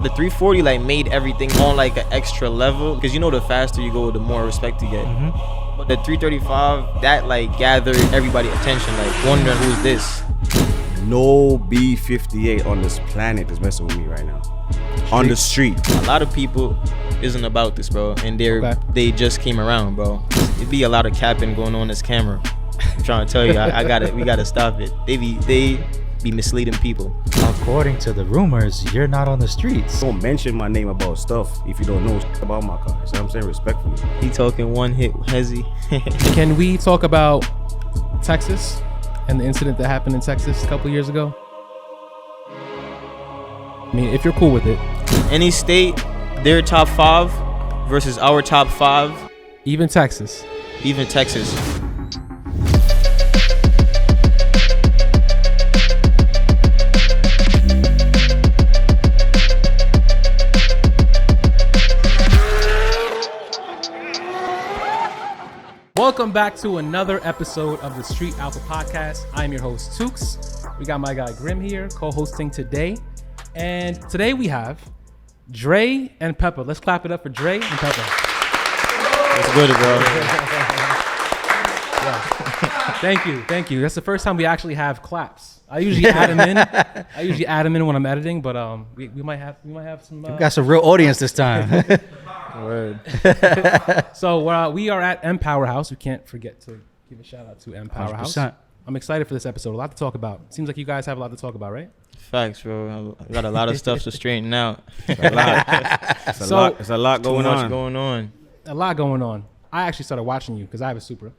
The 340 like made everything on like an extra level, because you know the faster you go, the more respect you get. But the 335, that like gathered everybody's attention, like wondering who's this. No B58 on this planet is messing with me right now. On the street. A lot of people isn't about this, bro, and they just came around, bro. It'd be a lot of capping going on this camera. I'm trying to tell you, we gotta stop it. They be misleading people. According to the rumors, you're not on the streets. Don't mention my name about stuff if you don't know about my car. So I'm saying respectfully. He talking one hit hezzy. Can we talk about Texas and the incident that happened in Texas a couple years ago? I mean, if you're cool with it. Any state, their top 5 versus our top 5. Even Texas. Even Texas. Welcome back to another episode of the Street Alpha Podcast. I'm your host, Tukes. We got my guy Grim here, co-hosting today. And today we have Dre and Peppa. Let's clap it up for Dre and Peppa. That's good, bro. Thank you. That's the first time we actually have claps. I usually add them in when I'm editing, but we might have some. We got some real audience this time. Word. So we are at M Powerhouse. We can't forget to give a shout out to M Powerhouse. 100%. I'm excited for this episode. A lot to talk about. Seems like you guys have a lot to talk about, right? Facts, bro. I got a lot of stuff to straighten out. It's a lot going on. A lot going on. I actually started watching you because I have a Supra.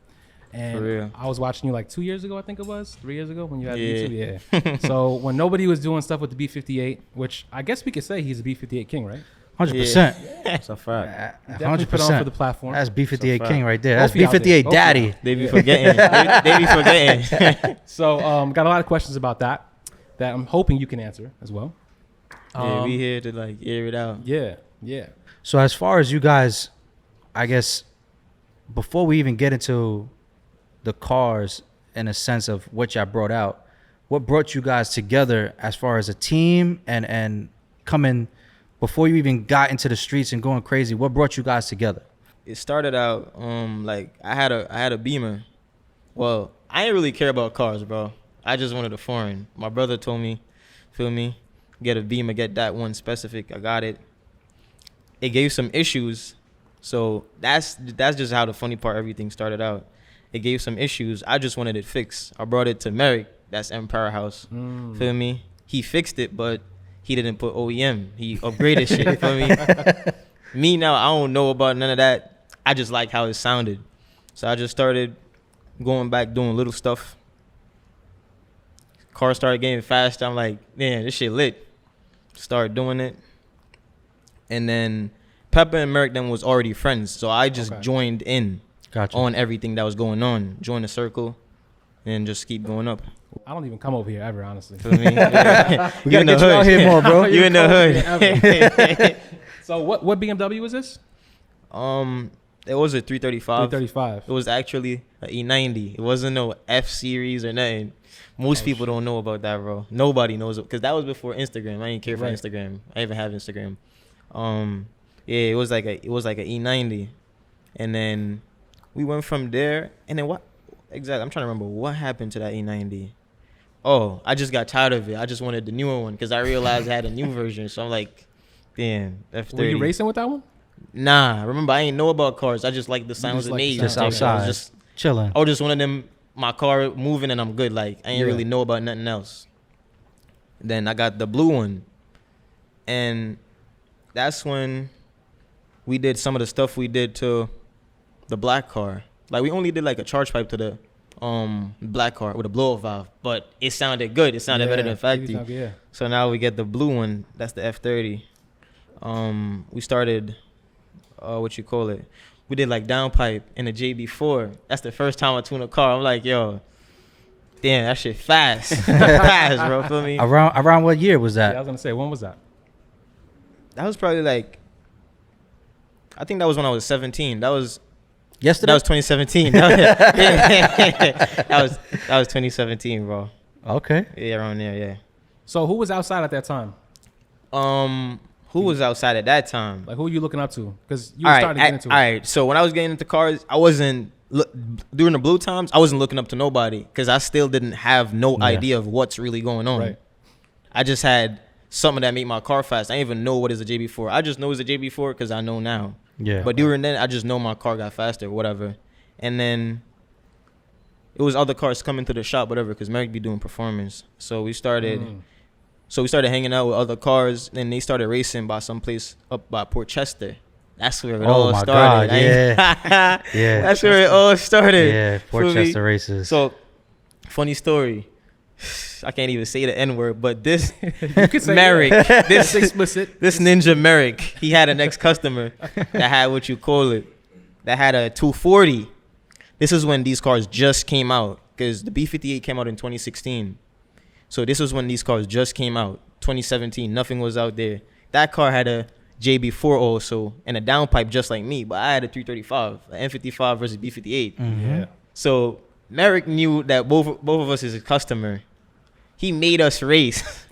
For And real. I was watching you like 2 years ago, I think it was. 3 years ago when you had YouTube. Yeah. So when nobody was doing stuff with the B58, which I guess we could say he's a B58 king, right? 100%. That's a fact. Definitely put on for the platform. That's B58 King right there. Both That's of y'all did. B58 Both daddy. They be forgetting. they be forgetting. So got a lot of questions about that I'm hoping you can answer as well. Yeah, we here to like air it out. Yeah. So as far as you guys, I guess, before we even get into the cars in a sense of what y'all brought out, what brought you guys together as far as a team and coming before you even got into the streets and going crazy? What brought you guys together? It started out like I had a Beamer. Well, I didn't really care about cars, bro. I just wanted a foreign. My brother told me, feel me, get a Beamer, get that one specific. I got it. It gave some issues. So that's just how the funny part everything started out. It gave some issues. I just wanted it fixed. I brought it to Merrick. That's M Powerhouse. Feel me? He fixed it, but he didn't put OEM. He upgraded shit. Feel me? Me now, I don't know about none of that. I just like how it sounded. So I just started going back doing little stuff. Car started getting faster. I'm like, man, this shit lit. Started doing it. And then Peppa and Merrick then was already friends. So I just joined in on everything that was going on. Join the circle and just keep going up. I don't even come over here ever, honestly. Feel me? Yeah. We gotta get you out here more, bro. You in the hood. So what BMW is this? It was a 335. 335. It was actually an E90. It wasn't no F series or nothing. Most people don't know about that, bro. Nobody knows it because that was before Instagram. I didn't care for Instagram. I even have Instagram. Yeah, it was like a E90, and then we went from there. And then what exactly? I'm trying to remember what happened to that E90. Oh, I just got tired of it. I just wanted the newer one because I realized I had a new version. So I'm like, damn, F30. Were you racing with that one? Nah, remember I ain't know about cars. I just like the sounds it made. Just outside, just chilling. I was just one of them. My car moving and I'm good. Like I ain't really know about nothing else. Then I got the blue one, and that's when we did some of the stuff we did to the black car. Like we only did like a charge pipe to the black car with a blow-off valve, but it sounded good. It sounded better than factory. So now we get the blue one. That's the F30. We started, we did like downpipe in the JB4. That's the first time I tuned a car. I'm like, yo, damn, that shit fast. Fast, bro. Feel me? Around what year was that? Yeah, I was gonna say, when was that? That was probably like, I think that was when I was 17. That was yesterday. That was 2017. that was 2017, bro. Okay. Yeah, around there, yeah. So who was outside at that time? Who was outside at that time? Like, who are you looking up to? Because you were starting to get into all it. right. So when I was getting into cars, I wasn't during the blue times. I wasn't looking up to nobody because I still didn't have no idea of what's really going on. Right. I just had something that made my car fast. I didn't even know what is a JB4. I just know it's a JB4 because I know now. Yeah. But during then, I just know my car got faster or whatever. And then it was other cars coming to the shop, whatever, because Merrick be doing performance. So we started. So we started hanging out with other cars, and they started racing by some place up by Port Chester. That's where it all started. God, yeah. Yeah. That's where it all started. Yeah, Port Feel me? Chester races. So, funny story. I can't even say the N word, but this You could say Merrick, It's this explicit. this ninja Merrick, he had an ex-customer that had what you call it, that had a 240. This is when these cars just came out, because the B58 came out in 2016. So this was when these cars just came out, 2017. Nothing was out there. That car had a JB4 also and a downpipe just like me, but I had a 335, an M55 versus B58. Yeah. So Merrick knew that both of us is a customer. He made us race.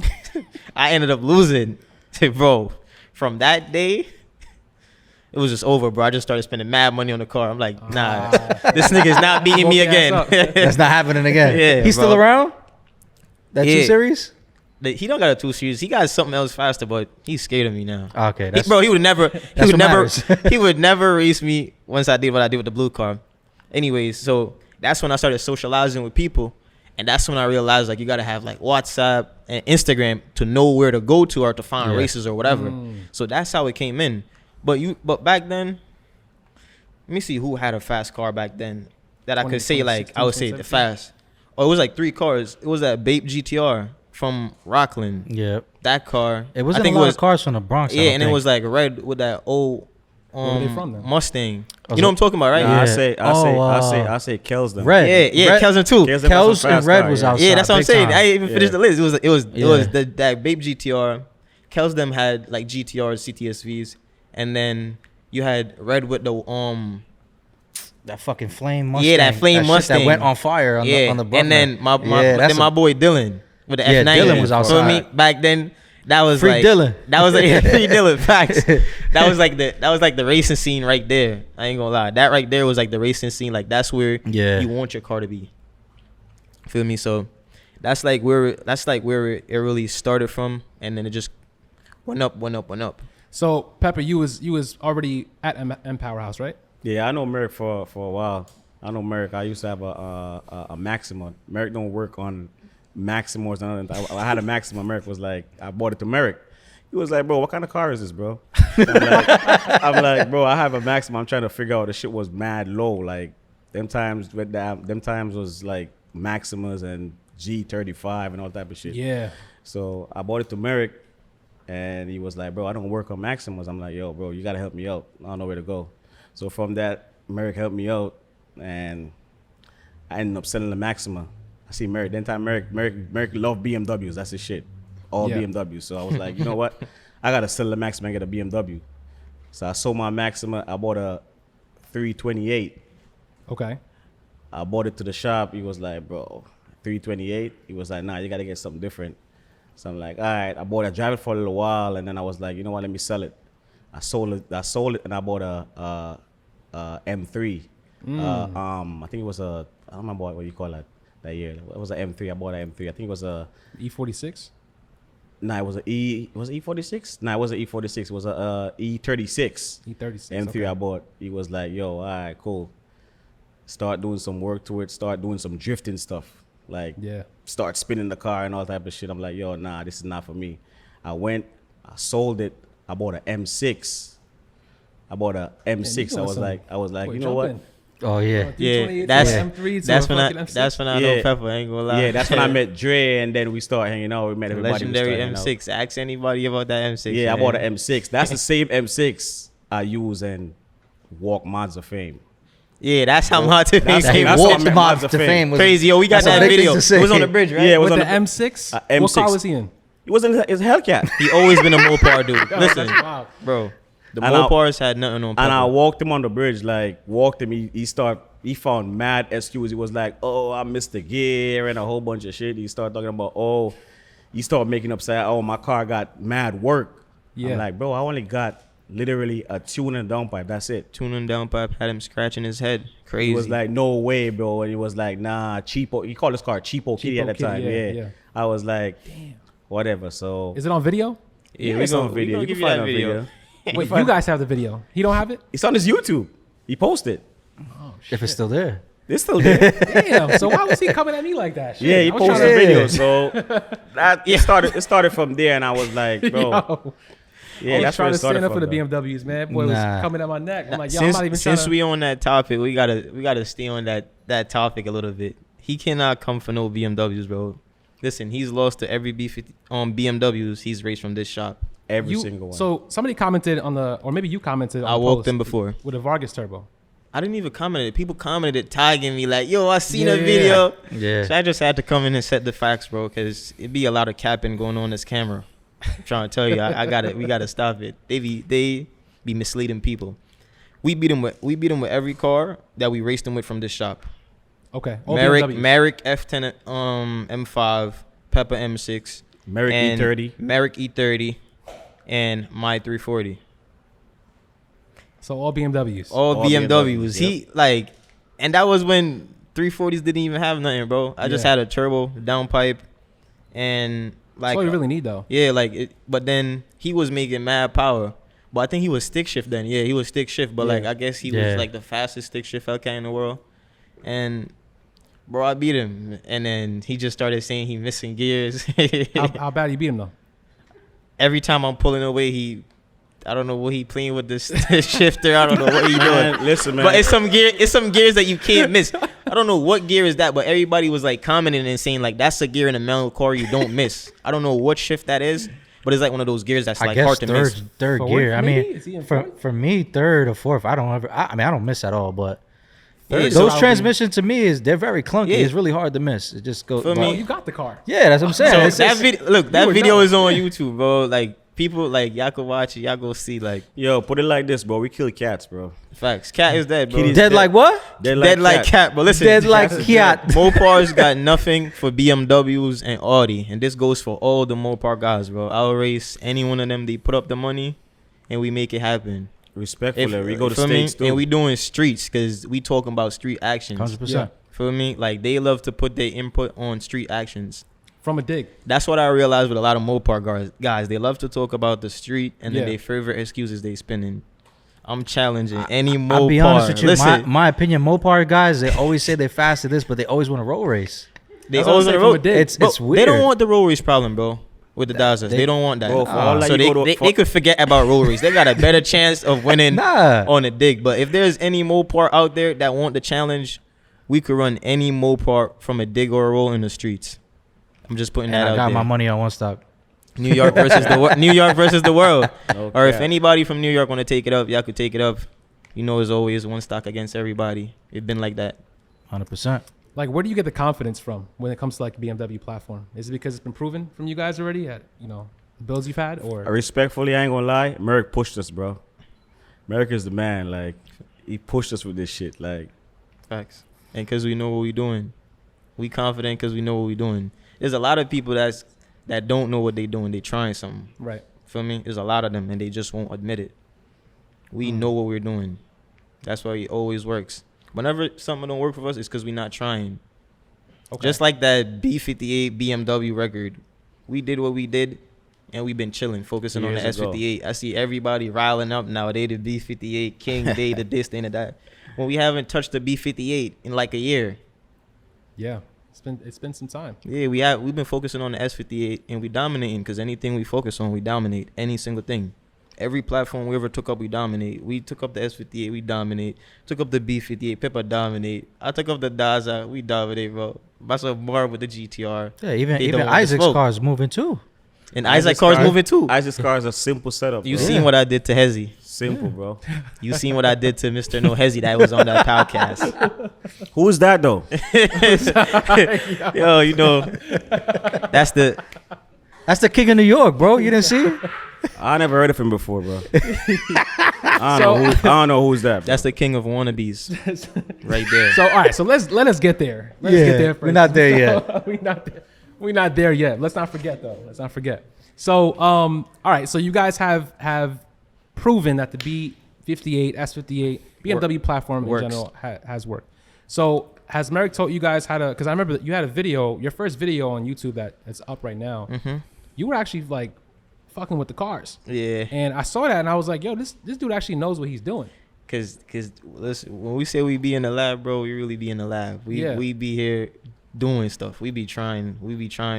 I ended up losing. Bro, from that day, it was just over, bro. I just started spending mad money on the car. I'm like, nah, this nigga's not beating me Woke your ass again. up. That's not happening again. Yeah, He's still bro. around? That 2 Yeah. Series? He don't got a 2 Series. He got something else faster, but he's scared of me now. Okay, that's He would never. He what would never. matters. He would never race me once I did what I did with the blue car. Anyways, so that's when I started socializing with people, and that's when I realized like you gotta have like WhatsApp and Instagram to know where to go to or to find races or whatever. So that's how it came in. But back then, let me see who had a fast car back then that I could say like I would say the 2016, fast. Oh, it was like 3 cars. It was that Bape GTR from Rockland. Yeah. That car. It wasn't I think a lot it was of cars from the Bronx. I yeah, don't and it think. was like red with that old Where were they from then? Mustang. Oh, You know what I'm talking about, right? Nah, Yeah. I say Kells them. Red. Yeah, Red. Kells too. Kells them was Kels some and fast Red car, was yeah. outside. Yeah, that's what I'm big saying. time. I didn't even finished the list. It was Yeah. that Bape GTR. Kells them had like GTRs, CTSVs, and then you had red with the That fucking flame Mustang. Yeah, that flame shit Mustang that went on fire on the and Buckner. then my that's then my boy Dylan with the Yeah, F90. Dylan was Feel outside. me? Back then, that was Free like Dylan. That was like free Dylan. Facts. That was like the racing scene right there. I ain't gonna lie. That right there was like the racing scene. Like that's where you want your car to be. Feel me? So that's like where it really started from, and then it just went up. So Pepper, you was already at M Powerhouse, right? Yeah, I know Merrick for a while. I know Merrick. I used to have a Maxima. Merrick don't work on Maximos. I had a Maxima. Merrick was like, I bought it to Merrick. He was like, bro, what kind of car is this, bro? I'm like, bro, I have a Maxima. I'm trying to figure out the shit was mad low. Like them times was like Maximas and G35 and all type of shit. Yeah. So I bought it to Merrick, and he was like, bro, I don't work on Maximas. I'm like, yo, bro, you gotta help me out. I don't know where to go. So from that, Merrick helped me out, and I ended up selling the Maxima. I see Merrick. Then time Merrick loved BMWs. That's his shit. All Yeah. BMWs. So I was like, you know what? I gotta sell the Maxima and get a BMW. So I sold my Maxima. I bought a 328. Okay. I bought it to the shop. He was like, bro, 328. He was like, nah, you gotta get something different. So I'm like, all right. I drive it for a little while, and then I was like, you know what? Let me sell it. I sold it, and I bought a M3. I think it was I don't remember what you call that year. It was an M3. I bought an M3. I think it was a E46. Nah, it was a E. Was it E46? Nah, it wasn't E46. It was a E36. E36. M3 okay. I bought. He was like, yo, all right, cool. Start doing some work to it. Start doing some drifting stuff. Like, Yeah. start spinning the car and all type of shit. I'm like, yo, nah, this is not for me. I sold it. I bought an M6. I bought a M6. you I was like, Boy, you know what? jumping. Oh yeah. Yeah, 328 that's to M3 to that's a when I fucking M6. that's when I Yeah. know Pepper. I ain't gonna lie. Yeah, that's when I met Dre, and then we started hanging out. We met everybody. we legendary started hanging out. M6. Ask anybody about that M6. Yeah, I man. bought an M6. That's the same M6 I use and walk Mods of Fame. Yeah, that's how much it That's- came. that's Walked what I meant Mods by to the fame. Was Crazy, yo. We got That's a that big thing video. to say. It was on the bridge, right? Yeah, it was With on the M6? M6. What car was he in? It wasn't his Hellcat. He always been a Mopar dude. Listen, That's wild. bro. The And I- Mopars had nothing on Pepper. And I walked him on the bridge, like walked him. He found mad excuses. He was like, "Oh, I missed the gear and a whole bunch of shit." He started talking about, he started making up say, "Oh, my car got mad work." Yeah. I'm like, bro, I only got literally a tune and downpipe. That's it. Tuning down pipe had him scratching his head. Crazy. He was like, no way, bro. And he was like, nah, cheapo. He called his car Cheapo Kitty at the Kitty, time. Yeah. I was like, damn, whatever. So Is it on video? yeah, it's on video. You can find it on video. Wait, you guys have the video. He don't have it? It's on his YouTube. He posted. Oh, shit. If it's still there. It's still there. Damn. So why was he coming at me like that? Shit. Yeah, he I was posted trying a to- video. So that it started from there, and I was like, bro, Yo, yeah, I was that's where trying it to started stand up for from. the though. BMWs, man. Boy was Nah. coming at my neck. I'm like, yo, I'm not even since trying we on that topic, we gotta stay on that topic a little bit. He cannot come for no BMWs, bro. Listen, he's lost to every B50 BMWs he's raced from this shop. Every single one. So somebody commented on the, or maybe you commented on I the walked post them before. with a Vargas turbo. I didn't even comment it. People commented tagging me like, yo, I seen Yeah, a yeah, video. Yeah. So I just had to come in and set the facts, bro, because it'd be a lot of capping going on this camera. I'm trying to tell you, I got it. We got to stop it. They be misleading people. We beat them with every car that we raced them with from this shop. Okay. All Merrick BMWs. F10 M5, Peppa M6, Merrick and E30. Merrick E30, and my 340. So all BMWs. All All BMWs. BMWs, He like, and that was when 340s didn't even have nothing, bro. I just Yeah. had a turbo downpipe, and like, That's all you really need, though. yeah, like it. But then he was making mad power. But I think he was stick shift then. Yeah, he was stick shift. But like, Yeah. I guess he Yeah. was like the fastest stick shift Hellcat in the world. And bro, I beat him. And then he just started saying he missing gears. How bad you beat him, though? Every time I'm pulling away, I don't know what he playing with this shifter. I don't know what he doing. Man, listen, man. But it's some gears that you can't miss. I don't know what gear is that, but everybody was like commenting and saying like that's a gear in a manual car you don't miss. I don't know what shift that is, but it's like one of those gears that's I like guess hard to miss. third Fourth, gear. I maybe? mean, Is he in for fourth? for me, third or fourth. I don't miss at all. But Yeah, Third so- those probably- transmissions to me they're very clunky. Yeah. It's really hard to miss. It just goes. For but- me- Oh, you got the car. yeah, that's what I'm saying. So It's- that it's- video, look, you that were video done. is on YouTube, bro. Like people, like y'all could watch it, y'all go see. Like Yo, put it like this, bro. We kill cats, bro. facts. Cat is dead, bro. Kitty's dead like what? Dead like cat. But listen, Dead like Cats is cat. Mopar's got nothing for BMWs and Audi, and this goes for all the Mopar guys, bro. I'll race any one of them. They put up the money, and we make it happen. Respectfully, we go to feel me? states too. And we doing streets because we talking about street actions. 100%. Feel me? Like they love to put their input on street actions. From a dig. That's what I realized with a lot of Mopar guys. They love to talk about the street, and Yeah. then their favorite excuses they spinning. I'm challenging any Mopar. I'll be honest with you. Listen, My opinion, Mopar guys, they always say they're fast at this, but they always want a road race. they That's what I'm always on saying the from a road. dig. It's Bro, weird. They don't want the road race problem, bro. With the Dazas, they don't want that. Bro, for all that So you they, go to- they could forget about road race. They got a better chance of winning Nah. on a dig. But if there's any Mopar out there that want the challenge, we could run any Mopar from a dig or a roll in the streets. I'm just putting And that I out got there. my money on 1Stock. New York versus New York versus the world. No Or if cap. anybody from New York want to take it up, y'all could take it up. You know, as always, 1Stock against everybody. It's been like that. 100%. Like, where do you get the confidence from when it comes to like BMW platform? Is it because it's been proven from you guys already at, you know, the builds you've had, or Respectfully, I ain't gonna lie. Merrick pushed us, bro. Merrick is the man. Like, he pushed us with this shit. Like, Facts. And because we know what we're doing. We confident because we know what we're doing. There's a lot of people that don't know what they're doing. They trying something. right? Feel me? There's a lot of them, and they just won't admit it. We know what we're doing. That's why it always works. Whenever something don't work for us, it's because we're not trying. Okay. Just like that B58 BMW record. We did what we did, and we've been chilling, focusing on the Years ago. S58. I see everybody riling up now. They the B58 king, they the this, they the that. When we haven't touched the B58 in like a year. Yeah, it's been some time. Yeah, we've been focusing on the S58, and we dominating because anything we focus on, we dominate. Any single thing. Every platform we ever took up, we dominate. We took up the S58, we dominate. Took up the B58, Peppa dominate. I took up the Daza, we dominate, bro. That's a bar with the GTR. Yeah, even They don't want the Isaac's smoke. car's moving too. And Isaac car's moving too. Isaac's car is a simple setup. You bro. seen what I did to Hezi. Simple, bro. You seen what I did to Mr. No Hezi that was on that podcast. Who is that though? Yo, you know, that's the That's the king of New York, bro. You didn't see it? I never heard of him before, bro. I don't know who's that. Bro. that's the king of wannabes right there. So all right, so let us get there. Let's Yeah, get there first. we're not there yet. We're not there yet. Let's not forget though. Let's not forget. So, all right. So you guys have proven that the B58, S58, BMW platform Works. in general has worked. So has Merrick taught you guys how to? Because I remember that you had a video, your first video on YouTube that's up right now. Mm-hmm. You were actually like fucking with the cars, Yeah. and I saw that and I was like, yo, this dude actually knows what he's doing. Cause listen, when we say we be in the lab, bro, we really be in the lab. We be here doing stuff. We be trying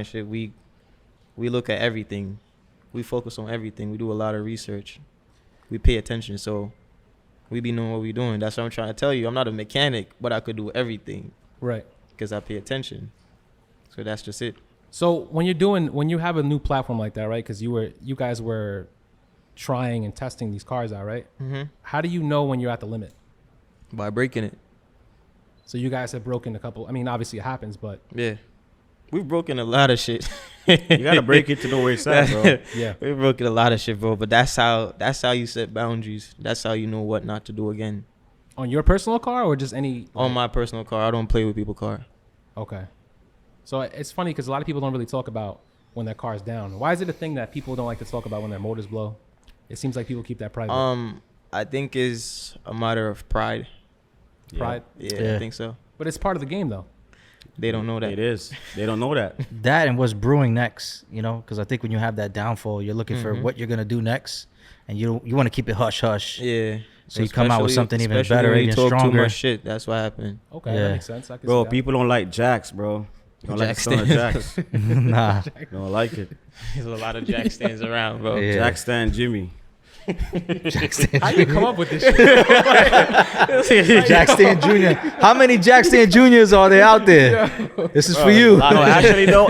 shit. We look at everything. We focus on everything. We do a lot of research. We pay attention. So we be knowing what we doing. That's what I'm trying to tell you. I'm not a mechanic, but I could do everything. Right. Because I pay attention. So that's just it. So when you have a new platform like that, right? Because you guys were trying and testing these cars out, right? Mm-hmm. How do you know when you're at the limit? By breaking it. So you guys have broken a couple. I mean, obviously it happens, but Yeah. We've broken a lot of shit. You gotta break it to know where it's at, bro. yeah. We've broken a lot of shit, bro. But that's how you set boundaries. That's how you know what not to do again. On your personal car or just any? On my personal car, I don't play with people's car. Okay. So it's funny because a lot of people don't really talk about when their car's down. Why is it a thing that people don't like to talk about when their motors blow? It seems like people keep that private. I think it's a matter of pride. Pride. Yeah, I think so. But it's part of the game, though. They don't know that. It is. They don't know that. That and what's brewing next, you know, because I think when you have that downfall, you're looking for what you're gonna do next, and you want to keep it hush hush. Yeah. So you come out with something even Especially better, when you even talk stronger. Too much shit. That's what happened. Okay, Yeah. that makes sense. I can Bro, see that. people don't like jacks, bro. Don't like Jack the sound of jacks. Nah, Don't like it. There's a lot of jack stands around, bro. Yeah. Jack stand Jimmy. How you come up with this shit? Jack Stan Jr. How many Jack Stan Juniors are there out there? This is for you. No,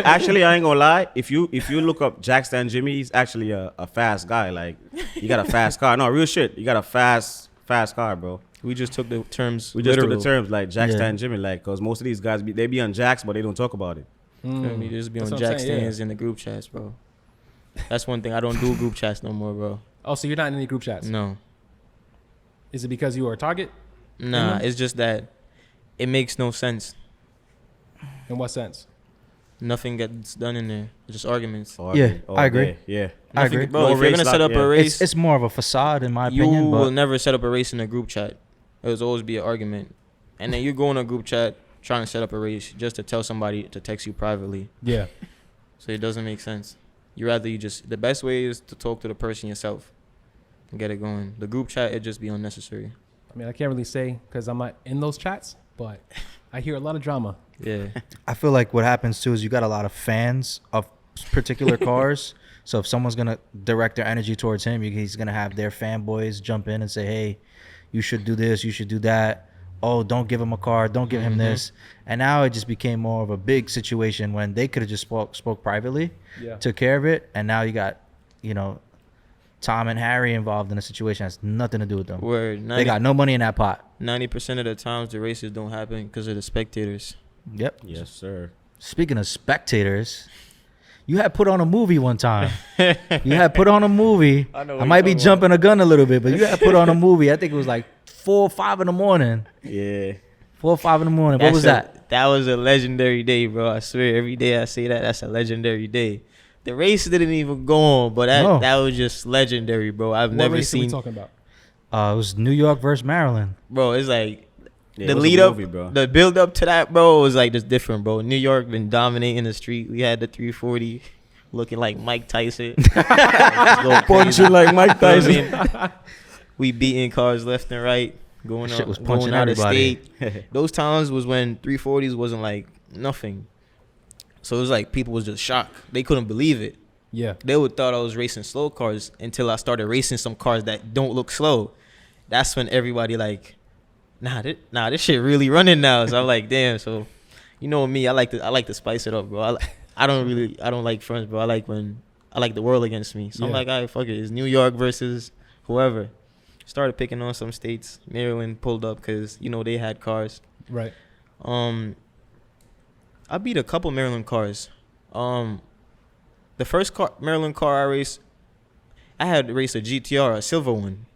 actually, I ain't gonna lie. If you look up Jack Stan Jimmy, he's actually a fast guy. Like, you got a fast car. No, real shit. You got a fast car, bro. We just took the terms. We just literal. took the terms like Jack Yeah. Stan Jimmy, like, cause most of these guys they be on jacks, but they don't talk about it. We just be That's on what I'm jack saying, stands in the group chats, bro. That's one thing. I don't do group chats no more, bro. Oh, so you're not in any group chats? No. Is it because you were a target? Nah, Mhm. it's just that it makes no sense. In what sense? Nothing gets done in there. It's just arguments. All I agree. day. Yeah. I Nothing- agree. Bro, No if you're race gonna set lock, up yeah. a race, It's more of a facade, in my you opinion. will But never set up a race in a group chat. It will always be an argument. And then you go in a group chat trying to set up a race just to tell somebody to text you privately. Yeah. So it doesn't make sense. The best way is to talk to the person yourself and get it going. The group chat, it just be unnecessary. I mean, I can't really say because I'm not in those chats, but I hear a lot of drama. Yeah. I feel like what happens too is you got a lot of fans of particular cars. So if someone's gonna direct their energy towards him, he's gonna have their fanboys jump in and say, "Hey, you should do this, you should do that. Oh, don't give him a car, don't give him this." And now it just became more of a big situation when they could have just spoke privately, Yeah. took care of it, and now you got, Tom and Harry involved in a situation that has nothing to do with them. Where They got no money in that pot. 90% of the times the races don't happen because of the spectators. Yep. Yes, sir. Speaking of spectators, you had put on a movie one time. You had put on a movie. I know what I you're might be talking jumping a gun a little bit, but you had put on a movie. I think it was like 4 or 5 in the morning. Yeah. 4 or 5 in the morning. What was that? That was a legendary day, bro. I swear, every day I say that, that's a legendary day. The race didn't even go on, but that was just legendary, bro. I've What never race are we seen. talking about? It was New York versus Maryland. Bro, it's like Yeah, the it was a lead up, movie, bro. the build up to that, bro, was like just different, bro. New York been dominating the street. We had the 340 looking like Mike Tyson. Punching like Mike Tyson. You know what I mean? We beating cars left and right, going Shit out, was going punching out of everybody. state. Those times was when 340s wasn't like nothing. So it was like people was just shocked. They couldn't believe it. Yeah. They would thought I was racing slow cars until I started racing some cars that don't look slow. That's when everybody like, this shit really running now. So I'm like, damn. So, you know me, I like to spice it up, bro. I don't like fronts, bro. I like the world against me. So I'm Yeah. like, all right, fuck it. It's New York versus whoever. Started picking on some states. Maryland pulled up because they had cars. Right. I beat a couple Maryland cars. The first Maryland car I raced, I had to race a GTR, a silver one.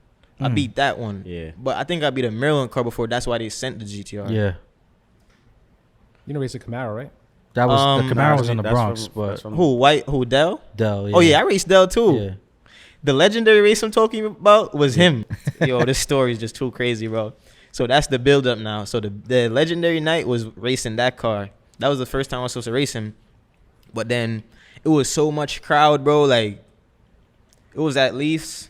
I beat that one. Yeah. But I think I beat a Maryland car before. That's why they sent the GTR. Yeah. You know, race a Camaro, right? That was the Camaro was in the that's Bronx, from- that's but from- Who Dell? Dell. Yeah. Oh yeah, I raced Dell too. Yeah. The legendary race I'm talking about was him. Yo, this story is just too crazy, bro. So that's the build up now. So the legendary night was racing that car. That was the first time I was supposed to race him. But then it was so much crowd, bro. Like it was at least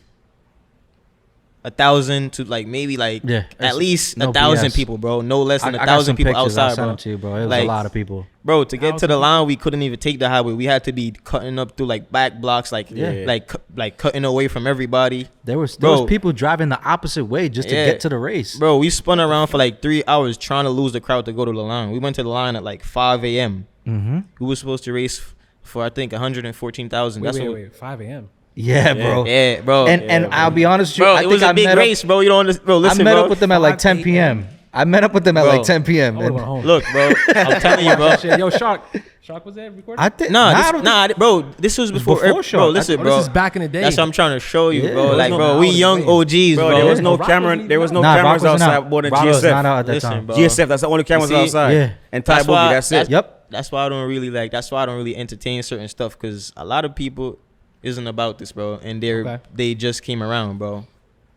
1,000 to like maybe like Yeah, at least no 1,000 BS. people, bro. No less than I got 1,000 some people pictures. I'll outside, send bro. them to you, bro. It was Like, a lot of people. Bro, to get to the 1,000 line, we couldn't even take the highway. We had to be cutting up through like back blocks, like Yeah. like cutting away from everybody. There was Bro. people driving the opposite way just to Yeah. get to the race. Bro, we spun around for like 3 hours trying to lose the crowd to go to the line. We went to the line at like 5 a.m. Mm-hmm. We were supposed to race for I think 114,000. That's what. Wait, 5 a.m. Yeah, bro. Yeah, bro. And I'll be honest with you, bro, I it think was a I big met race, bro. You don't understand, bro. up, Listen, I met bro. up with them at like 10 5 p.m. I met up with them at Bro. like 10 p.m. I would have and went home. Look, bro. I'm telling you, bro. Shit, yo, Shark was there recording? I think Bro. This was before. before Sean. Bro, listen, Oh, bro. this is back in the day. That's what I'm trying to show you, Yeah. bro. There Like, was bro, no- we I was young waiting. OGs, Bro, bro. there was no Rock camera. was There was no Nah, Rock cameras wasn't outside out. more than Rock was not GSF. out at that Listen, time. bro. GSF. That's the only cameras see? outside. Yeah. And Ty That's why- Boogie. That's it. Yep. That's why I don't really like. That's why I don't really entertain certain stuff because a lot of people isn't about this, bro. And they just came around, bro.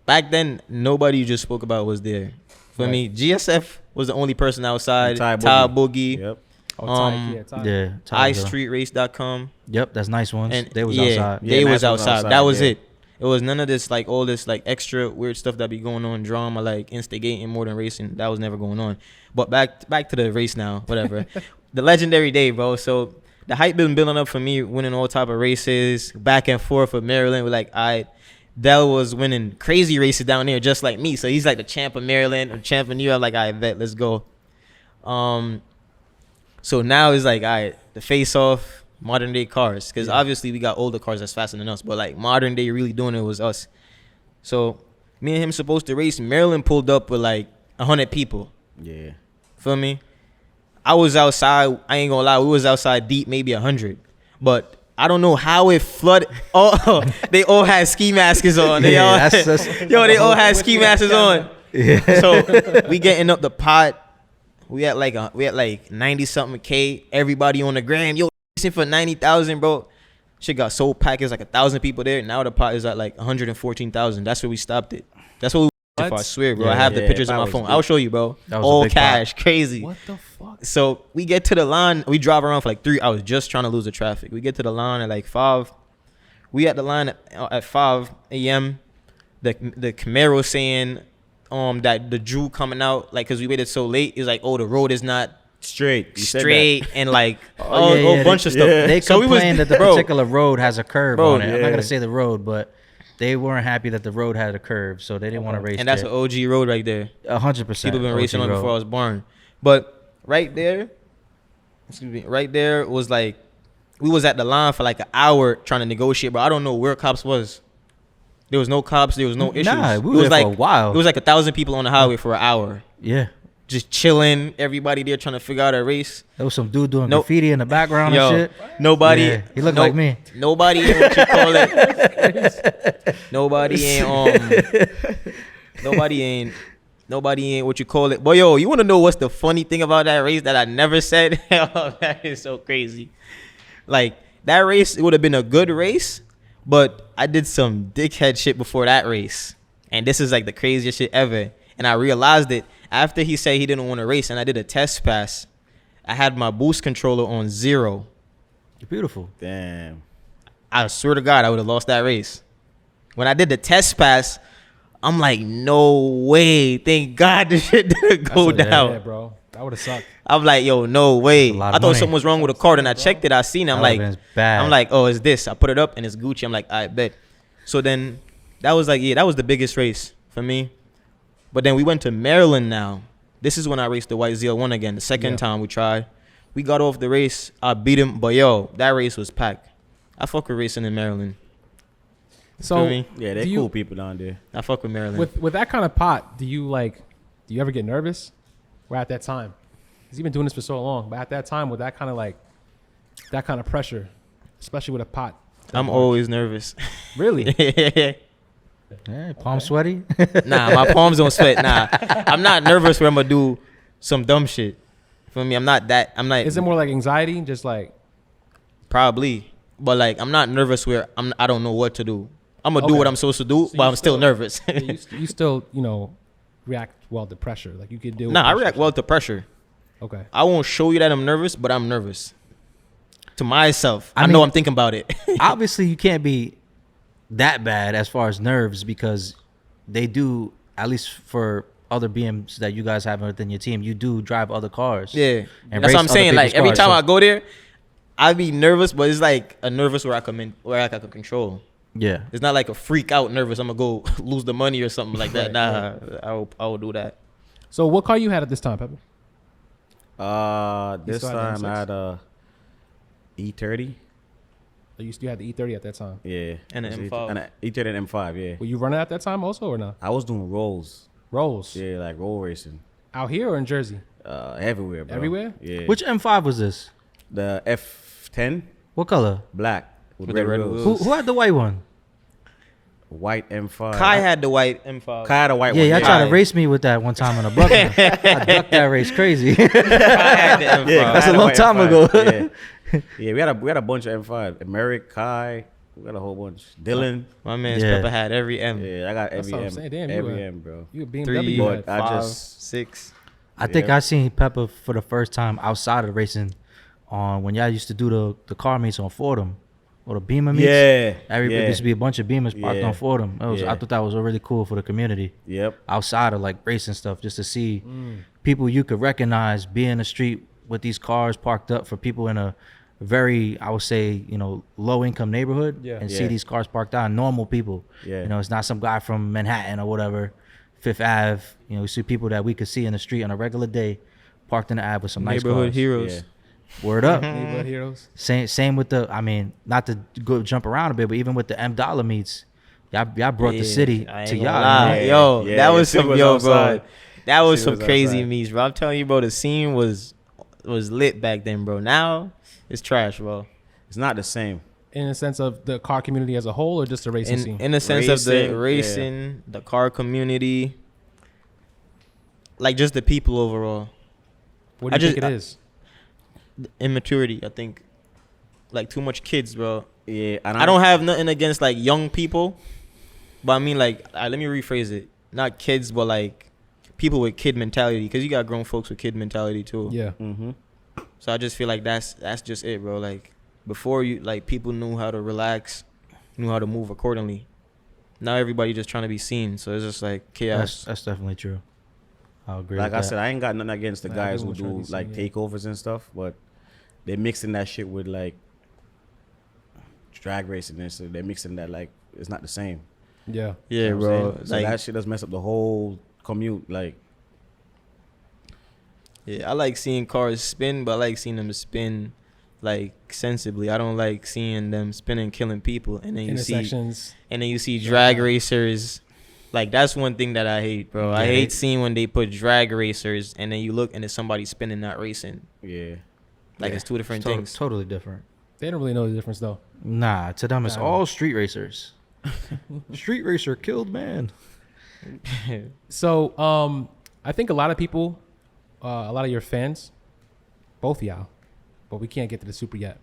Back then, nobody you just spoke about was there. For Right. me, GSF was the only person outside. Ty Ty Boogie. Boogie. Yep. Oh, Ty, um, Ty. Yeah. Tyler. iStreetRace.com. Yep, that's nice ones. And They was yeah, outside. Yeah, They nice was ones outside. outside, That was yeah. it. It was none of this like all this like extra weird stuff that be going on, drama like instigating more than racing. That was never going on. But back to the race now, whatever. The legendary day, bro. So the hype been building up for me, winning all type of races, back and forth with Maryland. We're like, Dell was winning crazy races down there just like me. So he's like the champ of Maryland or champ of New York. Like, I bet, let's go. So now it's like, the face off, modern day cars. Because obviously we got older cars that's faster than us. But like modern day really doing it was us. So me and him supposed to race. Maryland pulled up with like 100 people. Yeah. Feel me? I was outside. I ain't gonna lie. We was outside deep, maybe 100. But I don't know how it flooded. Oh, they all had ski masks on. They all, they all had ski masks on. Yeah. So we getting up the pot. We had like 90 something K. Everybody on the gram. Yo, racing for 90,000, bro. Shit got so packed. It's like 1,000 people there. Now the pot is at like 114,000. That's where we stopped it. That's what we. If I swear, bro, I have the pictures on my phone. I'll show you, bro. All cash, crazy. What the fuck? So we get to the line. We drive around for like 3 hours just trying to lose the traffic. We get to the line at like 5. We at the line at 5 a.m. The Camaro saying that the Drew coming out like because we waited so late is like, oh, the road is not Straight. You said straight and like yeah, a whole bunch of stuff. yeah. They So we was- complained that the bro, particular road has a curve Bro, on it. I'm not yeah. gonna say the road, but they weren't happy that the road had a curve, so they didn't want to race. and that's an OG road right there. 100%. People been racing on it before I was born. But right there, right there was like, we was at the line for like an hour trying to negotiate, bro. I don't know where cops was. There was no cops. There was no issues. Nah, we it was were there for a while. It was like 1,000 people on the highway for an hour, Yeah, just chilling. Everybody there trying to figure out a race. there was some dude doing Nope. graffiti in the background Yo, and shit. nobody. Yeah, he looked like me. Nobody ain't what you call it. Nobody ain't Nobody ain't what you call it. But yo, you want to know what's the funny thing about that race that I never said? That is so crazy. Like that race, it would have been a good race, but I did some dickhead shit before that race, and this is like the craziest shit ever. And I realized it after he said he didn't want to race, and I did a test pass. I had my boost controller on 0. Beautiful. Damn. I swear to God, I would have lost that race. When I did the test pass, I'm like, no way. Thank God this shit didn't go That's what- down. Yeah, bro. That would have sucked. I'm like, yo, no way. That's a lot I of thought money. something was wrong with the car. Then I checked it. I seen it. I'm That like, would've been bad. I'm like, oh, it's this. I put it up and it's Gucci. I'm like, I bet. So then that was like, yeah, that was the biggest race for me. But then we went to Maryland now. This is when I raced the white ZL1 again. The second time we tried. We got off the race. I beat him. But yo, that race was packed. I fuck with racing in Maryland. So Feel me? Yeah, they're do you- cool people down there. I fuck with Maryland. with that kind of pot, do you ever get nervous? Or at that time? Because you've been doing this for so long, but at that time with that kind of pressure, especially with a pot. I'm always nervous. Really? Yeah, palm sweaty. Nah, my palms don't sweat. Nah, I'm not nervous where I'm gonna do some dumb shit. For me, I'm not. Is it more like anxiety? Just like Probably, but like I'm not nervous where I don't know what to do. I'm gonna do Okay. what I'm supposed to do, So but you I'm still still- nervous. yeah, you still react well to pressure. Like you could deal. Nah, with I pressure. react well to pressure. Okay. I won't show you that I'm nervous, but I'm nervous to myself. I I know mean- I'm thinking about it. Obviously, you can't be that bad as far as nerves because they do, at least for other BMs that you guys have within your team, you do drive other cars. Yeah, And that's race what I'm other saying. Like people's every cars, time so- I go there, I be nervous, but it's like a nervous where I can control. Yeah. It's not like a freak out nervous. I'm gonna go lose the money or something like that. Nah, I will do that. So what car you had at this time, Pepper? This still had the time I M6? had a E30. You had the E30 at that time. Yeah. And an It was M5. And an E30 and M5. Yeah. Were you running at that time also or no? I was doing rolls. Rolls Yeah, like roll racing. out here or in Jersey? Everywhere, bro. Everywhere? Yeah. Which M5 was this? The F10 What color? black with, With the red red wheels. wheels. Who had the white one? White M5. Kai had the white M5. Kai had a white Yeah, one. y'all tried to Aye. race me with that one time on a Bruckner. I ducked that race crazy. Kai had the M5. Yeah, That's Kai a had long white time M5. ago. Yeah. Yeah, we had a bunch of M5. Merrick, Kai, we got a whole bunch. Dylan. My man's Yeah. Pepper had every M. Yeah, I got That's every what I'm M. saying. Damn, you every were- M, bro. You a BMW. 3, you but had. I 5, just- 6. I think Yeah. I seen Pepper for the first time outside of racing on when y'all used to do the car meets on Fordham or the Beamer meets. Yeah. There used to be a bunch of Beamers parked Yeah. on Fordham. I Yeah. thought that was really cool for the community Yep. outside of like racing stuff, just to see people you could recognize be in the street with these cars parked up for people in a very, I would say, low income neighborhood, Yeah. and see Yeah. these cars parked out, normal people. Yeah. It's not some guy from Manhattan or whatever, Fifth Ave. We see people that we could see in the street on a regular day parked in the Ave with some nice Neighborhood cars. heroes. Yeah. Word up. Neighborhood heroes. Same with the, not to go jump around a bit, but even with the $M meets, y'all brought the Yeah, city I ain't to gonna y'all. lie. man. Yo, Yeah, that yeah, was city some was bro. outside. That was City some was crazy outside. meets, bro. I'm telling you, bro. The scene was lit back then, bro. Now it's trash, bro. It's not the same. In the sense of the car community as a whole, or just the racing scene? In the sense of the Racing, racing, the car community, like just the people overall. What do I you think just- it is? The immaturity, I think. Like too much kids, bro. Yeah. And I don't have nothing against like young people, but I mean like let me rephrase it. Not kids, but like people with kid mentality, because you got grown folks with kid mentality too. Yeah. Mm-hmm. So I just feel like that's just it, bro. Like before you like people knew how to relax, knew how to move accordingly. Now everybody just trying to be seen, so it's just like chaos. That's definitely true. I'll agree Like with I that. said, I ain't got nothing against the Nah, guys who everyone trying to do be like seen, yeah. takeovers and stuff, but they're mixing that shit with like drag racing and so they're mixing that like it's not the same. Yeah. Yeah, You know what I'm bro. saying? So Like that shit does mess up the whole commute. Like yeah, I like seeing cars spin, but I like seeing them spin like sensibly. I don't like seeing them spinning, killing people, and then Intersections. you see drag racers. Like that's one thing that I hate, bro. I Yeah, hate they- seeing when they put drag racers and then you look and it's somebody spinning, not racing. yeah. Like Yeah. it's two different It's things. totally different. They don't really know the difference though. Nah, to them it's Nah. all street racers. Street racer killed man. So, I think a lot of people, a lot of your fans, both of y'all, but we can't get to the Supra yet.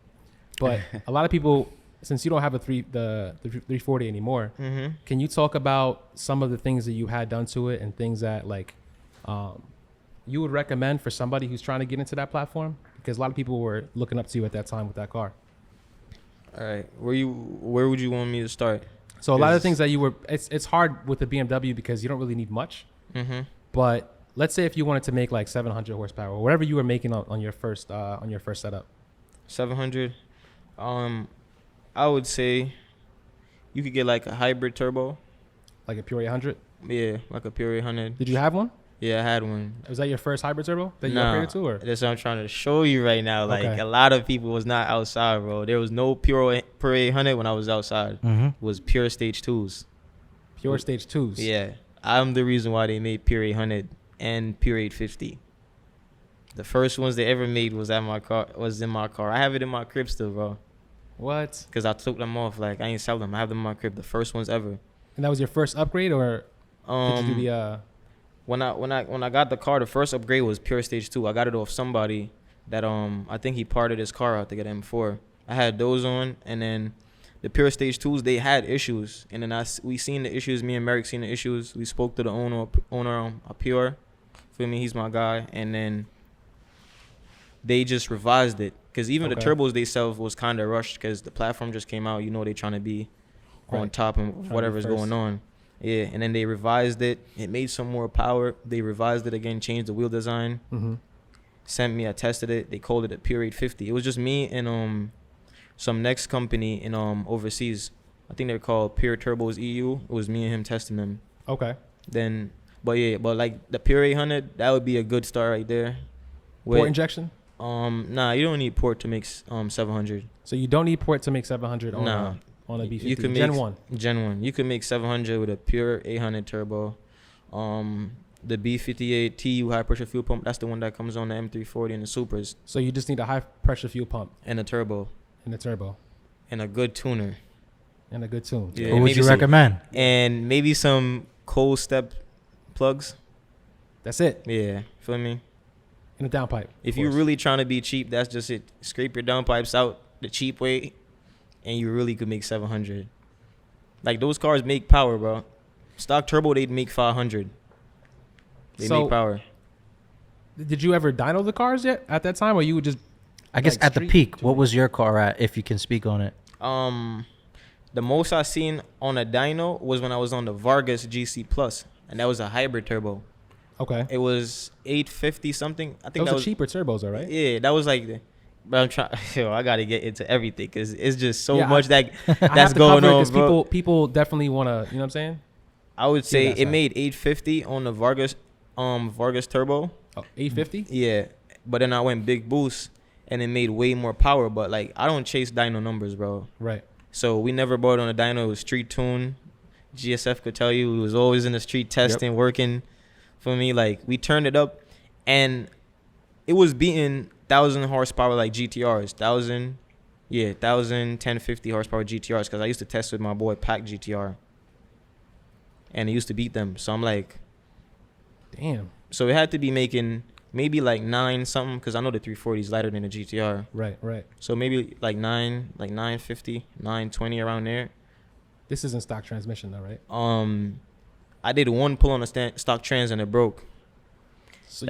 But a lot of people, since you don't have the 340 anymore, Mm-hmm. can you talk about some of the things that you had done to it and things that like you would recommend for somebody who's trying to get into that platform? Because a lot of people were looking up to you at that time with that car. All right, where would you want me to start? So a lot of Is- things that you were, it's hard with the BMW because you don't really need much. Mm-hmm. But let's say if you wanted to make like 700 horsepower or whatever you were making on your first setup. 700. I would say you could get like a hybrid turbo. Like a Pure 800. Yeah, like a Pure 800. Did you have one? Yeah, I had one. Was that your first hybrid turbo that you Nah, upgraded to? Or that's what I'm trying to show you right now. Like Okay. a lot of people was not outside, bro. There was no Pure 800 when I was outside. Mm-hmm. It was pure stage 2s. Pure Stage 2s? Yeah, I'm the reason why they made Pure 800 and Pure 850. The first ones they ever made was in my car. I have it in my crib still, bro. What? Cause I took them off. Like I ain't sell them. I have them in my crib. The first ones ever. And that was your first upgrade, or did you do when I got the car, the first upgrade was pure stage 2. I got it off somebody that I think he parted his car out to get M4. I had those on, and then the pure stage 2s, they had issues, and then we seen the issues. Me and Merrick seen the issues. We spoke to the owner of Pure. Feel me? He's my guy, and then they just revised it, because even the turbos they sell was kind of rushed, because the platform just came out. You know, they trying to be on top of whatever's going on. Yeah, and then they revised it. It made some more power. They revised it again, changed the wheel design. Mm-hmm. Sent me. I tested it. They called it a Pure 850. It was just me and some next company in overseas. I think they're called Pure Turbos EU. It was me and him testing them. Okay. Then, but like the Pure 800, that would be a good start right there. Port injection? Nah, you don't need port to make 700. So you don't need port to make 700 on a B58. You can Gen 1. Gen 1. You can make 700 with a Pure 800 turbo. The B58 TU high pressure fuel pump, that's the one that comes on the M340 and the Supras. So you just need a high pressure fuel pump And a turbo. and a turbo And a good tuner. and a good tune. Yeah, What would you recommend? And maybe some cold step plugs. That's it. Yeah, feel me? And a downpipe. If you're really trying to be cheap, that's just it. Scrape your downpipes out the cheap way, and you really could make 700. Like, those cars make power, bro. Stock turbo, they'd make 500. They make power. Did you ever dyno the cars yet at that time, or you would just? I guess like at the street peak, tuning? what was your car at, if you can speak on it? The most I seen on a dyno was when I was on the Vargas GC Plus, and that was a hybrid turbo. Okay. It was 850 something. I think Those that are was cheaper turbos, all right? Yeah, that was like. But I'm trying. Yo, I gotta get into everything, because it's just so Yeah, much I that's have to going cover it on, 'cause bro. people definitely want to. You know what I'm saying? I would See say that it side. made 850 on the Vargas turbo. Oh, 850. Yeah, but then I went big boost, and it made way more power. But like, I don't chase dyno numbers, bro. Right. So we never bought on a dyno. It was street tune. GSF could tell you, we was always in the street testing, working. For me, like, we turned it up, and it was beating 1,000 horsepower like GTRs. 1050 horsepower GTRs. Because I used to test with my boy Pac GTR, and it used to beat them. So I'm like, Damn. so it had to be making maybe like 9 something, because I know the 340 is lighter than the GTR. Right. Right. So maybe like 950, 920 around there. This isn't stock transmission, though, right? I did one pull on a stock trans and it broke. So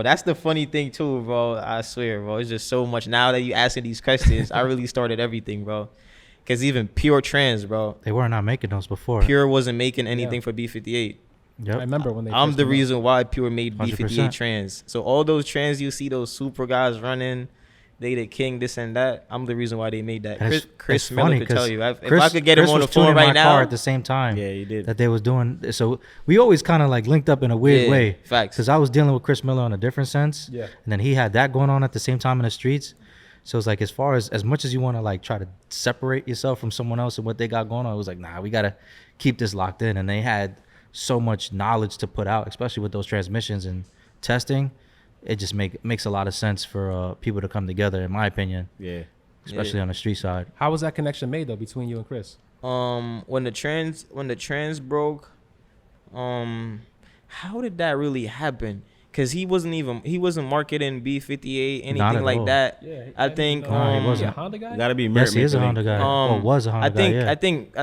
That's the funny thing too, bro. I swear, bro. It's just so much. Now that you asking these questions, I really started everything, bro. Because even Pure Trans, bro. They were not making those before. Pure wasn't making anything for B58. I Yep. remember when they. I'm first the came out. reason why Pure made 100%. B58 Trans. So all those trans you see, those Supra guys running, they the king, this and that. I'm the reason why they made that. And it's- Chris it's Miller funny could tell 'cause you. If Chris- I could get him Chris on the was phone tuning right my car now. at the same time. Yeah, you did. That they was doing. So we always kind of like linked up in a weird Yeah, way. facts. Because I was dealing with Chris Miller on a different sense. Yeah. And then he had that going on at the same time in the streets. So it's like, as far as much as you want to like try to separate yourself from someone else and what they got going on, it was like, nah, we got to keep this locked in. And they had so much knowledge to put out, especially with those transmissions and testing. It just makes a lot of sense for people to come together, in my opinion, Yeah. especially on the street side. How was that connection made though between you and Chris? When the trans broke, how did that really happen? Cause he wasn't marketing B58 Not anything at like all. that. Yeah, I think No, he wasn't. Is he a Honda guy? You gotta be Yes, he is a Honda guy. Or was a Honda guy, yeah. I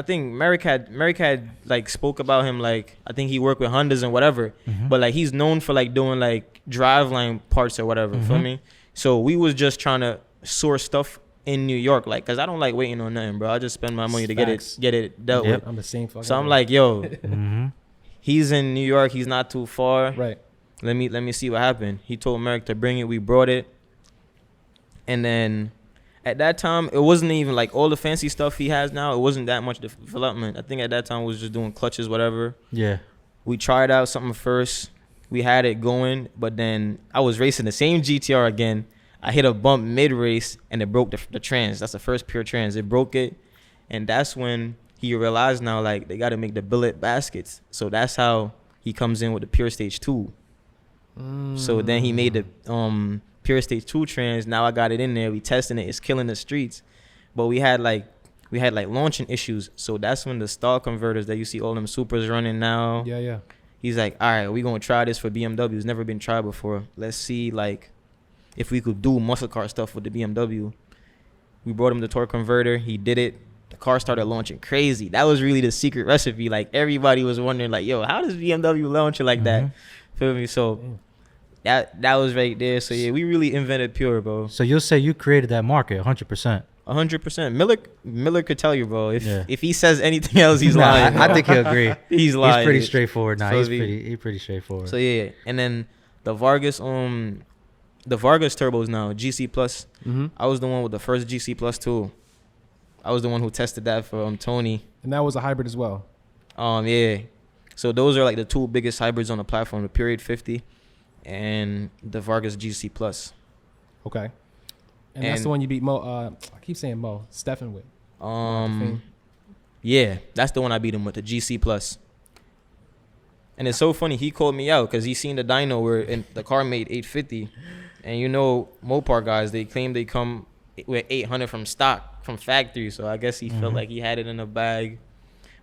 think Merrick had like spoke about him, like I think he worked with Hondas and whatever, Mhm. but like he's known for like doing like driveline parts or whatever. Feel Mhm. me? So we was just trying to source stuff in New York, like, cause I don't like waiting on nothing, bro. I just spend my money to Facts. get it dealt Yep. with. I'm the same fucking. So I'm guy. like, yo, Mm-hmm. he's in New York. He's not too far. right. Let me see what happened. He told Merrick to bring it. We brought it. And then at that time, it wasn't even like all the fancy stuff he has now. It wasn't that much development. I think at that time we was just doing clutches, whatever. Yeah. We tried out something first. We had it going, but then I was racing the same GTR again. I hit a bump mid-race, and it broke the trans. That's the first Pure Trans. It broke it, and that's when he realized now, like, they got to make the billet baskets. So that's how he comes in with the Pure Stage 2. So then he made the Pure Stage 2 Trans. Now I got it in there. We testing it. It's killing the streets. But we had like launching issues. So that's when the stall converters that you see all them Supras running now. Yeah, yeah. He's like, all right, we gonna try this for BMW. It's never been tried before. Let's see like if we could do muscle car stuff with the BMW. We brought him the torque converter. He did it. The car started launching crazy. That was really the secret recipe. Like everybody was wondering, like, yo, how does BMW launch it like that? Feel me? So that was right there. So yeah, we really invented pure, bro. So you'll say you created that market 100%. 100%. Miller could tell you, bro. If he says anything else, he's Nah, lying. I think he'll agree. He's lying. He's pretty straightforward. Nah, So he's we- pretty straightforward. So yeah, and then the Vargas turbos now GC Plus. I was the one with the first GC Plus too. I was the one who tested that for Tony. And that was a hybrid as well. Yeah. So those are like the two biggest hybrids on the platform: the Period 50 and the Vargas GC Plus. Okay. And that's the one you beat Mo. I keep saying Mo. Stefan with. Yeah, that's the one I beat him with, the GC Plus. And it's so funny, he called me out because he seen the dyno where the car made 850, and you know Mopar guys, they claim they come with 800 from stock, from factory. So I guess he felt like he had it in a bag.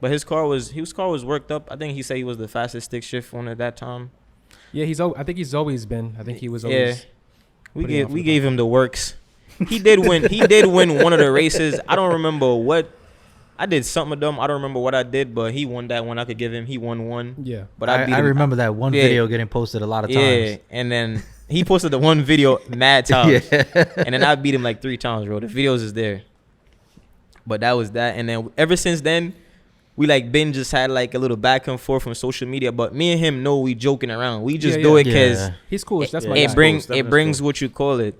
But his car was worked up. I think he said he was the fastest stick shift one at that time. Yeah, I think he's always been. I think he was always. Yeah, we gave him the works. He did win. He did win one of the races. I don't remember what. I did something with them. I don't remember what I did, but he won that one. I could give him. He won one. Yeah. But I beat him. remember that one video getting posted a lot of times. Yeah, and then he posted the one video mad times. Yeah. And then I beat him like 3 times, bro. The videos is there. But that was that. And then ever since then, we like been just had like a little back and forth from social media. But me and him know we joking around. We just do it because he's cool. That's my it guy. brings what you call it.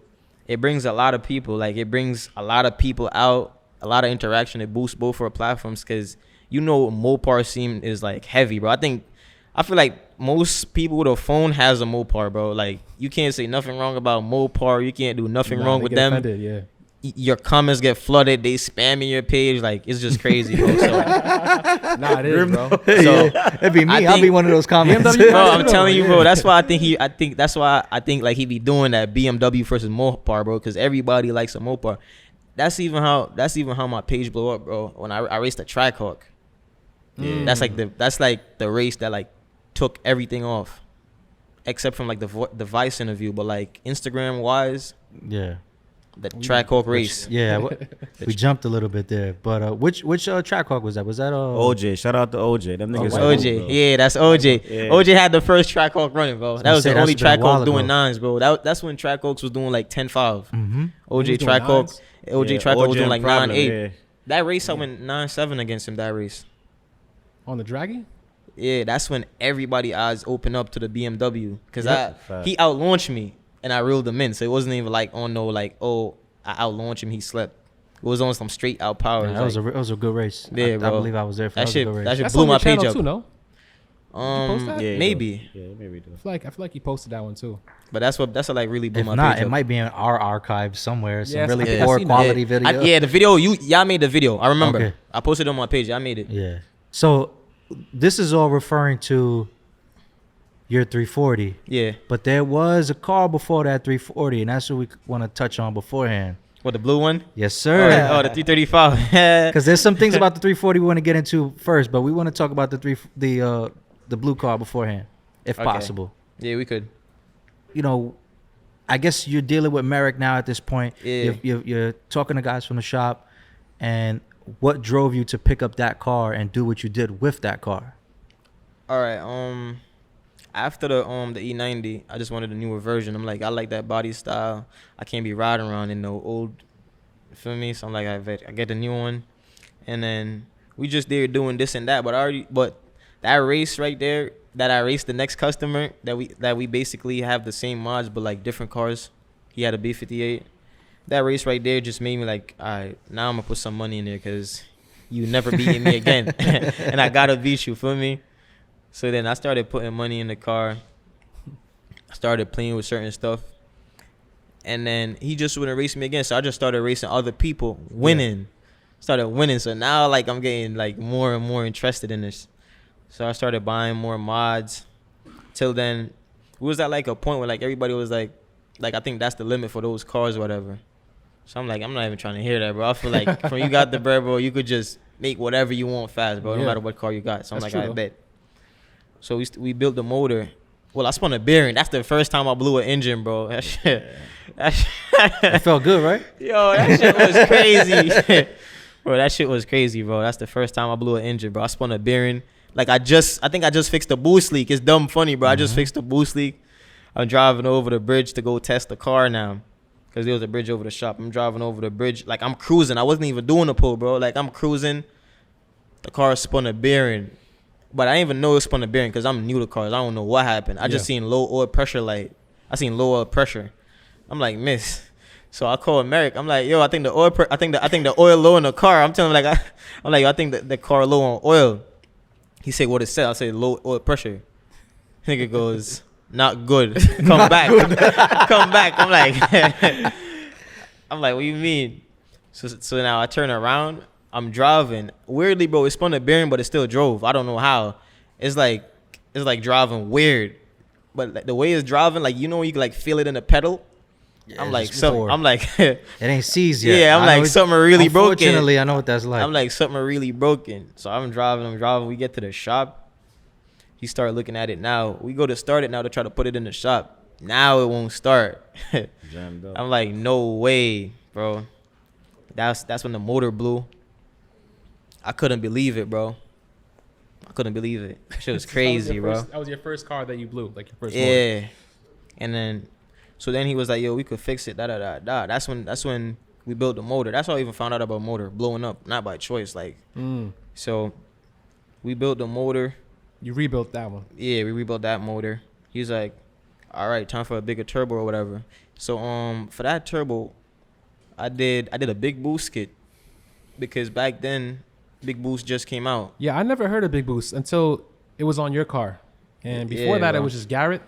It brings a lot of people. Like it brings a lot of people out. A lot of interaction. It boosts both our platforms because you know Mopar scene is like heavy, bro. I feel like most people with a phone has a Mopar, bro. Like you can't say nothing wrong about Mopar. You can't do nothing wrong with them. Offended, yeah. Your comments get flooded. They spamming your page. Like it's just crazy, bro. So, Nah, it is, bro. so It'd be me. I'll be one of those comments. BMW bro, I'm telling you, bro. That's why I think that's why I think like he be doing that BMW versus Mopar, bro. Because everybody likes a Mopar. That's even how my page blew up, bro. When I raced the Trackhawk. Yeah. That's like the race that like took everything off, except from like the Vice interview. But like Instagram wise, Yeah. the Trackhawk race. Yeah. We jumped a little bit there. But which Trackhawk was that? Was that OJ, shout out to OJ. Them niggas. OJ, bro. yeah, that's OJ. Yeah. OJ had the first Trackhawk running, bro. That was the only that's been a while Trackhawk doing ago. nines, bro. That's when Trackhawks was doing like 10.5. Mm-hmm. OJ He was doing Trackhawk, nines? OJ Yeah, Trackhawk was doing and like Problem, 9.8. yeah. That race I went 9.7 against him. That race. On the Draggy? Yeah, that's when everybody eyes open up to the BMW because Fact. he outlaunched me and I reeled him in. So it wasn't even like I outlaunched him. He slept. It was on some straight out power. Yeah, that was a good race. Yeah, I bro. believe I was there for that. Was a good race. That shit That's blew on my your page channel up. too, no? post that? Yeah, Maybe, Yeah, maybe do. I feel like he posted that one too. but that's what like really blew If my not, page it up. might be in our archive somewhere. Some Yes, I really think I poor seen that. quality video. Yeah, the video y'all made the video. I remember. Okay. I posted it on my page. I made it. Yeah. So this is all referring to your 340, Yeah. but there was a car before that 340, and that's what we want to touch on beforehand. What, the blue one? Yes, sir. Oh, the 335. Because there's some things about the 340 we want to get into first, but we want to talk about the blue car beforehand, if Okay. possible. Yeah, we could. You know, I guess you're dealing with Merrick now at this point. Yeah. You're talking to guys from the shop, and what drove you to pick up that car and do what you did with that car? All right. After the E90, I just wanted a newer version. I'm like, I like that body style. I can't be riding around in no old. You feel me? So I'm like, I get the new one, and then we just there doing this and that. But that race right there, that I raced the next customer that we basically have the same mods but like different cars. He had a B58. That race right there just made me like, all right, now I'm gonna put some money in there because you never beating me again, and I gotta beat you. Feel me? So then I started putting money in the car. I started playing with certain stuff. And then he just wouldn't race me again. So I just started racing other people, winning. Started winning. So now like I'm getting like more and more interested in this. So I started buying more mods. Till then, we was at like a point where like everybody was like I think that's the limit for those cars or whatever. So I'm like, I'm not even trying to hear that, bro. I feel like when you got the bread, bro, you could just make whatever you want fast, bro, no Yeah. matter what car you got. So I'm That's like, true, I bet. So we built the motor. Well, I spun a bearing. That's the first time I blew an engine, bro. That shit. It felt good, right? Yo, that shit was crazy. Bro, that shit was crazy, bro. That's the first time I blew an engine, bro. I spun a bearing. Like, I think I just fixed the boost leak. It's dumb funny, bro. I just fixed the boost leak. I'm driving over the bridge to go test the car now. Because there was a bridge over the shop. I'm driving over the bridge. Like, I'm cruising. I wasn't even doing a pull, bro. Like, I'm cruising. The car spun a bearing. But I didn't even know it spun a bearing because I'm new to cars. I don't know what happened. I just seen low oil pressure light. I seen low oil pressure. I'm like, miss. So I called Merrick. I'm like, yo, I think the oil low in the car. I'm telling him, like, I think the car low on oil. He said, what it said? I said, low oil pressure. Nigga goes, not good. Come back. Come back. I'm like, what do you mean? So now I turn around. I'm driving. Weirdly, bro, it spun a bearing, but it still drove. I don't know how. It's like driving weird. But like, the way it's driving, like, you know, you can like feel it in the pedal. Yeah, I'm like, it ain't seized yet. Yeah, I'm like, something really broken. Unfortunately, I know what that's like. I'm like, something really broken. So I'm driving. We get to the shop. He started looking at it now. We go to start it now to try to put it in the shop. Now it won't start. Jammed up. I'm like, no way, bro. That's when the motor blew. I couldn't believe it, bro. I couldn't believe it. Shit was crazy, bro. That was your first car that you blew, like your first one. Yeah. And then, so then he was like, yo, we could fix it, That's when we built the motor. That's how I even found out about motor blowing up, not by choice. Like, so we built the motor. You rebuilt that one. Yeah, we rebuilt that motor. He's like, all right, time for a bigger turbo or whatever. So for that turbo, I did a big boost kit because back then Big Boost just came out. Yeah, I never heard of Big Boost until it was on your car. And before that, bro. It was just Garrett,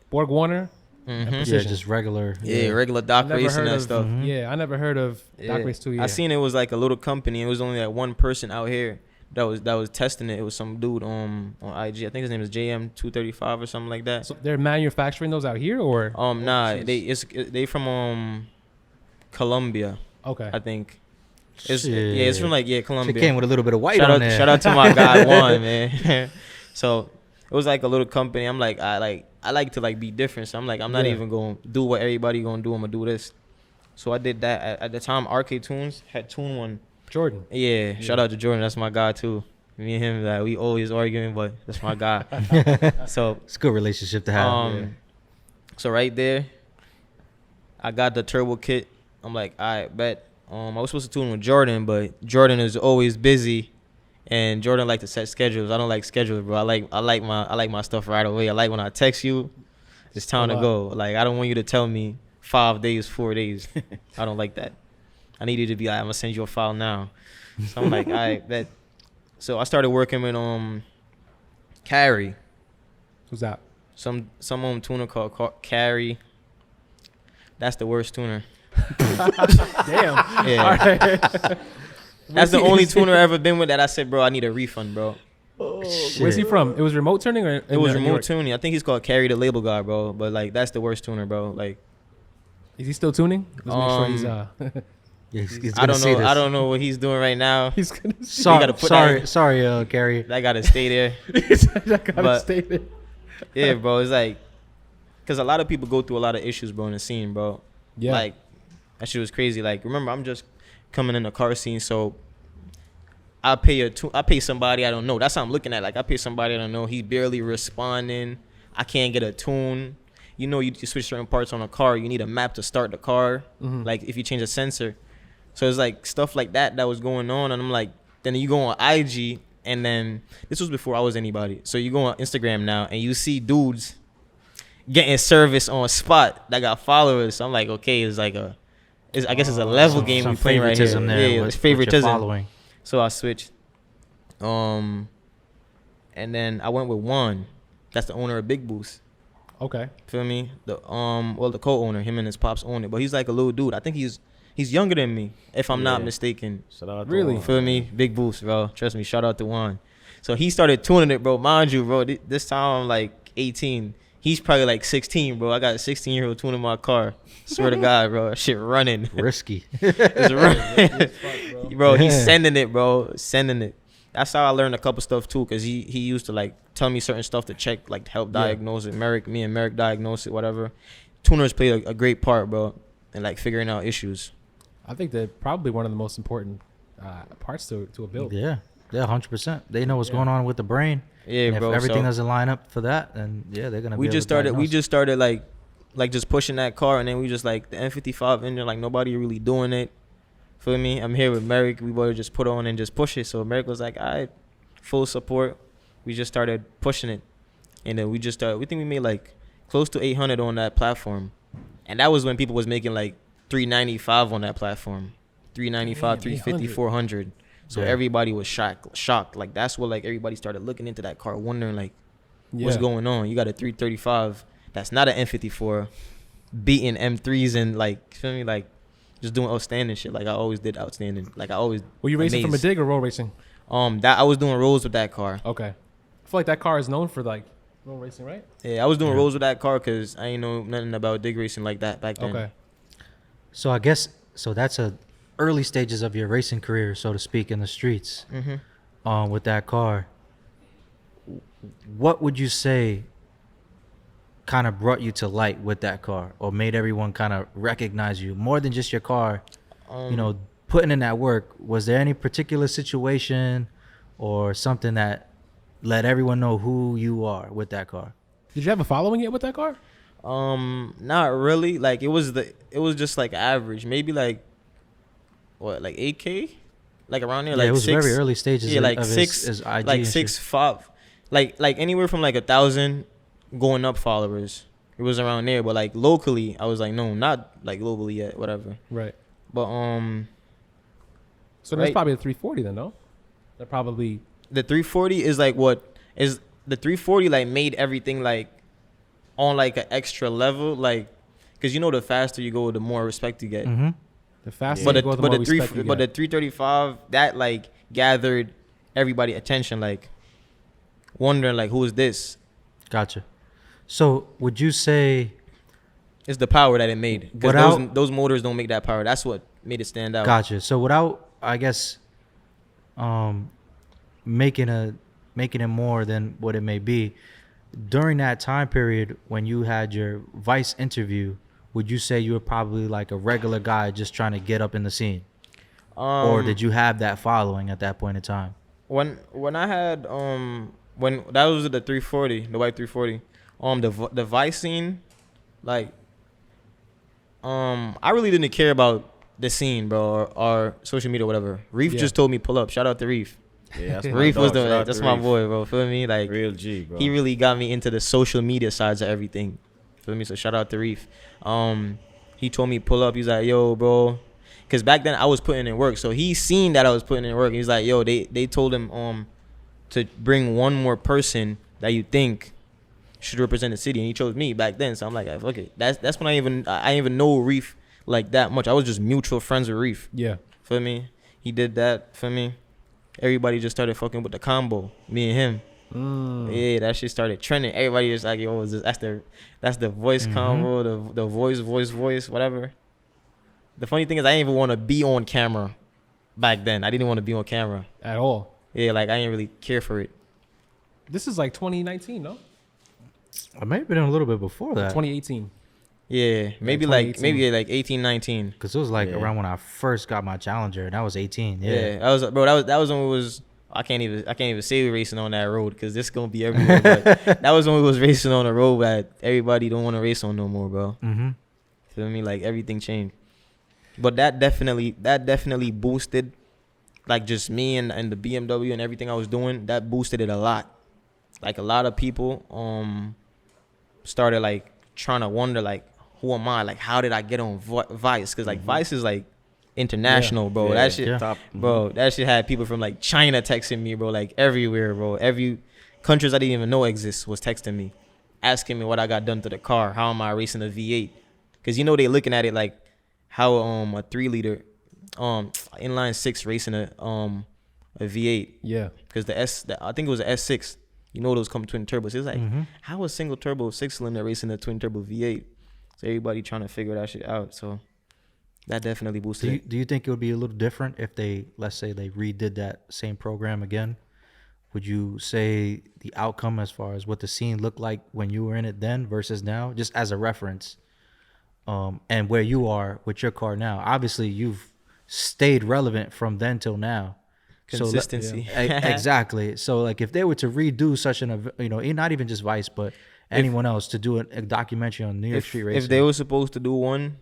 Borg Warner, and Yeah, Precision. just regular. Yeah, regular dock Never racing heard and of- stuff. Yeah, I never heard of Doc Race 2. Yeah. I seen it was like a little company. It was only like one person out here that was testing it. It was some dude on IG. I think his name is JM235 or something like that. So they're manufacturing those out here, or Nah, jeez. they from Colombia, okay. I think. It's from Colombia. It came with a little bit of white shout on out, there. Shout out to my guy Juan, man. So it was like a little company. I'm like, I like to like be different. So I'm like, I'm not even gonna do what everybody gonna do. I'm gonna do this. So I did that. At the time, Arcade Tunes had Tune One. Jordan. Yeah, shout out to Jordan. That's my guy too. Me and him, like, we always arguing, but that's my guy. So It's a good relationship to have. so right there, I got the turbo kit. I'm like, all right, bet. I was supposed to tune with Jordan, but Jordan is always busy, and Jordan like to set schedules. I don't like schedules, bro. I like my stuff right away. I like when I text you, it's time to go. Like, I don't want you to tell me 5 days, 4 days. I don't like that. I need you to be like, I'm gonna send you a file now. So I'm like, all right, bet. So I started working with Carrie, Who's that? some tuner called Carrie. That's the worst tuner. Damn. Yeah. All right. That's the only tuner I ever been with that I said, bro, I need a refund, bro. Where's he from? It was remote turning, or It was remote tuning. I think he's called Carrie the Label Guy, bro. But like, that's the worst tuner, bro. Like, Is he still tuning? Let's make sure he's Yeah, he's I gonna don't see know. this. I don't know what he's doing right now. he's gonna gotta put Sorry, Gary. That gotta stay there. I gotta But- stay there. Yeah, bro. It's like, cause a lot of people go through a lot of issues, bro, in the scene, bro. Yeah. Like, that shit was crazy. Like, remember, I'm just coming in the car scene, so I pay somebody I don't know. That's how I'm looking at. Like, I pay somebody I don't know. He's barely responding. I can't get a tune. You know, you switch certain parts on a car. You need a map to start the car. Like, if you change a sensor. So it's like stuff like that was going on. And I'm like, then you go on IG, and then this was before I was anybody. So you go on Instagram now, and you see dudes getting service on spot that got followers. So I'm like, okay, it's like I guess it's a level game we playing right here. There Yeah, with- it's with your favoritism. following. So I switched. And then I went with Juan. That's the owner of Big Boost. Okay. Feel me? The the co-owner, him and his pops own it. But he's like a little dude. I think he's younger than me, if I'm not Yeah. mistaken. Shout out to Really? Juan. Feel me? Big Boost, bro. Trust me. Shout out to Juan. So he started tuning it, bro. Mind you, bro, this time I'm like 18. He's probably like 16, bro. I got a 16-year-old tuning my car. Swear to God, bro. That shit running. Risky. It's running. Bro, he's sending it, bro. Sending it. that's how I learned a couple stuff too, because he used to like tell me certain stuff to check, like help diagnose it. Me and Merrick diagnose it, whatever. Tuners play a great part, bro, in like figuring out issues. I think they're probably one of the most important parts to a build. Yeah, 100%. They know what's Yeah. going on with the brain. Yeah, And bro. if everything so doesn't line up for that, then yeah, they're gonna. we be just able to started. We diagnose. just started like just pushing that car, and then we just like the M55 engine. Like nobody really doing it. Feel me? I'm here with Merrick. We both just put on and just push it. So Merrick was like, "All right, full support." We just started pushing it, and then we just started. We think we made like close to 800 on that platform, and that was when people was making like 395 on that platform, 395, Damn, 350, 800. 400. So Yeah. everybody was shocked. Like that's what like everybody started looking into that car, wondering like what's Yeah. going on. You got a 335 that's not an M54, beating M3s and like feel me, like just doing outstanding shit. Like I always did outstanding. Like I always Were you racing from a amazed. dig or road racing? That I was doing rolls with that car. Okay. I feel like that car is known for like road racing, right? Yeah, I was doing Yeah. rolls with that car because I ain't know nothing about dig racing like that back then. Okay. So I guess that's a early stages of your racing career, so to speak, in the streets. Mm-hmm. With that car, what would you say kind of brought you to light with that car, or made everyone kind of recognize you more than just your car? You know, putting in that work. Was there any particular situation or something that let everyone know who you are with that car? Did you have a following it with that car? Not really. Like it was just like average. Maybe like what, like 8K, like around there. Yeah, like it was six, very early stages. Yeah, like of six, his IG like and six, shit. 5, like anywhere from like 1,000 going up followers. It was around there, but like locally, I was like, no, not like globally yet, whatever. Right. But So that's Right. probably a 340 then, no? They're probably the 340 is like what is the 340 like made everything like on like an extra level, like because you know the faster you go, the more respect you get. Mm-hmm. the faster But you the go, the but more the three respect you but the get. 335 that like gathered everybody attention, like wondering like who is this? Gotcha. So would you say? It's the power that it made. Because Without- those motors don't make that power. That's what made it stand out. Gotcha. So without, I guess, making it more than what it may be, during that time period when you had your Vice interview, would you say you were probably like a regular guy just trying to get up in the scene, or did you have that following at that point in time? When I had when that was the 340, the white 340, the Vice scene, like I really didn't care about the scene, bro, or social media or whatever. Reef Yeah. just told me pull up. Shout out to Reef. Yeah, that's my Reef was dog. Shout out that's to my Reef. boy, bro. Feel me? Like Real G, bro. he really got me into the social media sides of everything. Feel me? So shout out to Reef. He told me pull up. He's like, yo, bro, because back then I was putting in work. So he seen that I was putting in work. He's like, yo, they told him to bring one more person that you think should represent the city, and he chose me back then. So I'm like, fuck it. That's when I didn't even know Reef like that much. I was just mutual friends with Reef. Yeah. Feel me? He did that for me. Everybody just started fucking with the combo, me and him. Yeah, that shit started trending. Everybody was like, yo, that's the voice combo, the voice, whatever. The funny thing is I didn't even want to be on camera back then. I didn't want to be on camera. At all. Yeah, like I didn't really care for it. This is like 2019, no? I may have been a little bit before that, 2018. Yeah, maybe 2018. 18, 19. because it was like Yeah. around when I first got my Challenger, and I was 18. Yeah, Yeah. that was when we was. I can't even say we racing on that road because this gonna be everywhere. But that was when we was racing on a road that everybody don't want to race on no more, bro. Mm-hmm. Feel me? Like everything changed. But that definitely boosted, like just me and the BMW and everything I was doing. That boosted it a lot. Like a lot of people started like trying to wonder like, who am I? Like how did I get on Vice? Because like Vice is like international, bro. Yeah, That shit, yeah. top. bro. That shit had people from like China texting me, bro. Like everywhere, bro. Every countries I didn't even know exist was texting me, asking me what I got done to the car. How am I racing a V8? Because you know they looking at it like how a 3-liter inline 6 racing a V8. Yeah. Because I think it was a S6. You know those come twin turbos. It's like Mm-hmm. how a single turbo 6-cylinder racing a twin turbo V8? So everybody trying to figure that shit out. So That definitely boosted it. Do you think it would be a little different if they, let's say, they redid that same program again? Would you say the outcome as far as what the scene looked like when you were in it then versus now, just as a reference, and where you are with your car now? Obviously, you've stayed relevant from then till now. Consistency. So, exactly. So, like, if they were to redo such an, not even just Vice, but anyone else to do a documentary on New York Street racing. If they were supposed to do one,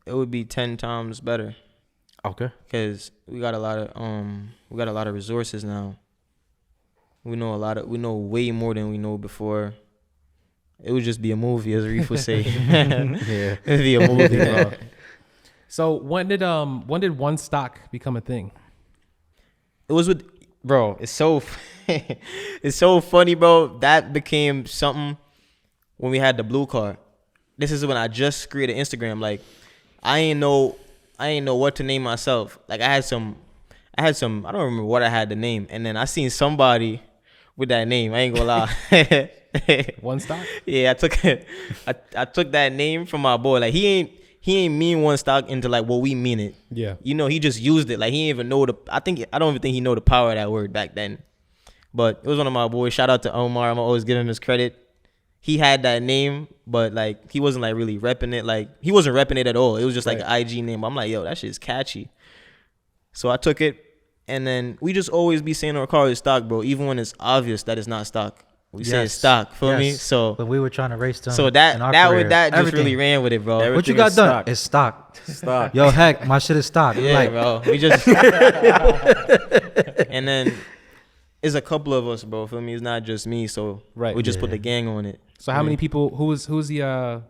it would be 10 times better. Okay. Because we got a lot of resources now. We know way more than we know before. It would just be a movie, as Reef would say. Yeah. It'd be a movie, bro. So when did 1Stock become a thing? It was with, bro. It's so funny, bro. That became something when we had the blue car. This is when I just created Instagram. Like, I ain't know what to name myself. Like, I had some. I don't remember what I had to name, and then I seen somebody with that name. I ain't gonna lie. 1Stock? Yeah, I took that name from my boy. Like, he ain't mean 1Stock into like what we mean it. Yeah. He just used it. Like, he didn't even know I don't even think he know the power of that word back then. But it was one of my boys. Shout out to Omar. I'm always giving him his credit. He had that name, but like he wasn't like really repping it. Like, he wasn't repping it at all. It was just like an IG name. I'm like, yo, that shit's catchy. So I took it, and then we just always be saying our car is stock, bro. Even when it's obvious that it's not stock, we say it's stock. Feel me? So when we were trying to race them, so that just really ran with it, bro. What you Everything got is done? stock. It's stock. Stock. Yo, heck, my shit is stock. Yeah, Like, bro. We just and then it's a couple of us, bro. Feel me? It's not just me. So we just put the gang on it. So how many people? Who's the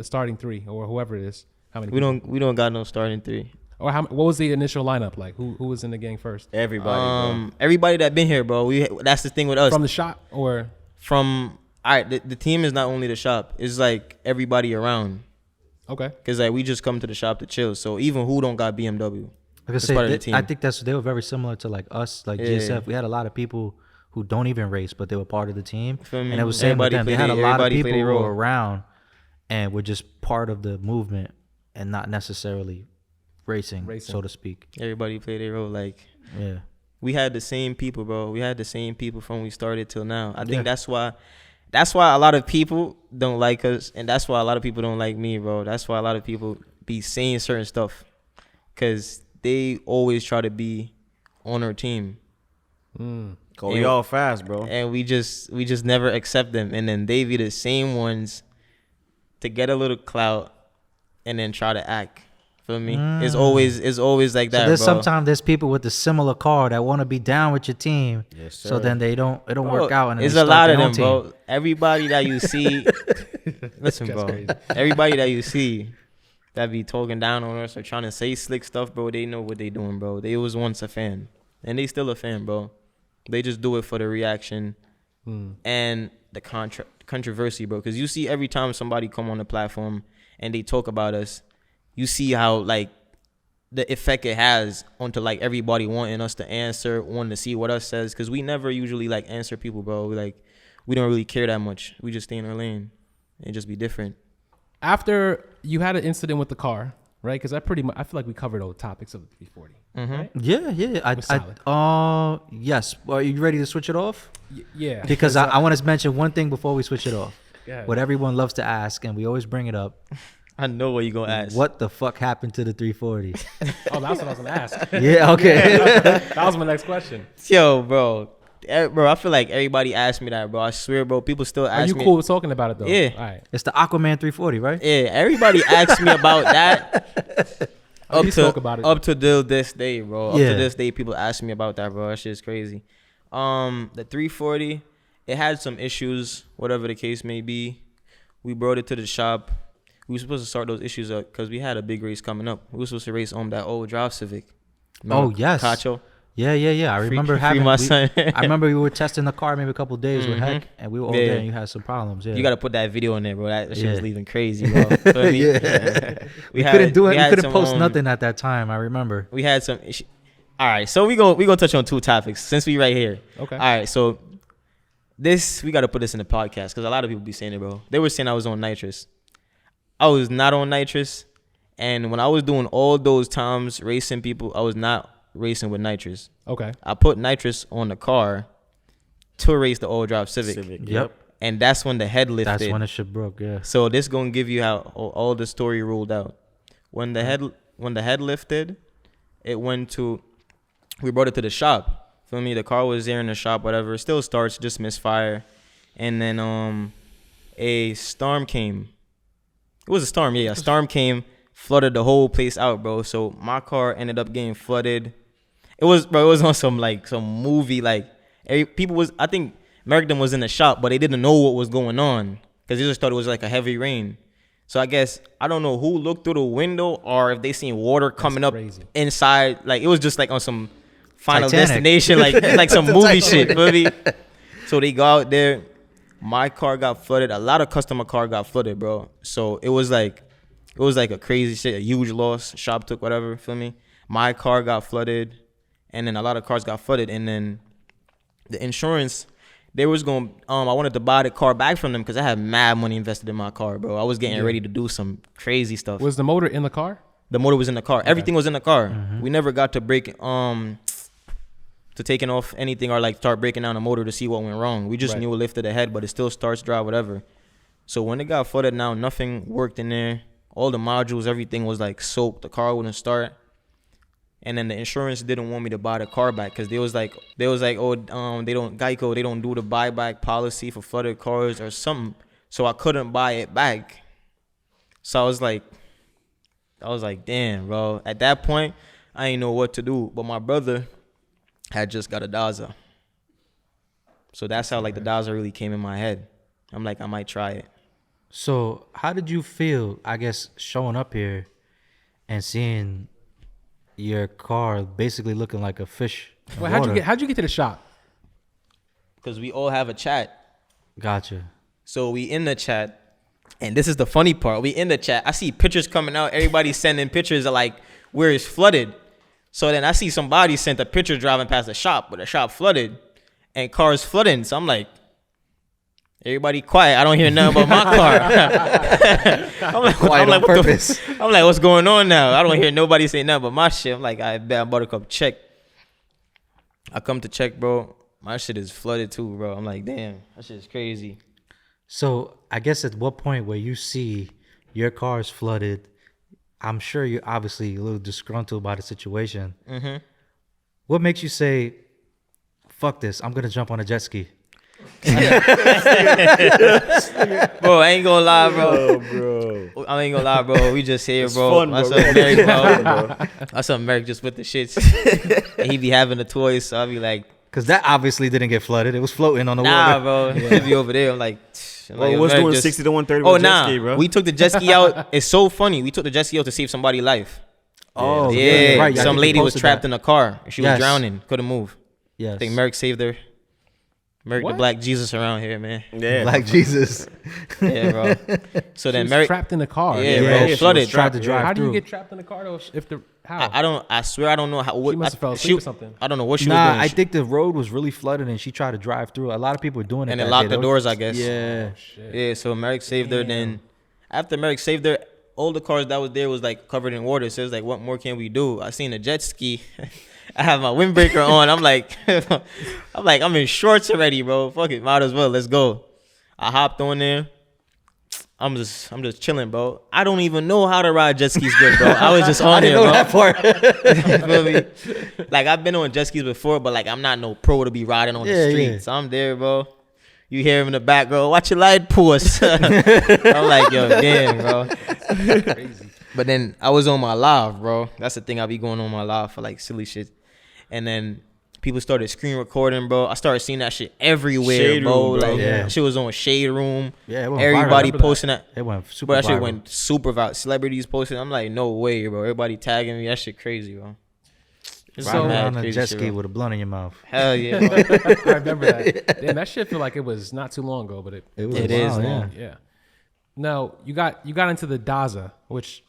starting three or whoever it is? How many? We don't got no starting three. Or what was the initial lineup like? Who was in the gang first? Everybody, bro. Everybody that been here, bro. That's the thing with us. From the shop or All right, the team is not only the shop. It's like everybody around. okay. Cause like we just come to the shop to chill. So even who don't got BMW, I it's part of the team. I think they were very similar to like us, like GSF. We had a lot of people who don't even race, but they were part of the team. Feel me? And it was same with them. They had a lot of Everybody people played who their role. were around and were just part of the movement and not necessarily racing, so to speak. Everybody played their role. Like, Yeah. we had the same people, bro. We had the same people from when we started till now. I think that's why a lot of people don't like us, and that's why a lot of people don't like me, bro. That's why a lot of people be saying certain stuff, cause they always try to be on our team. Go y'all fast, bro. And we just never accept them, and then they be the same ones to get a little clout, and then try to act. Feel me? It's always like that. So bro. sometimes there's people with a similar car that want to be down with your team. Yes, sir. So then it don't work out. And It's they a lot start of their them, own bro. team. Everybody that you see, listen, bro. crazy. Everybody that you see that be talking down on us or trying to say slick stuff, bro, they know what they doing, bro. They was once a fan, and they still a fan, bro. They just do it for the reaction and the controversy, bro. Because you see every time somebody come on the platform and they talk about us, you see how like the effect it has onto like everybody wanting us to answer, wanting to see what us says. Because we never usually like answer people, bro. We don't really care that much. We just stay in our lane and just be different. After you had an incident with the car, right? Because I feel like we covered all the topics of the 340. Right? Yeah. solid. Yes. Well, are you ready to switch it off? Yeah. Because I want to mention one thing before we switch it off. Yeah. What everyone loves to ask, and we always bring it up. I know what you gonna ask. What the fuck happened to the 340? Oh, that's what I was gonna ask. Yeah, okay. That was my next question. Yo, bro, I feel like everybody asked me that, bro. I swear, bro. People still Are ask you me. cool with talking about it though? Yeah. All right. It's the Aquaman 340, right? Yeah, everybody asks me about that. You talk about it. Up to this day, bro. Up Yeah. to this day, people ask me about that, bro. That shit's crazy. The 340, it had some issues, whatever the case may be. We brought it to the shop. We were supposed to start those issues up because we had a big race coming up. We were supposed to race that old Drive Civic. Oh, yes. Cacho. Yeah. I remember having. my son. I remember we were testing the car maybe a couple of days with Heck, and we were all Yeah. there, and you had some problems. Yeah. You gotta put that video in there, bro. That shit was Yeah. leaving crazy, bro. Feel me? Yeah. We had- couldn't do it. We had couldn't some, post nothing at that time. I remember. We had some. All right, so we gonna touch on two topics since we right here. Okay. All right, so we gotta put this in the podcast because a lot of people be saying it, bro. They were saying I was on nitrous. I was not on nitrous, And when I was doing all those times racing people, I was not racing with nitrous. Okay. I put nitrous on the car to race the all-drive Civic. Yep. And that's when the head lifted. That's when the shit broke. Yeah. So this gonna give you how all the story rolled out. When the head lifted, it went to. We brought it to the shop. Feel me? The car was there in the shop, whatever. It still starts, just misfire, and then a storm came. It was a storm, yeah. A storm came, flooded the whole place out, bro. So my car ended up getting flooded. It was on some movie, like people was. I think Merrickton was in the shop, but they didn't know what was going on because they just thought it was like a heavy rain. So I guess, I don't know who looked through the window or if they seen water coming up inside. Like, it was just like on some Final Destination, like some movie shit. Feel me? So they go out there. My car got flooded. A lot of customer car got flooded, bro. So it was like a crazy shit, a huge loss. Shop took whatever, feel me? My car got flooded. And then a lot of cars got flooded. And then the insurance, they was going, I wanted to buy the car back from them because I had mad money invested in my car, bro. I was getting ready to do some crazy stuff. Was the motor in the car? The motor was in the car. Okay. Everything was in the car. Mm-hmm. We never got to break, to taking off anything or like start breaking down the motor to see what went wrong. We just knew it lifted the head, but it still starts, drive, whatever. So when it got flooded now, nothing worked in there. All the modules, everything was like soaked. The car wouldn't start. And then the insurance didn't want me to buy the car back because they was like, oh, they don't do the buyback policy for flooded cars or something. So I couldn't buy it back. So I was like, damn, bro. At that point, I didn't know what to do. But my brother had just got a Daza. So that's how like the Daza really came in my head. I'm like, I might try it. So how did you feel, I guess, showing up here and seeing your car basically looking like a fish? Well, how'd you get to the shop? Because we all have a chat. Gotcha. So we in the chat, and this is the funny part. We in the chat. I see pictures coming out. Everybody's sending pictures of like where it's flooded. So then I see somebody sent a picture driving past the shop, but the shop flooded, and cars flooding. So I'm like, everybody quiet. I don't hear nothing about my car. Quiet on purpose. I'm like, what's going on now? I don't hear nobody say nothing but my shit. I'm like, I bet Buttercup check. I come to check, bro. My shit is flooded too, bro. I'm like, damn, that shit is crazy. So I guess at what point where you see your car is flooded, I'm sure you're obviously a little disgruntled by the situation. Mm-hmm. What makes you say, fuck this, I'm going to jump on a jet ski? Bro, I ain't gonna lie, bro. I ain't gonna lie, bro. We just here, bro. Fun, My bro. son Merrick, bro. My son Merrick just with the shits. And he be having the toys, so I be like, Because that obviously didn't get flooded. It was floating on the nah, water. bro. He be over there. I'm like, Well, what's doing 60 to 130 Oh, with jet nah. ski, bro? We took the jet ski out. It's so funny. We took the jet ski out to save somebody's life. Oh, Yeah. right. I Some think you lady was posted trapped that. in a car. She was Yes. drowning. Couldn't move. Yes. I think Merrick saved her. Merrick the Black Jesus around here, man. Yeah. Like Jesus. Yeah, bro. So She then was Merrick. trapped in the car. Yeah, Yeah, bro. she Flooded. was tried to drive How do you through. get trapped in the car though? How? I swear I don't know how. She must have fell asleep or something. I don't know what she was Nah, doing. I think the road was really flooded and she tried to drive through. A lot of people were doing it. And that it locked day, the though. doors, I guess. Yeah. Yeah, so Merrick saved her. Then after Merrick saved her, all the cars that was there was like covered in water. So it's like, what more can we do? I seen a jet ski. I have my windbreaker on. I'm like, I'm in shorts already, bro. Fuck it, might as well. Let's go. I hopped on there. I'm just chilling, bro. I don't even know how to ride jet skis good, bro. I was just on there, bro. that part. You feel me? Like, I've been on jet skis before, but like, I'm not no pro to be riding on the street. Yeah. So I'm there, bro. You hear him in the back, bro. Watch your light pulse. I'm like, yo, damn, bro. Crazy. But then I was on my live, bro. That's the thing. I be going on my live for like silly shit. And then people started screen recording, bro. I started seeing that shit everywhere, Shade bro. Room, bro. Like, Yeah. shit was on Shade Room. Yeah, it went Everybody viral. posting that. It went super Bro, that shit viral. went super viral. Celebrities posting. I'm like, no way, bro. Everybody tagging me. That shit crazy, bro. It's Riding mad around on a crazy jet shit, ski bro. with a blunt in your mouth. Hell yeah, bro. I remember that. Damn, that shit feel like it was not too long ago, but it It was It wild, is yeah. long. yeah. Now you got into the Daza, which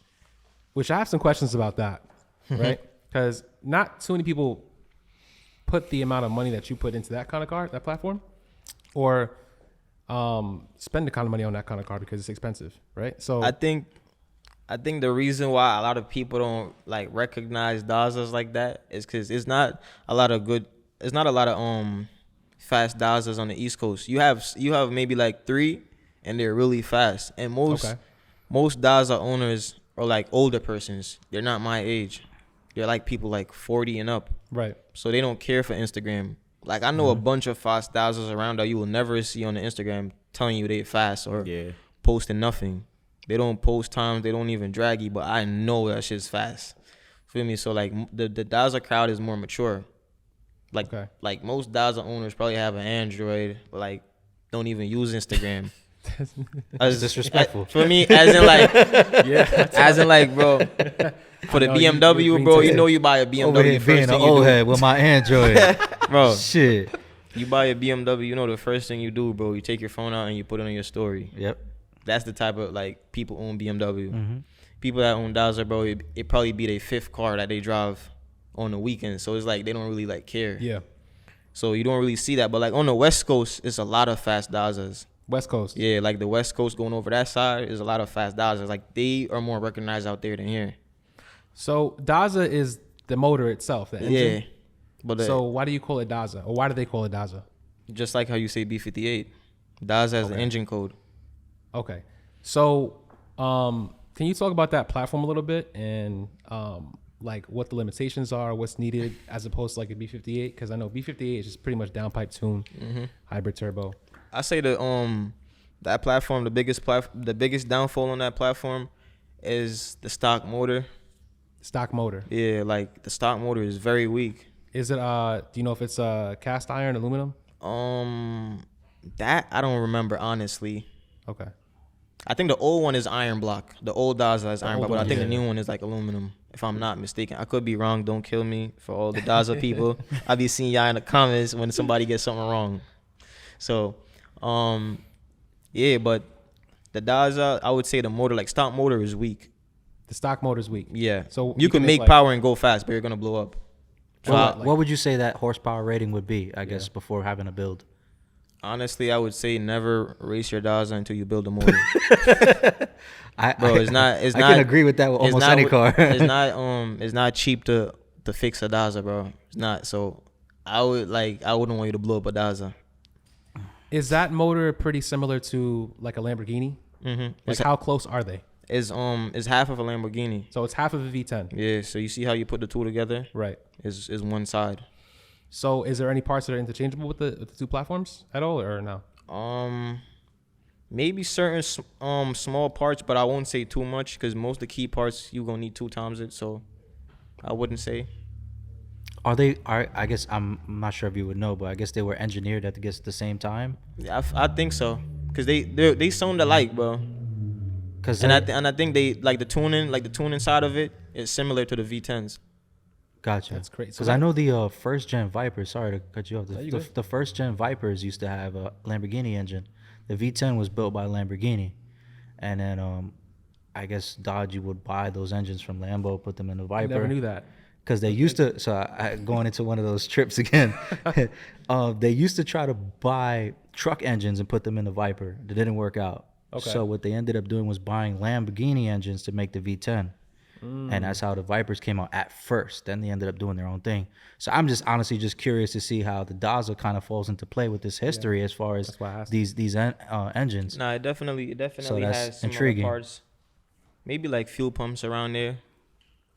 I have some questions about that, right? Because not too many people put the amount of money that you put into that kind of car, that platform, or spend the kind of money on that kind of car because it's expensive, right? So I think I think the reason why a lot of people don't like recognize Dazas like that is because it's not a lot of fast Dazas on the East Coast. You have maybe like 3, and they're really fast. And most Daza owners are like older persons. They're not my age. They're like people like 40 and up. Right. So they don't care for Instagram. Like I know a bunch of fast Dazas around that you will never see on the Instagram telling you they fast or posting nothing. They don't post times. They don't even drag you, but I know that shit's fast. Feel me? So like the Daza crowd is more mature. Like most Daza owners probably have an Android, but like don't even use Instagram. That's disrespectful. For me, as in like, bro, for the BMW, bro, you know you buy a BMW. Over here first being an thing you old do, head with my Android. bro. Shit. You buy a BMW, you know the first thing you do, bro, you take your phone out and you put it on your story. Yep. That's the type of like people own BMW. Mm-hmm. People that own Daza, bro, it probably be their 5th car that they drive on the weekend. So it's like they don't really like care. Yeah. So you don't really see that. But like on the West Coast, it's a lot of fast Dazas. West Coast. Yeah, like the West Coast going over that side is a lot of fast Dazas. Like they are more recognized out there than here. So Daza is the motor itself, the engine. Yeah. But So why do you call it Daza, or why do they call it Daza? just like how you say B58, Daza has the engine code. Okay. So can you talk about that platform a little bit and like what the limitations are, what's needed as opposed to like a B58? Because I know B58 is just pretty much downpipe tune, hybrid turbo. I say that platform, the biggest downfall on that platform is the stock motor. Stock motor. Yeah, like the stock motor is very weak. Is it do you know if it's cast iron, aluminum? That I don't remember honestly. Okay. I think the old one is iron block. The old Daza is iron old block, but I one, think yeah. the new one is like aluminum, if I'm not mistaken. I could be wrong. Don't kill me for all the Daza people. I be seeing y'all in the comments when somebody gets something wrong. So, yeah, but the Daza, I would say the motor, like stock motor, is weak. The stock motor's weak. Yeah. So you can make like, power and go fast, but you're gonna blow up. What would you say that horsepower rating would be, I guess, before having a build? Honestly, I would say never race your Daza until you build a motor. Bro, it's not. I can agree with that with almost any car. It's not cheap to fix a Daza, bro. It's not. So I wouldn't want you to blow up a Daza. Is that motor pretty similar to like a Lamborghini? Mm-hmm. Like how close are they? It's half of a Lamborghini. So it's half of a V10. Yeah. So you see how you put the two together? Right. Is one side. So is there any parts that are interchangeable with the two platforms at all, or no? Maybe certain small parts, but I won't say too much because most of the key parts you gonna need 2 times it. So I wouldn't say. I guess I'm not sure if you would know, but I guess they were engineered at the same time. Yeah, I think so because they sound alike, bro. I think they like the tuning side of it is similar to the V10s. Gotcha. That's crazy. Because I know the first gen Vipers. Sorry to cut you off. No, you good. The first gen Vipers used to have a Lamborghini engine. The V10 was built by Lamborghini, and then I guess Dodge would buy those engines from Lambo, put them in the Viper. Never knew that. Because they used to. So going into one of those trips again. They used to try to buy truck engines and put them in the Viper. That didn't work out. Okay. So what they ended up doing was buying Lamborghini engines to make the V10. And that's how the Vipers came out at first. Then they ended up doing their own thing. So I'm just honestly just curious to see how the Daza kind of falls into play with this history as far as these engines. Nah, it definitely So that's has some intriguing. other parts. Maybe like fuel pumps around there,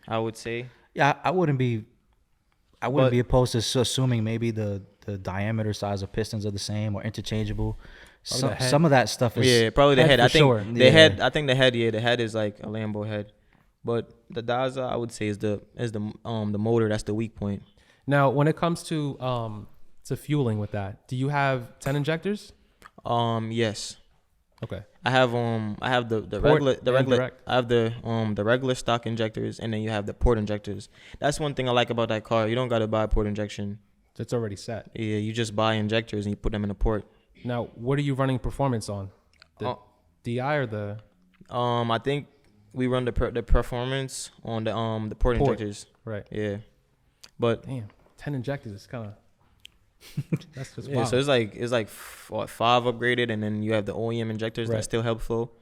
I would say. Yeah, I wouldn't be opposed to assuming maybe the diameter size of pistons are the same or interchangeable. Some of that stuff is probably the head. I think sure. the head. I think the head. Yeah, the head is like a Lambo head, but the Daza I would say is the motor. That's the weak point. Now, when it comes to fueling with that, do you have 10 injectors? Yes. Okay. I have the regular direct. I have the regular stock injectors, and then you have the port injectors. That's one thing I like about that car. You don't gotta buy port injection. It's already set. Yeah, you just buy injectors and you put them in the port. Now, what are you running performance on? The DI or the? I think we run the performance on the port injectors. Right. Yeah, but Damn, 10 injectors is kind of. That's just yeah. wild. So it's like 5 upgraded, and then you have the OEM injectors that still help flow.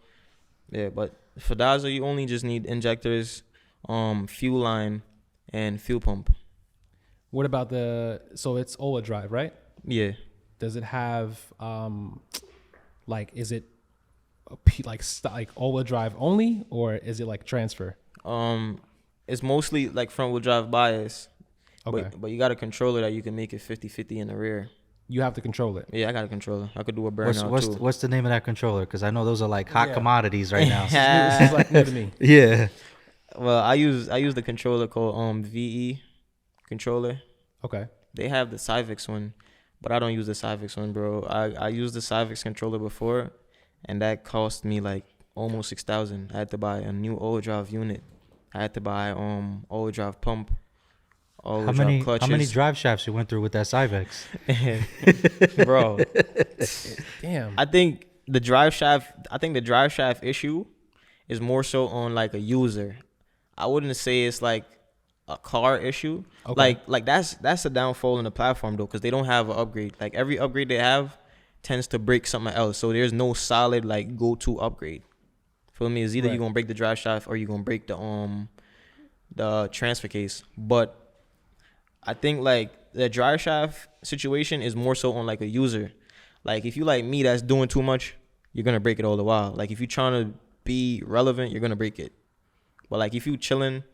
Yeah, but for Daza, you only just need injectors, fuel line, and fuel pump. What about so it's all-wheel drive, right? Yeah. Does it have like, is it like all-wheel drive only, or is it like transfer? It's mostly like front wheel drive bias. Okay. But you got a controller that you can make it 50-50 in the rear. You have to control it. Yeah, I got a controller. I could do a burnout too. What's the name of that controller? Because I know those are like hot commodities right now. This is like new to me. Yeah. Well, I use the controller called VE controller. Okay. They have the Civix one, but I don't use the Civix one, bro. I used the Civix controller before, and that cost me like almost $6,000. I had to buy a new all drive unit. I had to buy all drive pump. How many drive shafts you went through with that Cyvex? Bro? Damn. I think the drive shaft issue is more so on like a user. I wouldn't say it's like a car issue. Okay. Like that's a downfall in the platform though, because they don't have an upgrade. Like every upgrade they have tends to break something else. So there's no solid like go-to upgrade. Feel me? It's either you're gonna break the drive shaft or you're gonna break the transfer case. But I think like the drive shaft situation is more so on like a user. Like if you like me that's doing too much, you're gonna break it all the while. Like if you're trying to be relevant, you're gonna break it. But like if you chilling,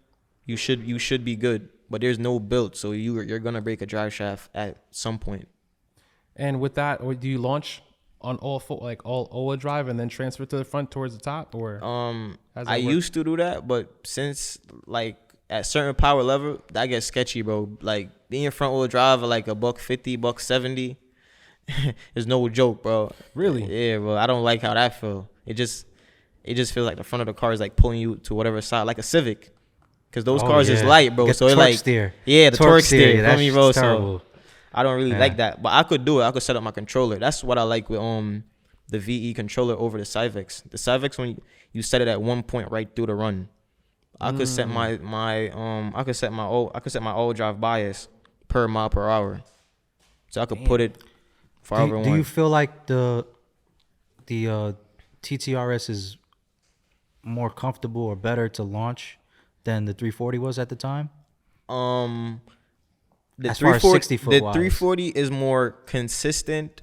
you should be good. But there's no build, so you're gonna break a drive shaft at some point. And with that, or do you launch on all-wheel drive and then transfer to the front towards the top, or I used to do that, but since like at certain power level, that gets sketchy, bro. Like being front wheel drive at like $150, $170 is no joke, bro. Really? Yeah, bro. I don't like how that feel. It just feels like the front of the car is like pulling you to whatever side, like a Civic, because those cars is light, bro. So it like steer. Yeah, the torque steer. That's me, bro. terrible. So I don't really like that, but I could do it. I could set up my controller. That's what I like with the VE controller over the Civix. The Civix, when you set it at one point right through the run, I could set my all drive bias per mile per hour, so I could put it for however I want. Do you feel like the TTRS is more comfortable or better to launch than the 340 was at the time? The As far as 60-foot the wise. 340 is more consistent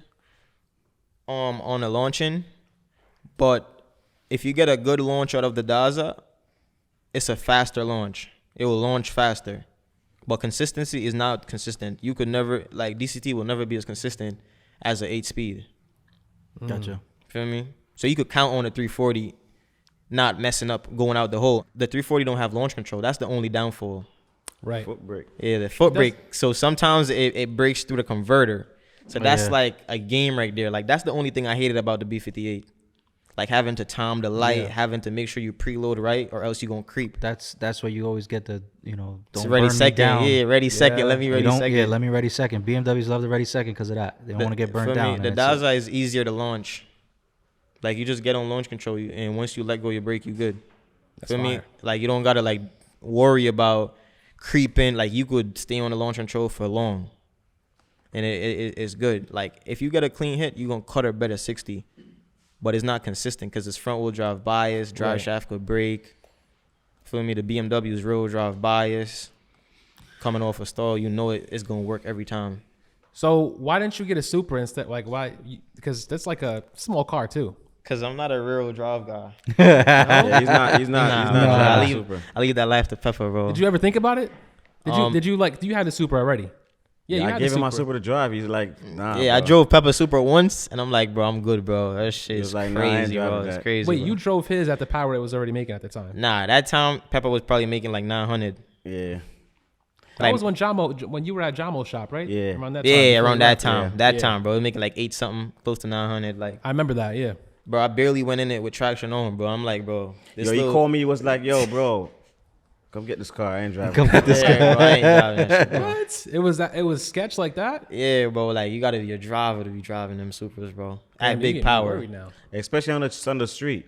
on the launching, but if you get a good launch out of the Daza, it's a faster launch. It will launch faster, but consistency is not consistent. You could never, like DCT will never be as consistent as an 8-speed. Gotcha. Feel me? So you could count on a 340 not messing up going out the hole. The 340 don't have launch control. That's the only downfall. right? Foot brake. Yeah, the foot brake. So sometimes it breaks through the converter. So that's like a game right there. Like that's the only thing I hated about the B58. Like having to time the light, having to make sure you preload right, or else you're gonna creep. That's where you always get the, don't ready burn me second. down. Yeah, ready second. Let me ready second. Yeah, let me ready second. BMWs love the ready second because of that. They don't want to get burned down. The Daza is easier to launch. Like you just get on launch control, and once you let go your brake, you good. Feel me? Like you don't gotta like worry about creeping. Like you could stay on the launch control for long, and it's good. Like if you get a clean hit, you gonna cut her better 60, but it's not consistent because it's front wheel drive bias, drive shaft could break. Feel me? The BMW is rear wheel drive bias. Coming off a stall, it's gonna work every time. So why didn't you get a Supra instead? Like why? Because that's like a small car too. Cause I'm not a rear wheel drive guy. Yeah, he's not. I leave that life to Peppa, bro. Did you ever think about it? Did you like? Do you have the Supra already? Yeah, you I had gave the him my Supra. Supra to drive. He's like, nah. Yeah, I bro. drove Peppa Supra once, and I'm like, bro, I'm good, bro. That shit was is like, nah, I ain't crazy, bro. driving It's that. crazy. Wait, bro. you drove his at the power it was already making at the time. Nah, that time Peppa was probably making like 900. Yeah. That Like- was when you were at Jamo's shop, right? Yeah. Around that time. Yeah, before around you that left. time. Yeah. That time, bro. It was making like 8 something, close to 900. Like, I remember that. Yeah. bro, I barely went in it with traction on, bro. I'm like, bro, this Yo, he little- called me. He was like, yo, bro, come get this car. I ain't driving. Come get this Yeah, bro, I ain't driving that shit, bro. What? It was sketch like that. Yeah, bro. Like, you gotta be a driver to be driving them Supras, bro. Damn, At you big getting me power. worried now. Especially on the street.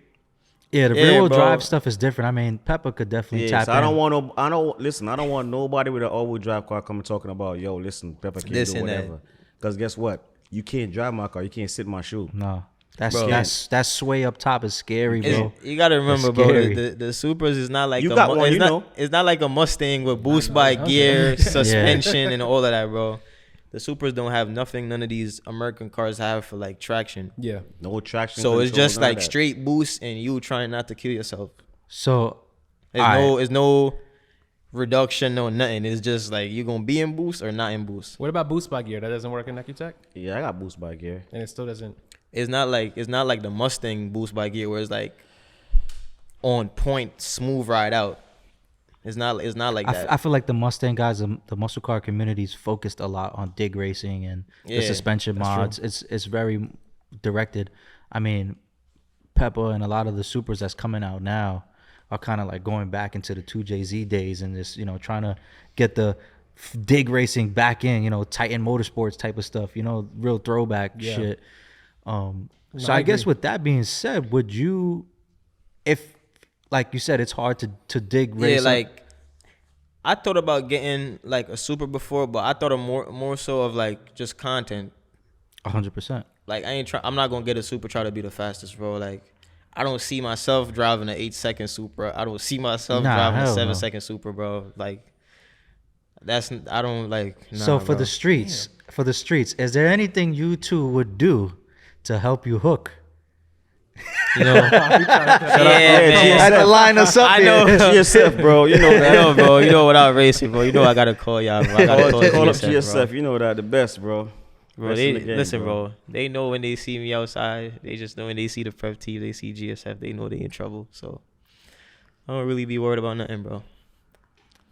Yeah, the Yeah, rear wheel bro. drive stuff is different. I mean, Peppa could definitely Yeah, tap so in. I don't want nobody with an all-wheel drive car coming talking about, yo, listen, Peppa can't This do and that. whatever. Because guess what? You can't drive my car. You can't sit in my shoe. No. Bro. That sway up top is scary, bro. You gotta remember, That's bro. scary. The Supras is not like You got one, it's you not, know. It's not like a Mustang with boost by gear, suspension, and all of that, bro. The Supras don't have nothing. None of these American cars have for like traction. Yeah. No traction. So it's control, just none of like that. straight boost, and you trying not to kill yourself. So There's no reduction, no nothing. It's just like you gonna be in boost or not in boost. What about boost by gear? That doesn't work in Ecutech, Yeah, I got boost by gear. and it still doesn't. It's not like the Mustang boost by gear where it's like on point, smooth ride out. It's not like that. I feel like the Mustang guys, the muscle car community is focused a lot on dig racing and the Yeah, suspension that's mods. It's very directed. I mean, Peppa and a lot of the Supras that's coming out now are kind of like going back into the 2JZ days and just, trying to get the dig racing back in, Titan Motorsports type of stuff, real throwback shit. So I guess with that being said, would you, if like you said, it's hard to dig racing. Yeah, like I thought about getting like a Supra before, but I thought of more so of like just content. 100%. Like I'm not gonna get a Supra try to be the fastest, bro. Like I don't see myself driving an 8-second Supra. I don't see myself driving a 7-second Supra, bro. Like I don't like. Nah, so for bro. the streets, is there anything you two would do to help you hook? Yeah, I had to line us up. I know. GSF, bro. You know that. I know, bro. You know without racing, bro. You know I gotta call y'all. Bro. I gotta Call up GSF, GSF. bro. You know that the best, bro. Bro, Best in the game, listen, bro. They know when they see me outside. They just know when they see the prep team, they see GSF. They know they in trouble. So I don't really be worried about nothing, bro.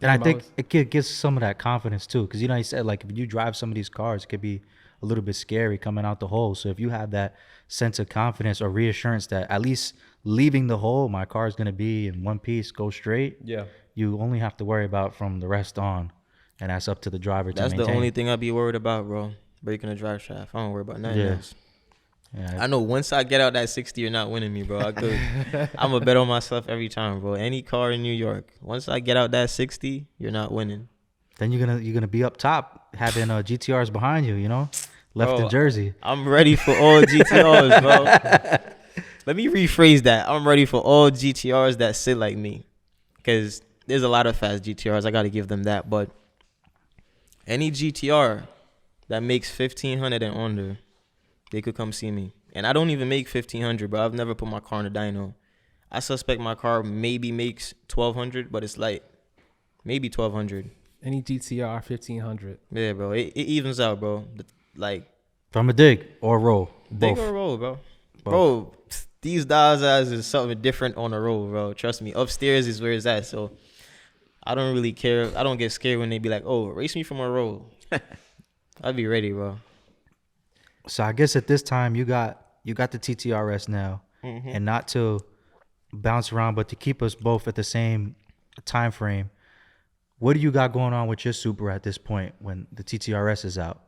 And I think it gives some of that confidence too, because you said like if you drive some of these cars, it could be a little bit scary coming out the hole. So if you have that sense of confidence or reassurance that at least leaving the hole, my car is gonna be in one piece, go straight. Yeah. You only have to worry about from the rest on, and that's up to the driver to That's maintain. the only thing I be worried about, bro. Breaking the drive shaft. I don't worry about nothing else. Yeah. I know once I get out that 60, you're not winning me, bro. I'm a bet on myself every time, bro. Any car in New York, once I get out that 60, you're not winning. Then you're gonna be up top having GTRs behind you, left Bro, in Jersey. I'm ready for all GTRs, bro. Let me rephrase that. I'm ready for all GTRs that sit like me, because there's a lot of fast GTRs. I got to give them that. But any GTR that makes 1,500 and under, they could come see me. And I don't even make 1,500, bro. I've never put my car in a dyno. I suspect my car maybe makes 1,200, but it's light. Maybe 1,200. Any GTR 1500. Yeah, bro. It evens out, bro. Like, From a dig or roll, big both. or roll, bro. Bro, these Dazas is something different on the road, bro. Trust me. Upstairs is where it's at. So I don't really care. I don't get scared when they be like, oh, race me from a roll. I'd be ready, bro. So I guess at this time you got the TTRS now, and not to bounce around, but to keep us both at the same time frame. What do you got going on with your Supra at this point when the TTRS is out?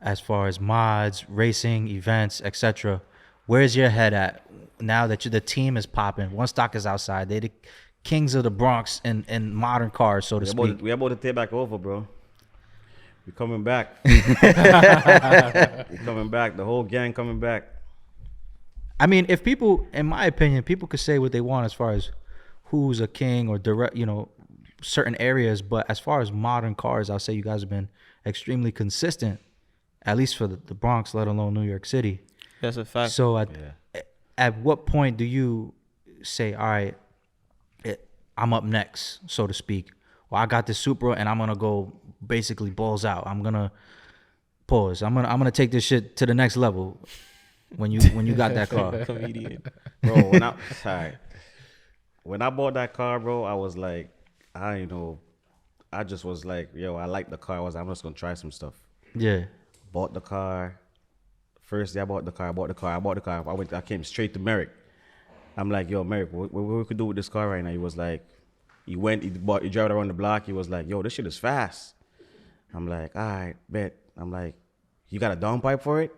As far as mods, racing, events, etc. Where's your head at now that the team is popping? 1Stock is outside. They the kings of the Bronx in modern cars, so to speak. We about to take back over, bro. We coming back. We coming back. The whole gang coming back. I mean, if people, in my opinion, people could say what they want as far as who's a king or direct, certain areas. But as far as modern cars, I'll say you guys have been extremely consistent, at least for the Bronx, let alone New York City. That's a fact. So at what point do you say, all right, I'm up next, so to speak? Well, I got this Supra and I'm gonna go basically balls out. I'm gonna pause. I'm gonna take this shit to the next level. When you got that car, Comedian. Bro, when I bought that car, bro, I was like, I just was like, yo, I like the car. I'm just gonna try some stuff. yeah. Bought the car. First day I bought the car. I came straight to Merrick. I'm like, yo, Merrick, what we could do with this car right now? He was like, he drove it around the block. He was like, yo, this shit is fast. I'm like, all right, bet. I'm like, you got a downpipe for it?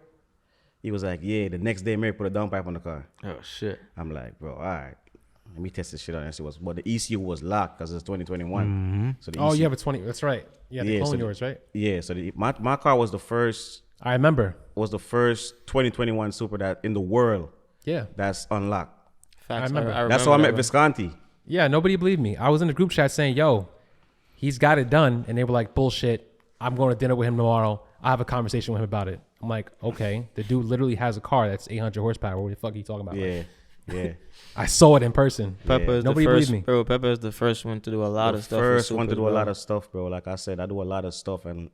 He was like, yeah. The next day, Merrick put a downpipe on the car. Oh shit. I'm like, bro, all right. Let me test this shit out and see what's. But the ECU was locked because it's 2021. So the Oh, ECU you have a 20. That's right. Yeah, they clone so yours, right? Yeah, so my car was the first I remember. was the first 2021 Supra that in the world Yeah. that's unlocked. Facts. remember. That's how I met that, bro. Visconti. Yeah, nobody believed me. I was in the group chat saying, yo, he's got it done. And they were like, bullshit. I'm going to dinner with him tomorrow. I have a conversation with him about it. I'm like, okay. The dude literally has a car that's 800 horsepower. What the fuck are you talking about? Yeah, yeah. I saw it in person. Peppa is Nobody the first, believed me. bro. Peppa is the first one to do a lot The of stuff. with first one to Supras, do a bro. lot of stuff, bro. Like I said, I do a lot of stuff, and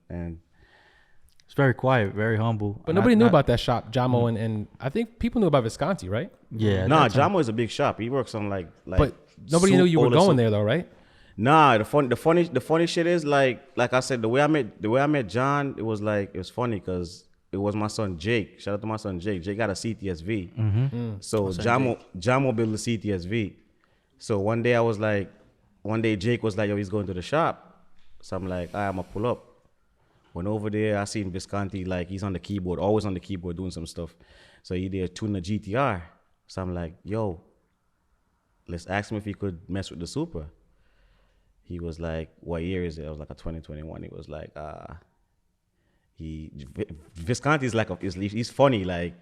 It's very quiet, very humble. But nobody knew about that shop, Jamo, and I think people knew about Visconti, right? Yeah. nah, that's- Jamo is a big shop. He works on like But nobody knew you were older going Sup- there, though, right? Nah, the funny shit is like I said, the way I met John, it was funny because it was my son Jake. Shout out to my son Jake. Jake got a CTSV. So Jamo built a CTSV. So one day Jake was like, yo, he's going to the shop. So I'm like, I'm gonna pull up. Went over there, I seen Visconti, like he's on the keyboard, always on the keyboard doing some stuff. So he there tuning the GTR. So I'm like, yo, let's ask him if he could mess with the Supra. He was like, what year is it? I was like, a 2021. He was like, Visconti's like, he's funny. Like,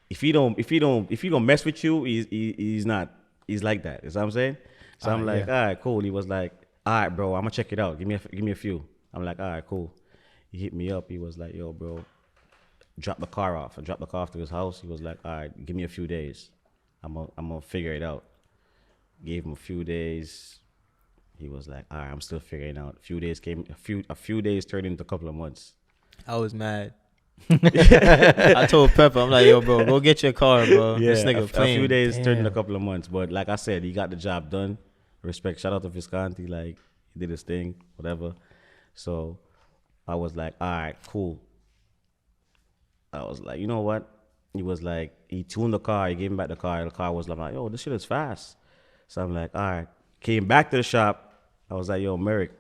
if he don't mess with you, he's like that. You know what I'm saying? So I'm like, all right, cool. He was like, all right, bro, I'm gonna check it out. Give me a few. I'm like, all right, cool. He hit me up. He was like, yo, bro, drop the car off. I dropped the car off to his house. He was like, all right, give me a few days. I'm gonna figure it out. Gave him a few days. He was like, all right, I'm still figuring it out. A few days turned into a couple of months. I was mad. I told Peppa, I'm like, yo, bro, go get your car, bro. This nigga a playing. few days turned into a Damn. couple of months. But like I said, he got the job done. Respect. Shout out to Visconti. Like, he did his thing, whatever. So I was like, all right, cool. I was like, you know what? He was like, he tuned the car. He gave me back the car. The car was like, yo, this shit is fast. So I'm like, all right. Came back to the shop. I was like, yo, Merrick,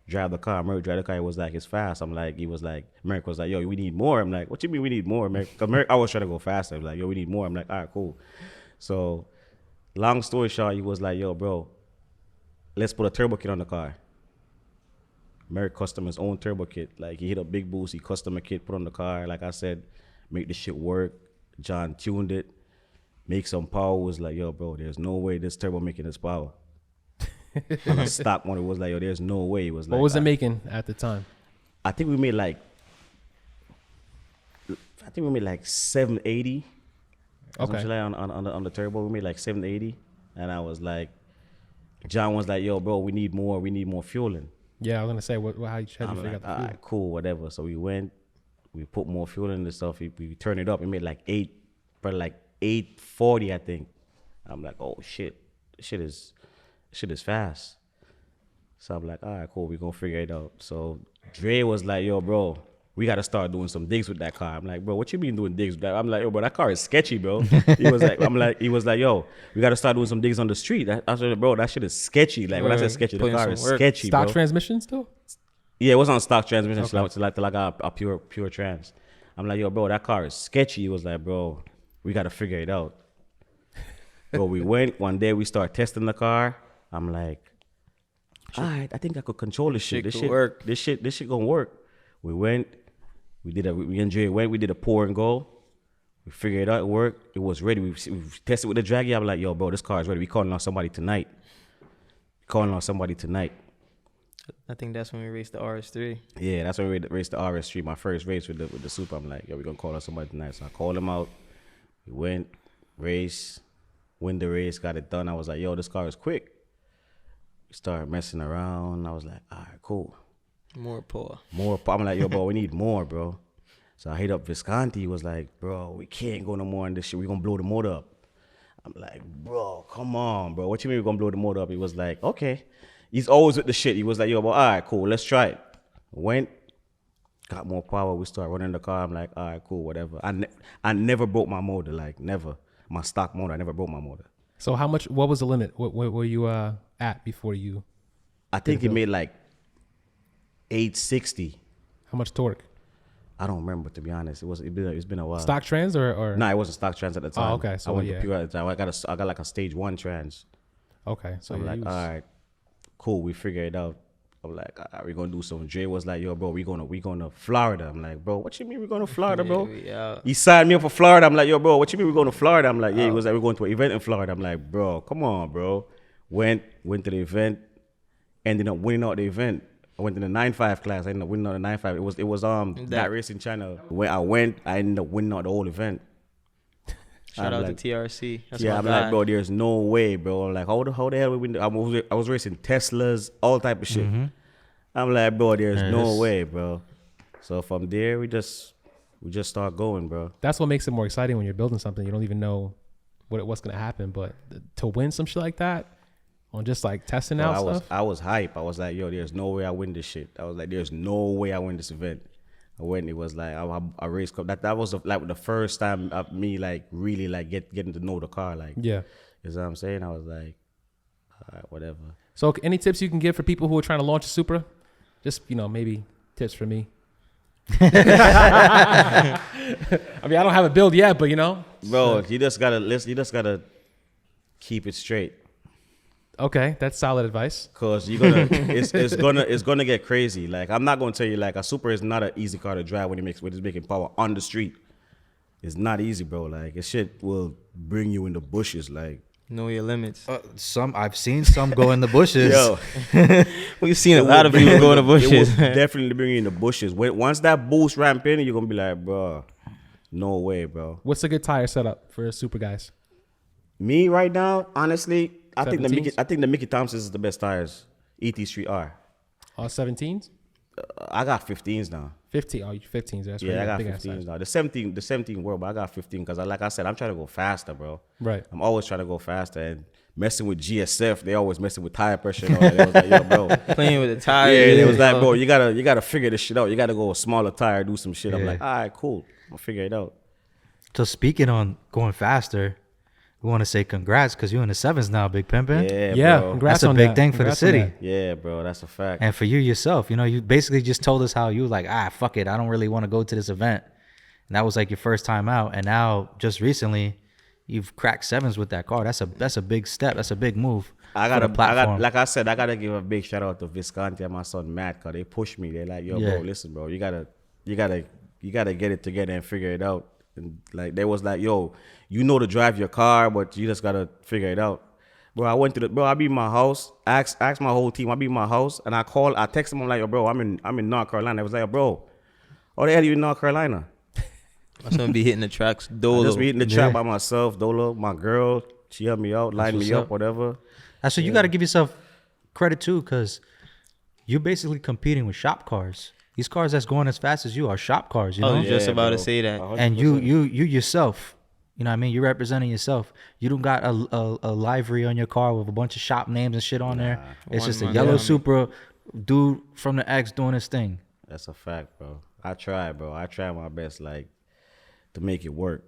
drive the car. Merrick drive the car. He was like, it's fast. Merrick was like, yo, we need more. I'm like, what you mean we need more, Merrick? Because Merrick, I was trying to go faster. I was like, yo, we need more. I'm like, all right, cool. So long story short, he was like, yo, bro, let's put a turbo kit on the car. Merrick custom his own turbo kit. Like, he hit a big boost. He custom a kit, put on the car. Like I said, make the shit work. John tuned it. Make some power. Was like, yo, bro, there's no way this turbo making this power. On a stock one, it was like, yo, there's no way. It was like, What was it making at the time? I think we made like 780. Okay. Okay. On the turbo, we made like 780, and I was like, John was like, yo, bro, we need more fueling. Yeah, I was gonna say, how you I'm figure like, out the all fuel? right, cool, whatever. So we went, we put more fuel in the stuff. We turned it up. It made like 840, I think. I'm like, oh shit, shit is fast. So I'm like, all right, cool, we gonna figure it out. So Dre was like, yo, bro, we gotta start doing some digs with that car. I'm like, bro, what you mean doing digs with that? I'm like, yo, bro, that car is sketchy, bro. He was like, yo, we gotta start doing some digs on the street. I said, bro, that shit is sketchy. Like, when I said sketchy, the Putting car some is work. sketchy, Stock bro. transmission still? Yeah, it was on stock transmission. Okay. So like I got a pure trans. I'm like, yo, bro, that car is sketchy. He was like, bro, we got to figure it out. Bro, we went one day. We start testing the car. I'm like, all right, I think I could control this shit. Shit could work. This shit gonna work. We went. We and Jay went. We did a pour and go. We figured it out. It worked. It was ready. We tested with the draggy. I'm like, yo, bro, this car is ready. We calling on somebody tonight. I think that's when we raced the RS3. Yeah, that's when we raced the RS3. My first race with the Supra. I'm like, yo, we're gonna call on somebody tonight. So I called him out. We went, race, win the race, got it done. I was like, yo, this car is quick. We started messing around. I was like, all right, cool. More poor. I'm like, yo, bro, we need more, bro. So I hit up Visconti. He was like, bro, we can't go no more on this shit. We're gonna blow the motor up. I'm like, bro, come on, bro. What you mean we're gonna blow the motor up? He was like, okay. He's always with the shit. He was like, yo, bro, all right, cool, let's try it. Went, got more power. We started running the car. I'm like, all right, cool, whatever. I never broke my motor, like never. My stock motor, I never broke my motor. So what was the limit? What were you at before you? I think it made like 860. How much torque? I don't remember, to be honest. It's been a while. Stock trans or? Nah, it wasn't stock trans at the time. Oh, okay. So I went yeah. to pure at the time. I got like a stage 1 trans. Okay. So I'm like, all right, cool, we figured it out. I'm like, we gonna do something. Dre was like, yo, bro, we gonna Florida. I'm like, bro, what you mean we going to Florida, bro? Yeah. He signed me up for Florida. I'm like, yo, bro, what you mean we going to Florida? I'm like, yeah, he was like, we're going to an event in Florida. I'm like, bro, come on, bro. Went to the event, ended up winning out the event. I went to the 9.5 class. I ended up winning out the 9.5. It was that racing channel. When I ended up winning out the whole event. Shout out to TRC. That's I'm like, bro, there's no way, bro. Like, how the hell we win? I was racing Teslas, all type of shit. Mm-hmm. I'm like, bro, there's no way, bro. So from there, we just start going, bro. That's what makes it more exciting when you're building something. You don't even know what's gonna happen, but to win some shit like that, on just like testing out stuff. I was hype. I was like, yo, there's no way I win this shit. I was like, there's no way I win this event. When it was like a race cup, that was like the first time of me like really like getting to know the car, like, Yeah. You know what I'm saying? I was like, all right, whatever. So any tips you can give for people who are trying to launch a Supra? Just, maybe tips for me. I mean, I don't have a build yet, but Bro, you just gotta keep it straight. Okay, that's solid advice. Cause it's gonna get crazy. Like, I'm not gonna tell you, like, a Supra is not an easy car to drive when it's making power on the street. It's not easy, bro. Like, this shit will bring you in the bushes. Like, Know your limits. I've seen some go in the bushes. yo, We've seen a lot of people go in the bushes. It will definitely bring you in the bushes. Once that boost ramp in, you're gonna be like, bro, no way, bro. What's a good tire setup for Supra guys? Me right now, honestly, I think 17s? the Mickey Thompson's is the best tires. ET Street R. All 17s? I got 15s now. 15. Oh, you 15s. That's Yeah, I got big ass 15s size. now. The 17 world, but I got 15 because, like I said, I'm trying to go faster, bro. Right. I'm always trying to go faster, and messing with GSF, they always messing with tire pressure and all that. They was like, yo, bro. Playing with the tires. Yeah, they was like, bro, you gotta figure this shit out. You gotta go a smaller tire, do some shit. I'm Yeah. like, all right, cool. I'll figure it out. So speaking on going faster, we want to say congrats because you're in the sevens now, Big Pimpin'. Yeah, bro. congrats That's a on big that. thing for the Congrats on city. that. Yeah, bro, that's a fact. And for you yourself, you basically just told us how you like, fuck it, I don't really want to go to this event. And that was like your first time out. And now just recently, you've cracked sevens with that car. That's a big step. That's a big move. Like I said, I gotta give a big shout out to Visconti and my son Matt, cause they pushed me. They're like, yo, Yeah. bro, listen, bro, you gotta get it together and figure it out. And like they was like, yo, you know to drive your car, but you just gotta figure it out. Bro, I be in my house, asked my whole team, I be in my house, and I text them, I'm like, yo, bro, I'm in North Carolina. I was like, yo, bro, oh, the hell you in North Carolina? I'm gonna be hitting the tracks. I Dolo. just be hitting the track by myself. Dolo, my girl, she helped me out, line what's me up, up. whatever. That's what you got to give yourself credit too, because you're basically competing with shop cars. These cars that's going as fast as you are shop cars, I know? was just about to bro. say that. 100%. And you yourself, you know what I mean? You're representing yourself. You don't got a livery on your car with a bunch of shop names and shit on there. It's One just a money yellow on it. Supra dude from the X doing his thing. That's a fact, bro. I try, bro. I try my best, like, to make it work.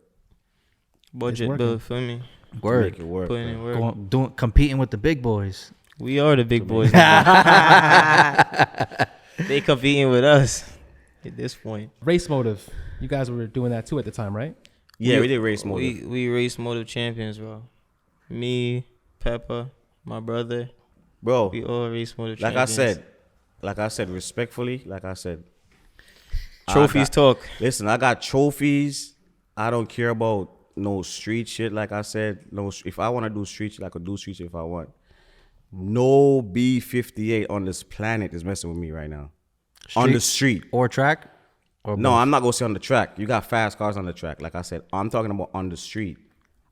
Budget working. build, feel me? To Word. make it work. Putting bro. in work. Competing with the big boys. We are the big boys. They competing with us at this point. Race motive. You guys were doing that too at the time, right? Yeah, we did race motive. We race motive champions, bro. Me, Peppa, my brother. Bro, We all race motive like champions. I said, respectfully, like I said. Trophies talk. Listen, I got trophies. I don't care about no street shit. Like I said, no. If I want to do street shit, I could do street shit if I want. No B58 on this planet is messing with me right now. On the street. Or track? Or No, both? I'm not gonna say on the track. You got fast cars on the track. Like I said, I'm talking about on the street.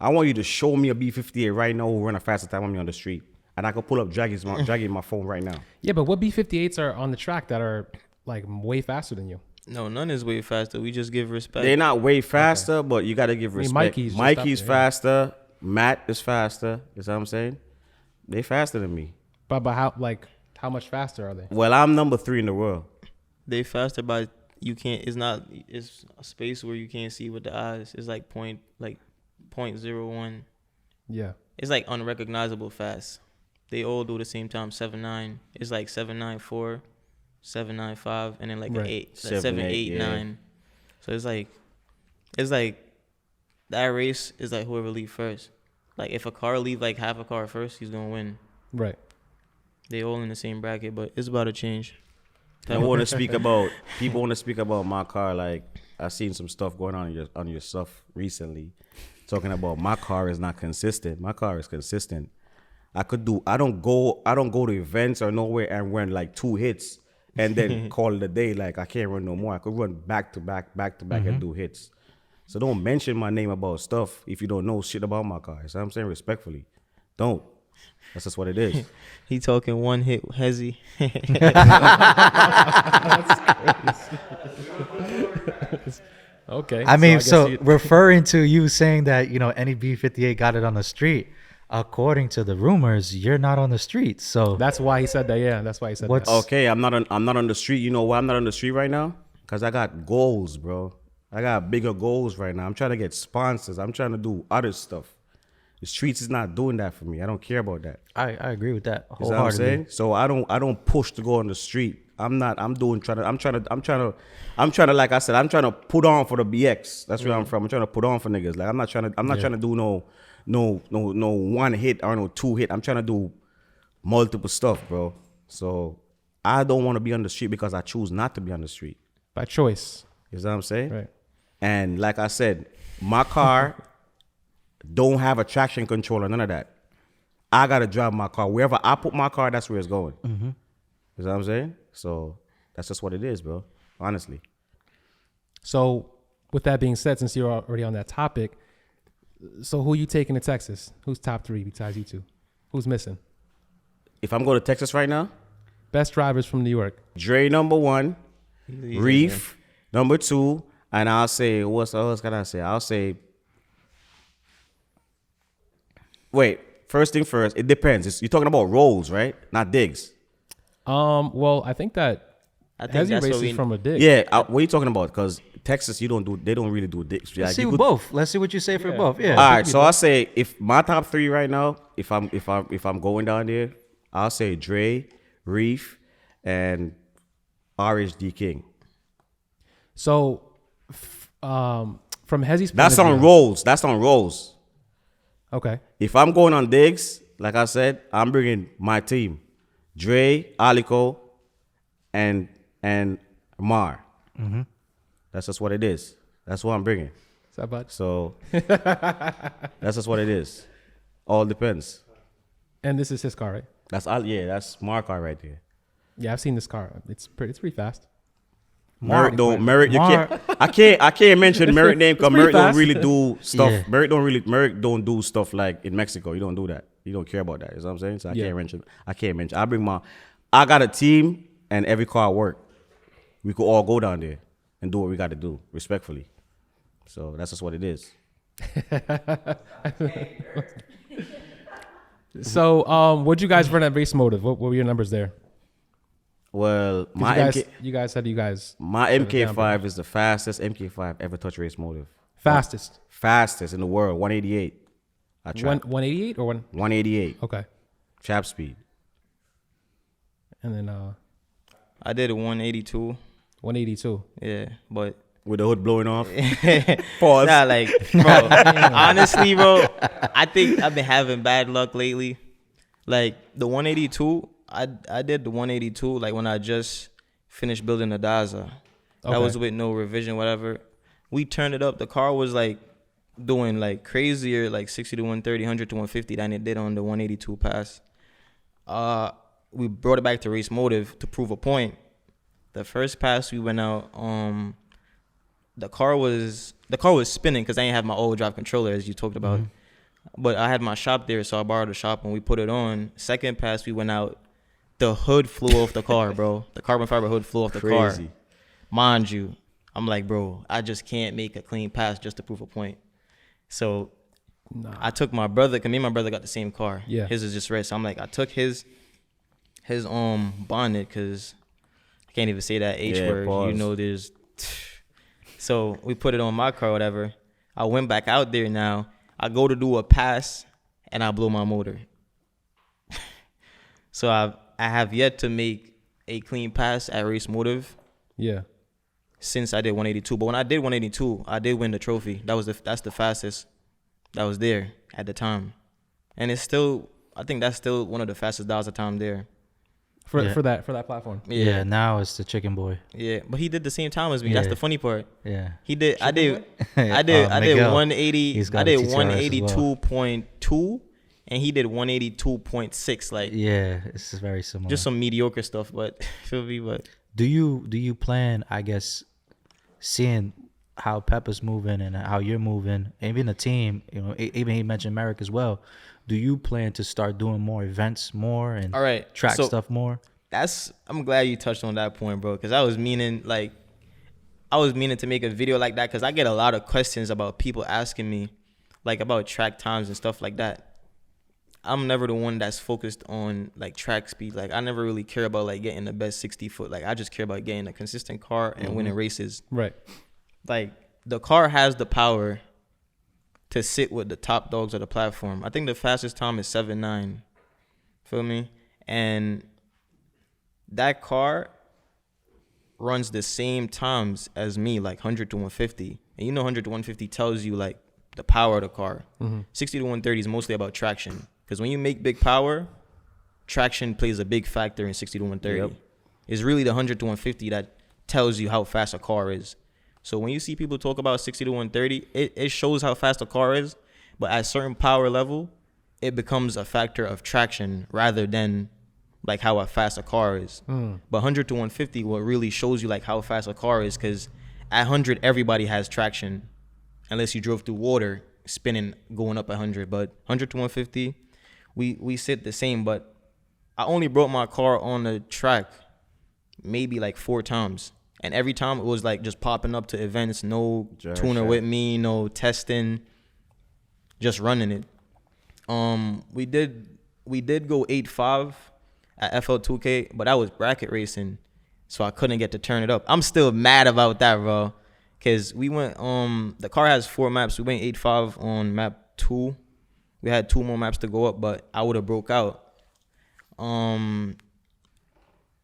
I want you to show me a B58 right now who run a faster time on me on the street. And I can pull up Draggy's my phone right now. Yeah, but what B58s are on the track that are like way faster than you? No, none is way faster. We just give respect. They're not way faster, but you gotta give mean, respect. Mikey's just Mikey's up there, yeah. faster. Matt is faster. You know what I'm saying? They faster than me. But how much faster are they? Well, I'm number 3 in the world. They faster by you can't. It's not. It's a space where you can't see with the eyes. It's like point 0.01. Yeah. It's like unrecognizable fast. They all do the same time. 7.9. It's like 7.94, 7.95, and then like Right. an 8, 7, 7.8, yeah. 9. So it's like that race is like whoever leave first. Like if a car leave like half a car first, he's gonna win. Right. They all in the same bracket, but it's about to change. I want to speak about people want to speak about my car. Like I seen some stuff going on your stuff recently, talking about my car is not consistent. My car is consistent. I don't go to events or nowhere and run like 2 hits and then call it a day. Like I can't run no more. I could run back to back and do hits. So don't mention my name about stuff if you don't know shit about my car. So I'm saying respectfully, don't. That's just what it is. He talking one hit hezzy. Okay. I mean, guess so you- referring to you saying that, you know, any B58 got it on the street, according to the rumors, you're not on the street. So that's why he said that. Yeah, that's why he said What's- that. Okay, I'm not on the street. You know why I'm not on the street right now? Because I got goals, bro. I got bigger goals right now. I'm trying to get sponsors. I'm trying to do other stuff. The streets is not doing that for me. I don't care about that. I agree with that You know what I'm wholeheartedly. saying? So I don't push to go on the street. I'm trying to like I said, I'm trying to put on for the BX. That's where I'm from. I'm trying to put on for niggas. Like I'm not trying to do no one hit or no 2 hit. I'm trying to do multiple stuff, bro. So I don't want to be on the street because I choose not to be on the street. By choice. You know what I'm saying? Right. And like I said, my car don't have a traction controller, none of that. I gotta drive my car. Wherever I put my car, that's where it's going. You know what I'm saying? So that's just what it is, bro. Honestly. So with that being said, since you're already on that topic, so who you taking to Texas? Who's top 3 besides you two? Who's missing? If I'm going to Texas right now, Best drivers from New York. Dre number 1, Reef number 2, and I'll say, what else can I say? I'll say, wait, first thing first, it depends. You're talking about rolls, right? Not digs. Well, I think that I think Hezzy that's what races we. from a dig. Yeah, what are you talking about? Because Texas, they don't really do digs. Let's Like, see you with could- both. Let's see what you say for Yeah. both. Yeah. All right, so I'll say if my top 3 right now, if I'm going down there, I'll say Dre, Reef, and RHD King. So from Hezzy's point That's of on view- rolls. That's on rolls. Okay. If I'm going on digs, like I said, I'm bringing my team, Dre, Alico, and Mar. That's just what it is. That's what I'm bringing. Is that bud? So that's just what it is. All depends. And this is his car, right? That's Mar car right there. Yeah, I've seen this car. It's pretty fast. Merrick Mar- don't Merrick. You Mar- can't. I can't mention Merrick name because pretty Merrick don't fast. really do stuff. Yeah. Merrick don't do stuff like in Mexico. You don't do that. You don't care about that. You know what I'm saying? So I Yeah. can't mention. I got a team and every car work. We could all go down there and do what we got to do respectfully. So that's just what it is. So what'd you guys run at Race Motive? What were your numbers there? Well, 'Cause my you guys said you guys my shut it down, MK5 is the fastest MK5 ever touched race motive. fastest. Fastest in the world, 188. I tried 188 or 188 Okay. trap speed. And then I did a 182. 182. Yeah, but With the hood blowing off. nah, like, bro. Honestly, bro, I think I've been having bad luck lately. Like the 182, I did the 182 like when I just finished building the Daza. That Okay. was with no revision, whatever. We turned it up. The car was like doing like crazier, like 60 to 130, 100 to 150 than it did on the 182 pass. We brought it back to Race Motive to prove a point. The first pass we went out, the car was spinning because I didn't have my old drive controller, as you talked about. But I had my shop there, so I borrowed the shop and we put it on. Second pass we went out, the hood flew off the car, bro. The carbon fiber hood flew off the car. Crazy. Mind you, I'm like, bro, I just can't make a clean pass just to prove a point. So I took my brother, because me and my brother got the same car. Yeah. His is just red. So I'm like, I took his bonnet, because I can't even say that H Yeah, word. pause. You know, there's. So we put it on my car, whatever. I went back out there now. I go to do a pass, and I blow my motor. So I have yet to make a clean pass at Race Motive Yeah. since I did 182. But when I did 182, I did win the trophy. That's the fastest that was there at the time. And it's still, I think that's still one of the fastest dials of time there. for Yeah. for that platform. Yeah. Now it's the chicken boy. Yeah, but he did the same time as me. That's Yeah. the funny part. Yeah. He did. I did. Boy? I did. I did Miguel. 180. He's got I a did TTRS as well. 182.2, and he did 182.6. Like Yeah, it's very similar. just some mediocre stuff, but feel me. But Do you plan, I guess, seeing how Peppa's moving and how you're moving, even the team, you know, even he mentioned Merrick as well. Do you plan to start doing more events more and all right, track so stuff more? I'm glad you touched on that point, bro, because I was meaning to make a video like that because I get a lot of questions about people asking me like about track times and stuff like that. I'm never the one that's focused on like track speed. Like I never really care about like getting the best 60 foot. Like I just care about getting a consistent car and winning races. Right. Like the car has the power to sit with the top dogs of the platform. I think the fastest time is 7.9. Feel me? And that car runs the same times as me, like 100 to 150. And you know 100 to 150 tells you like the power of the car. 60 to 130 is mostly about traction. Because when you make big power, traction plays a big factor in 60 to 130. Yep. It's really the 100 to 150 that tells you how fast a car is. So when you see people talk about 60 to 130, it shows how fast a car is. But at a certain power level, it becomes a factor of traction rather than like how fast a car is. But 100 to 150, what really shows you like how fast a car is, because at 100, everybody has traction unless you drove through water, spinning, going up 100. But 100 to 150, we sit the same. But I only broke my car on the track maybe like 4 times. And every time it was like just popping up to events, no Drive tuner shaft. with me, no testing, just running it. We did go 8.5 at FL2K, but that was bracket racing, so I couldn't get to turn it up. I'm still mad about that, bro, because we went the car has 4 maps. We went 8.5 on map 2. We had 2 more maps to go up, but I would have broke out.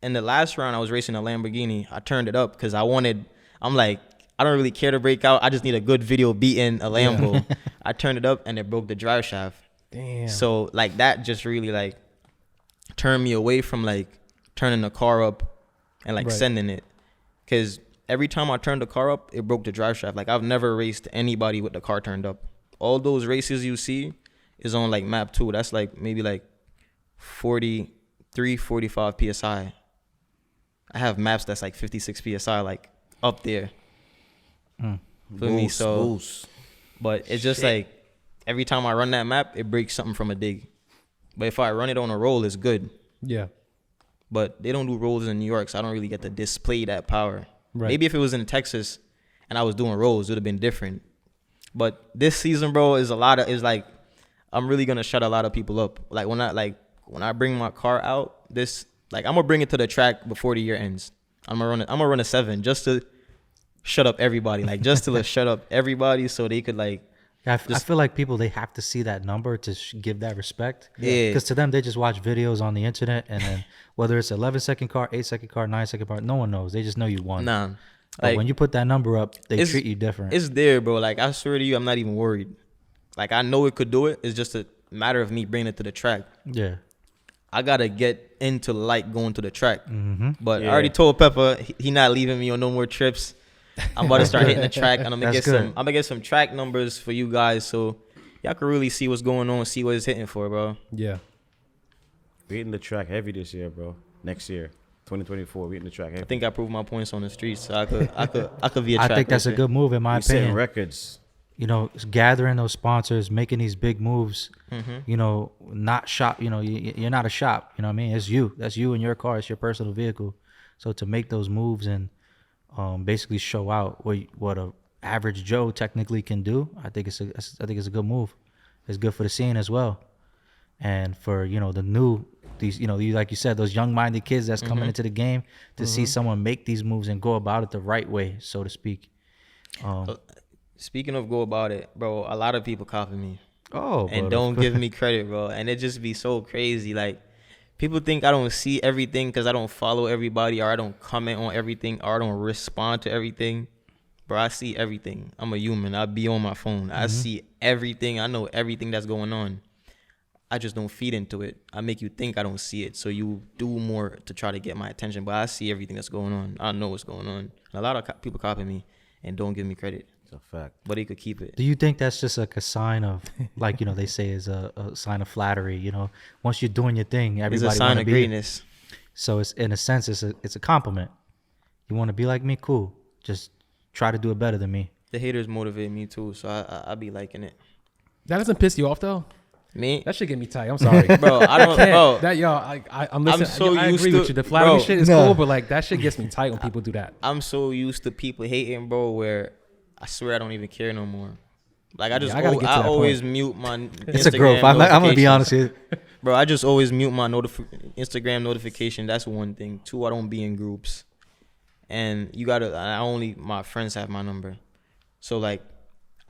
In the last round, I was racing a Lamborghini. I turned it up because I'm like, I don't really care to break out. I just need a good video beating a Lambo. I turned it up and it broke the drive shaft. Damn. So like that just really like turned me away from like turning the car up and like Right. sending it. Because every time I turned the car up, it broke the drive shaft. Like I've never raced anybody with the car turned up. All those races you see is on like map 2. That's like maybe like 43, 45 PSI. I have maps that's like 56 PSI, like up there. Feel me? So, Boost. but it's just like every time I run that map, it breaks something from a dig. But if I run it on a roll, it's good. Yeah. But they don't do rolls in New York, so I don't really get to display that power. Right. Maybe if it was in Texas and I was doing rolls, it would have been different. But this season, bro, is like I'm really gonna shut a lot of people up. Like when I bring my car out, I'm gonna bring it to the track before the year ends. I'm gonna run a 7 just to shut up everybody. Like just to shut up everybody so they could like I feel like people, they have to see that number to give that respect. Yeah. Because to them, they just watch videos on the internet, and then whether it's 11-second car, 8-second car, 9-second car, no one knows. They just know you won. nah. But Like when you put that number up, they it's- treat you different. it's there, bro. Like I swear to you, I'm not even worried. Like I know it could do it. It's just a matter of me bringing it to the track. Yeah. I gotta get into like going to the track. But I Yeah. already told Peppa he not leaving me on no more trips. I'm about to start hitting the track, and I'm gonna That's get good. I'm gonna get some track numbers for you guys, so y'all can really see what's going on, see what it's hitting for, bro. Yeah. We hitting the track heavy this year, bro. Next year, 2024, we hitting the track heavy. I think I proved my points on the streets, so I could be a I track think that's a racer. good move, in my we setting opinion. records. You know, gathering those sponsors, making these big moves. Mm-hmm. You know, not shop. You know, you're not a shop. You know what I mean? It's you. That's you and your car. It's your personal vehicle. So to make those moves and basically show out what a average Joe technically can do, I think it's a good move. It's good for the scene as well, and for these like you said, those young-minded kids that's coming into the game to see someone make these moves and go about it the right way, so to speak. Speaking of go about it, bro, a lot of people copy me. And And don't give me credit, bro. And it just be so crazy. Like, people think I don't see everything because I don't follow everybody, or I don't comment on everything, or I don't respond to everything. Bro, I see everything. I'm a human. I be on my phone. I see everything. I know everything that's going on. I just don't feed into it. I make you think I don't see it, so you do more to try to get my attention. But I see everything that's going on. I know what's going on. And a lot of people copy me and don't give me credit. It's a fact. But they could keep it. Do you think that's just like a sign of, like, they say is a sign of flattery? Once you're doing your thing, It's everybody a sign wanna of be. greatness. So it's, in a sense, it's a compliment. You want to be like me, cool. Just try to do it better than me. The haters motivate me too, so I be liking it. That doesn't piss you off though. Me, That should get me tight. I'm sorry. bro, I don't, Can't. bro. That y'all, I'm listening. so I used agree to- with you. The flattery bro, shit is no. cool, but like that shit gets me tight when people do that. I'm so used to people hating, bro, where I swear I don't even care no more. Like I just, I gotta get to that always point. mute my It's a Instagram growth. I'm gonna be honest notifications. here. Bro, I just always mute my Instagram notification. That's one thing. Two, I don't be in groups. And my friends have my number. So like,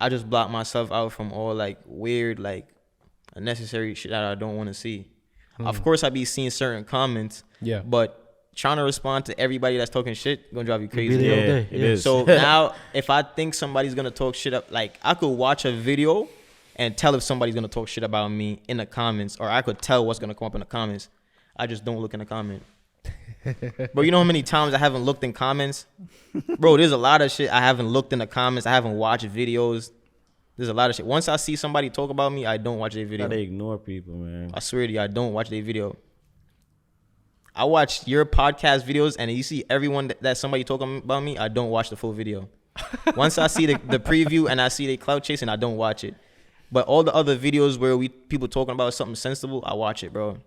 I just block myself out from all like weird, like unnecessary shit that I don't want to see. Of course, I be seeing certain comments. Yeah. But trying to respond to everybody that's talking shit gonna drive you Be crazy. there all Yeah, day. it Yeah. is. So now, if I think somebody's gonna talk shit up, like I could watch a video and tell if somebody's gonna talk shit about me in the comments, or I could tell what's gonna come up in the comments. I just don't look in the comment. Bro, you know how many times I haven't looked in comments? Bro, there's a lot of shit I haven't looked in the comments. I haven't watched videos. There's a lot of shit. Once I see somebody talk about me, I don't watch their video. They ignore people, man. I swear to you, I don't watch their video. I watch your podcast videos, and you see everyone that somebody talking about me, I don't watch the full video. Once I see the preview and I see they clout chasing, I don't watch it. But all the other videos where people talking about something sensible, I watch it, bro.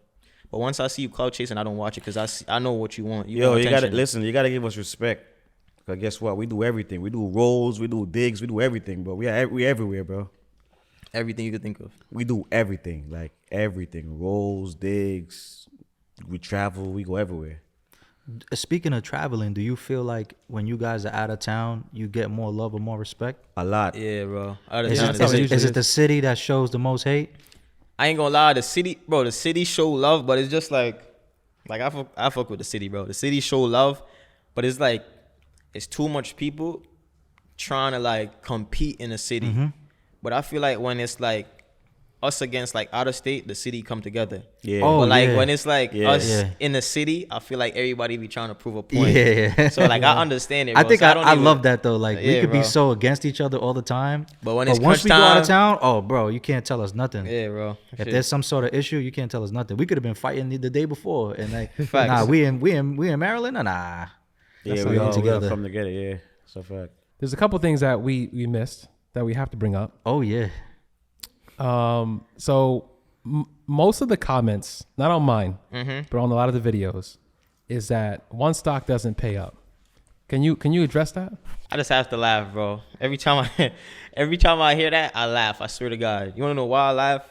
But once I see you clout chasing, I don't watch it because I know what you want. Yo, want you gotta attention. listen. You gotta give us respect. Cause guess what? We do everything. We do rolls. We do digs. We do everything, bro. We everywhere, bro. Everything you could think of. We do everything, like everything. Rolls, digs. We travel. We go everywhere. Speaking of traveling, do you feel like when you guys are out of town, you get more love or more respect? A lot. Yeah, bro. Out of Is, town it, is that's is, how it, usually is it is. the city that shows the most hate? I ain't gonna lie, the city show love, but it's just like I fuck with the city, bro. The city show love, but it's like it's too much people trying to like compete in the city. Mm-hmm. But I feel like when it's like us against like out of state, the city come together. Yeah. Oh, But like yeah. when it's like Yeah. us Yeah. in the city, I feel like everybody be trying to prove a point. Yeah. So like I understand it. I Bro. think So don't I even- love that though. Like we Yeah, could be bro. so against each other all the time, But when it's once crunch we go out of time- town, oh bro, you can't tell us nothing. Yeah, bro. If Shit. there's some sort of issue, you can't tell us nothing. We could have been fighting the day before, and like, Facts. nah, we in Maryland, or nah. Yeah, That's we how we all together. come together. Yeah, it's a fact. There's a couple things that we missed that we have to bring up. Oh yeah, So most of the comments, not on mine, but on a lot of the videos, is that 1Stock doesn't pay up. Can you address that? I just have to laugh, bro. Every time I hear that, I laugh. I swear to God. You wanna know why I laugh?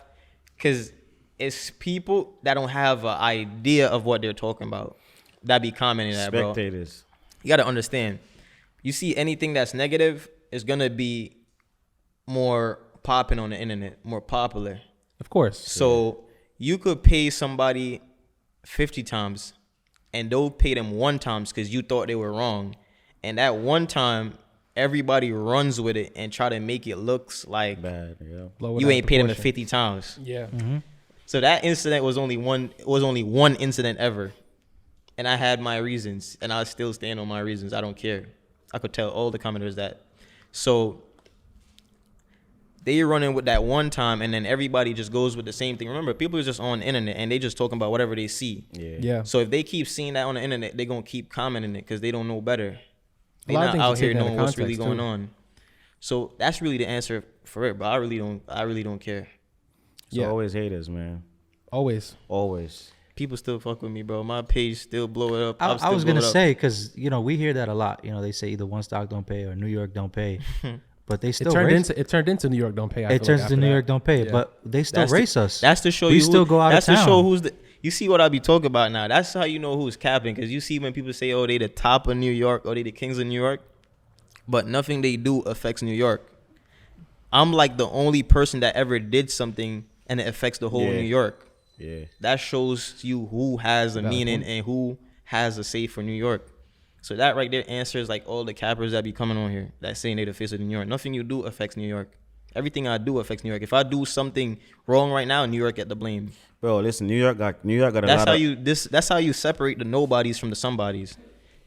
Cause it's people that don't have an idea of what they're talking about that be commenting that, bro. Spectators. You gotta understand. You see anything that's negative is gonna be more popping on the internet, more popular. Of course. So you could pay somebody 50 times and they'll pay them one time because you thought they were wrong. And that one time, everybody runs with it and try to make it looks like Bad. Yeah. Blow it you out ain't paid them the proportion. 50 times. Yeah. So that incident was only one incident ever. And I had my reasons and I still stand on my reasons. I don't care. I could tell all the commenters that. So they running with that one time and then everybody just goes with the same thing. Remember, people are just on the internet and they just talking about whatever they see. Yeah. Yeah. So if they keep seeing that on the internet, they're going to keep commenting it because they don't know better. A They're lot of not things are out here taken out of knowing what's really context, going too. on. So that's really the answer for it, but I really don't care. So Yeah. always haters, man. Always. Always. People still fuck with me, bro. My page still blow it up. I still was blow gonna it up. say because we hear that a lot. They say either 1Stock don't pay or New York don't pay, but they still race. It turned into New York don't pay. I It feel turns like to after New that. York don't pay, Yeah. but they still That's race us. That's to show we you. still go out That's of town. to show who's the. You see what I be talking about now. That's how you know who's capping because you see when people say, "Oh, they the top of New York," or "They the kings of New York," but nothing they do affects New York. I'm like the only person that ever did something and it affects the whole Yeah. New York. Yeah. That shows you who has a Got a meaning point. and who has a say for New York. So that right there answers like all the cappers that be coming on here that saying they the face of New York. Nothing you do affects New York. Everything I do affects New York. If I do something wrong right now, New York get the blame. Bro, listen, New York got a That's lot how of. that's how you separate the nobodies from the somebodies.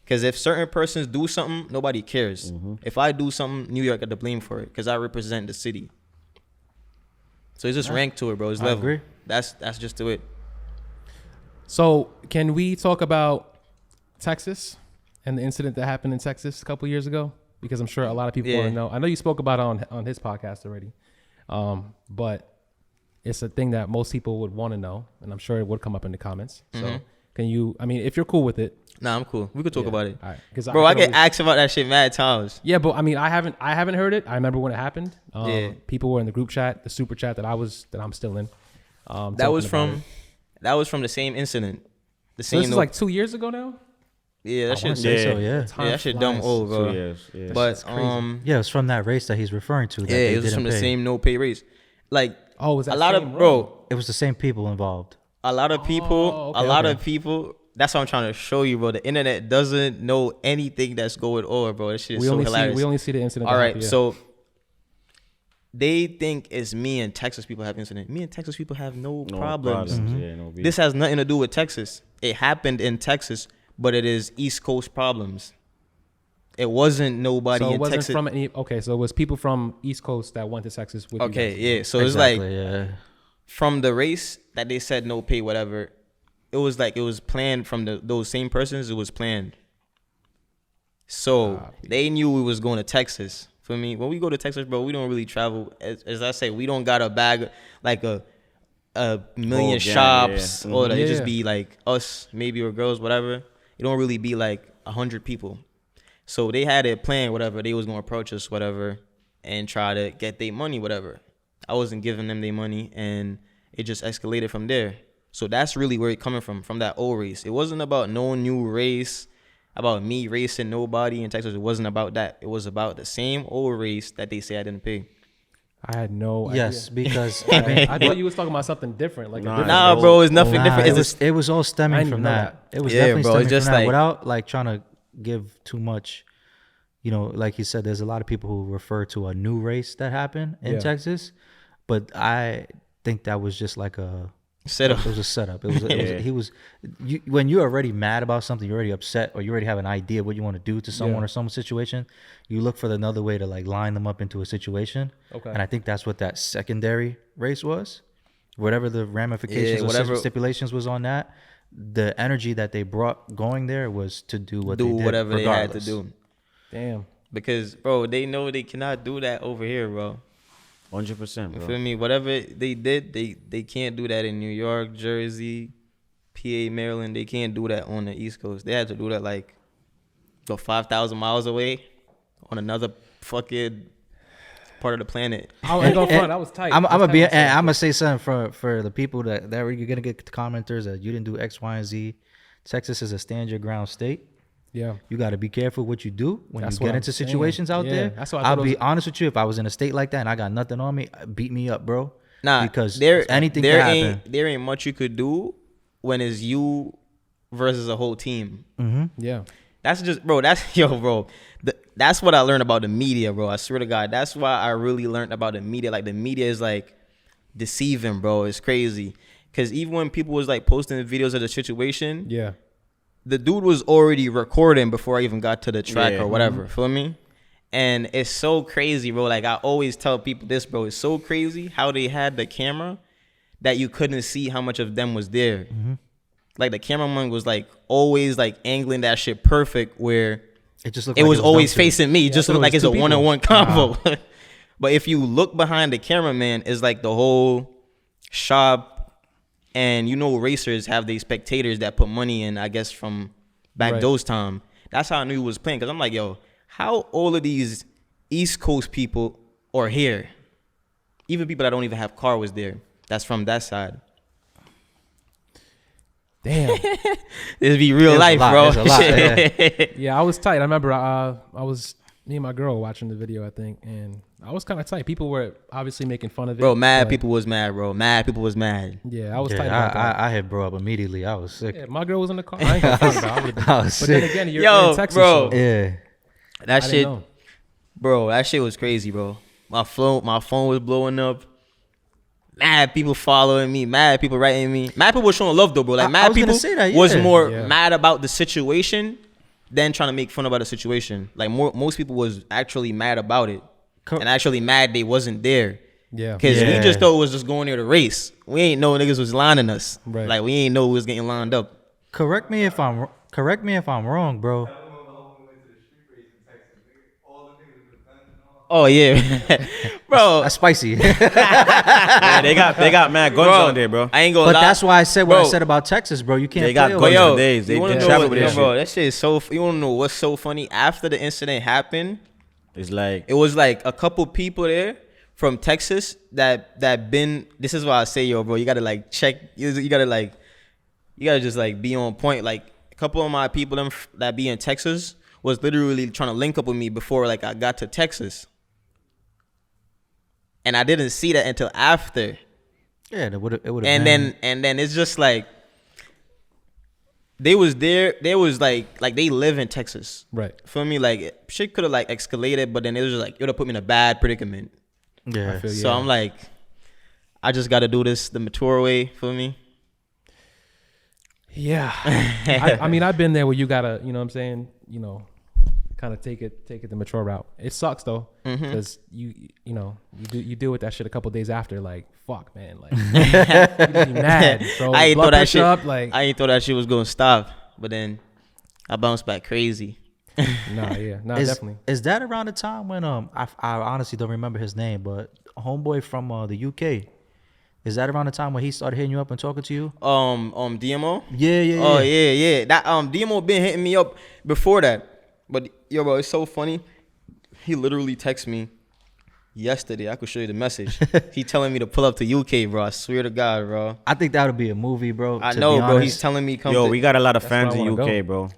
Because if certain persons do something, nobody cares. If I do something, New York got the blame for it because I represent the city. So it's just ranked to it, bro. It's I level. agree. That's just to it. So can we talk about Texas and the incident that happened in Texas a couple years ago? Because I'm sure a lot of people want to know. I know you spoke about it on his podcast already, but it's a thing that most people would want to know, and I'm sure it would come up in the comments. So can you? I mean, if you're cool with it. Nah, I'm cool. We could talk about it. All right. Bro, I get asked about that shit mad times. Yeah, but I mean, I haven't heard it. I remember when it happened. People were in the group chat, the super chat that I'm still in. That was from the same incident. The So same. this is like 2 years ago now. Yeah, that I wanna shit. say so, Yeah, that shit dumb old, bro. 2 years. Yeah. But Yeah, it's from that race that he's referring to. That yeah, they it was didn't from the pay. same no pay race. Like Was that a lot same of road? bro, It was the same people involved. a lot of people, a lot okay. of people. That's what I'm trying to show you, bro. The internet doesn't know anything that's going on, bro. That shit is We so only hilarious. see the incident. All that right, happened, yeah. so they think it's me and Texas people have incident. Me and Texas people have no problems. Yeah, no beef. This has nothing to do with Texas. It happened in Texas, but it is East Coast problems. It wasn't nobody So it in wasn't Texas. from any. Okay, so it was people from East Coast that went to Texas with. you Okay, guys. yeah. So it's like yeah. from the race that they said no pay, whatever. It was like it was planned from those same persons. It was planned. So they knew we was going to Texas. For me, when we go to Texas, bro, we don't really travel. As I say, we don't got a bag like a million gang, shops, yeah. or it Yeah. just be like us, maybe, or girls, whatever. It don't really be like 100 people. So they had it planned, whatever. They was gonna approach us, whatever, and try to get their money, whatever. I wasn't giving them their money, and it just escalated from there. So that's really where it coming from that old race. It wasn't about no new race, about me racing nobody in Texas. It wasn't about that. It was about the same old race that they say I didn't pay. I had no Yes, idea. because I thought you was talking about something different. Like Nah, a different Nah, bro, it's nothing Nah, different. it It's was just, it was all I stemming didn't from know that. It was Yeah, definitely bro, it's stemming just from that. like- Without like trying to give too much, like you said, there's a lot of people who refer to a new race that happened in Yeah. Texas, but I think that was just like a Setup. It was a setup. When you're already mad about something, you're already upset, or you already have an idea of what you want to do to someone Yeah. or some situation. You look for another way to like line them up into a situation. Okay. And I think that's what that secondary race was. Whatever the ramifications or whatever- stipulations was on that, the energy that they brought going there was to do what do they did, whatever they had to regardless. do. Damn. Because, bro, they know they cannot do that over here, bro. 100%, You bro. feel me? Whatever they did, they can't do that in New York, Jersey, PA, Maryland. They can't do that on the East Coast. They had to do that like go 5,000 miles away on another fucking part of the planet. I ain't gonna front. That was tight. I'm That gonna was be, tight and myself. I'm gonna say something for the people that you're gonna get commenters that you didn't do X, Y, and Z. Texas is a stand your ground state. Yeah. You got to be careful what you do when That's you what get I'm into saying. situations out Yeah, there. that's what I I'll thought it be was- honest with you. If I was in a state like that and I got nothing on me, beat me up, bro. Nah, because there anything there can ain't happen. there ain't much you could do when it's you versus a whole team. Yeah. That's just, bro. That's bro. That's what I learned about the media, bro. I swear to God, that's why I really learned about the media. Like the media is like deceiving, bro. It's crazy. Cause even when people was like posting videos of the situation, Yeah. the dude was already recording before I even got to the track Yeah. or whatever. Feel me? And it's so crazy, bro. Like I always tell people this, bro. It's so crazy how they had the camera that you couldn't see how much of them was there. Like the cameraman was like always like angling that shit perfect where It just looked it like was done always to. facing me. It just so looked it like was it's a two one-on-one convo. But if you look behind the cameraman, it's like the whole shop, and racers have these spectators that put money in, I guess, from back Right. those time. That's how I knew he was playing. Cause I'm like, yo, how all of these East Coast people are here? Even people that don't even have car was there. That's from that side. Damn. This be real It's a life, lot, bro. it's a lot, yeah. Yeah, I was tight. I remember I was me and my girl watching the video, I think, and I was kind of tight. People were obviously making fun of it. Bro, mad but people was mad, bro. Mad people was mad. Yeah, I was Yeah, tight about that. I had bro up immediately. I was sick. Yeah, my girl was in the car. I ain't gonna front about it. I was But then sick. again, you're Yo, in Texas, bro. so Yeah. That I shit, didn't know. bro, that shit was crazy, bro. my phone was blowing up. Mad people following me, mad people writing me. Mad people was showing love though, bro. Like I mad was gonna people say that, was yeah. more Yeah. mad about the situation than trying to make fun about the situation. Like most people was actually mad about it. And actually mad they wasn't there. Yeah. Cause we Yeah. just thought it was just going there to race. We ain't know niggas was lining us. Right. Like we ain't know we was getting lined up. Correct me if I'm wrong, bro. Oh yeah, bro. That's spicy. Yeah, they got mad guns on there, bro. I ain't gonna But lie. that's why I said what I Bro. said about Texas, bro. You can't. They got play guns over for yo, days. They you wanna know travel what, with yo, that bro? shit. That shit is so. You wanna know what's so funny? After the incident happened, It's like it was like a couple people there from Texas that been. This is why I say, yo, bro, you gotta like check. You gotta just like be on point. Like a couple of my people that be in Texas was literally trying to link up with me before like I got to Texas, and I didn't see that until after. Yeah, it would have. And then it's just like they was there. They was like they live in Texas. Right. Feel me? Like shit could have like escalated, but then it was just like it would have put me in a bad predicament. yeah. feel you. So Yeah. I'm like, I just got to do this the mature way. Feel me? Yeah. I mean, I've been there where you gotta, you know what I'm saying, you know, kind of take it the mature route. It sucks though, because you deal with that shit a couple days after. Like, fuck, man, like you be mad, bro. I ain't Blood thought that pressure shit. up, like, I ain't thought that shit was gonna stop, but then I bounced back crazy. definitely. Is that around the time when I honestly don't remember his name, but a homeboy from the UK? Is that around the time when he started hitting you up and talking to you? DMO. Yeah. Oh yeah. That DMO been hitting me up before that. But yo, bro, it's so funny. He literally texted me yesterday. I could show you the message. He telling me to pull up to UK, bro. I swear to God, bro. I think that would be a movie, bro. I to know, be bro. honest. He's telling me come. yo, to, we got a lot of That's fans where I in wanna UK, bro. UK,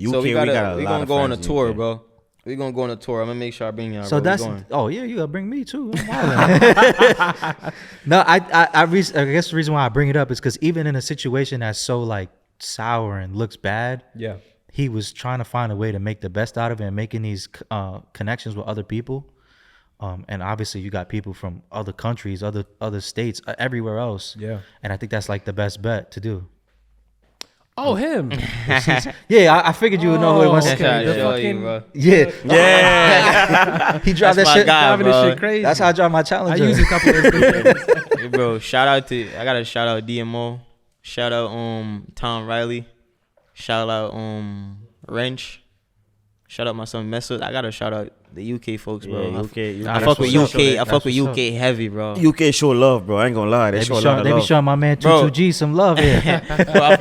so we got a lot gonna of go on a fans in tour, UK. bro. We gonna go on a tour. I'm gonna make sure I bring y'all. So bro. that's We going. oh yeah, you gotta bring me too. I'm wildin'. No, I guess the reason why I bring it up is because even in a situation that's so like sour and looks bad, Yeah. he was trying to find a way to make the best out of it and making these connections with other people. And obviously you got people from other countries, other states, everywhere else. Yeah. And I think that's like the best bet to do. Oh, him. Yeah, I figured you would know who it was. Oh, okay. Trying to The show fucking- you, bro. Yeah, Yeah. he dropped That's that my shit. guy, Driving this bro. shit crazy. That's how I dropped my I Challenger. use a couple of those. Hey, bro, I gotta shout out DMO. Shout out Tom Riley. Shout out Wrench. Shout out my son Mesut. I gotta shout out the UK folks, bro. Yeah, UK. I fuck with what's up. UK. I fuck That's with what's UK heavy, bro. UK show love, bro. I ain't gonna lie. They show a lot of They be love. showing my man Bro. 22G some love here. Bro, I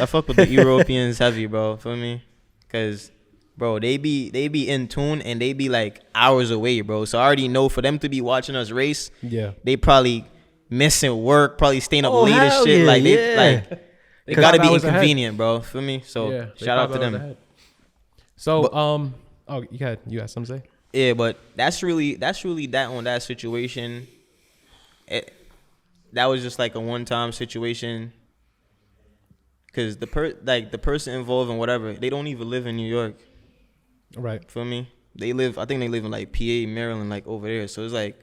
fuck with the Europeans heavy, bro. Feel me? Cause, bro, they be in tune and they be like hours away, bro. So I already know for them to be watching us race, Yeah. they probably missing work, probably staying up Oh, late and hell shit. yeah, Like yeah. it gotta be 5 hours ahead. inconvenient, bro. Feel me? So Yeah. they shout out 5 to hours them. ahead. So, you had something to say? Yeah, but that's really that on that situation. That was just like a one-time situation. Cause the person involved in whatever, they don't even live in New York. Right. Feel me? I think they live in like PA, Maryland, like over there. So it's like,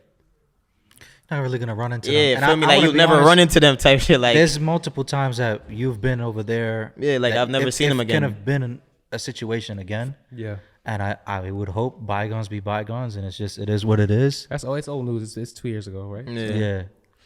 Not really gonna run into them. yeah, And feel me? I Like wanna you be never honest, run into them type shit. Like, There's multiple times that you've been over there. yeah, like that I've never seen them Can again. have been in a situation again, Yeah. and I would hope bygones be bygones, and it is what it is. It's old news. It's 2 years ago, right? Yeah.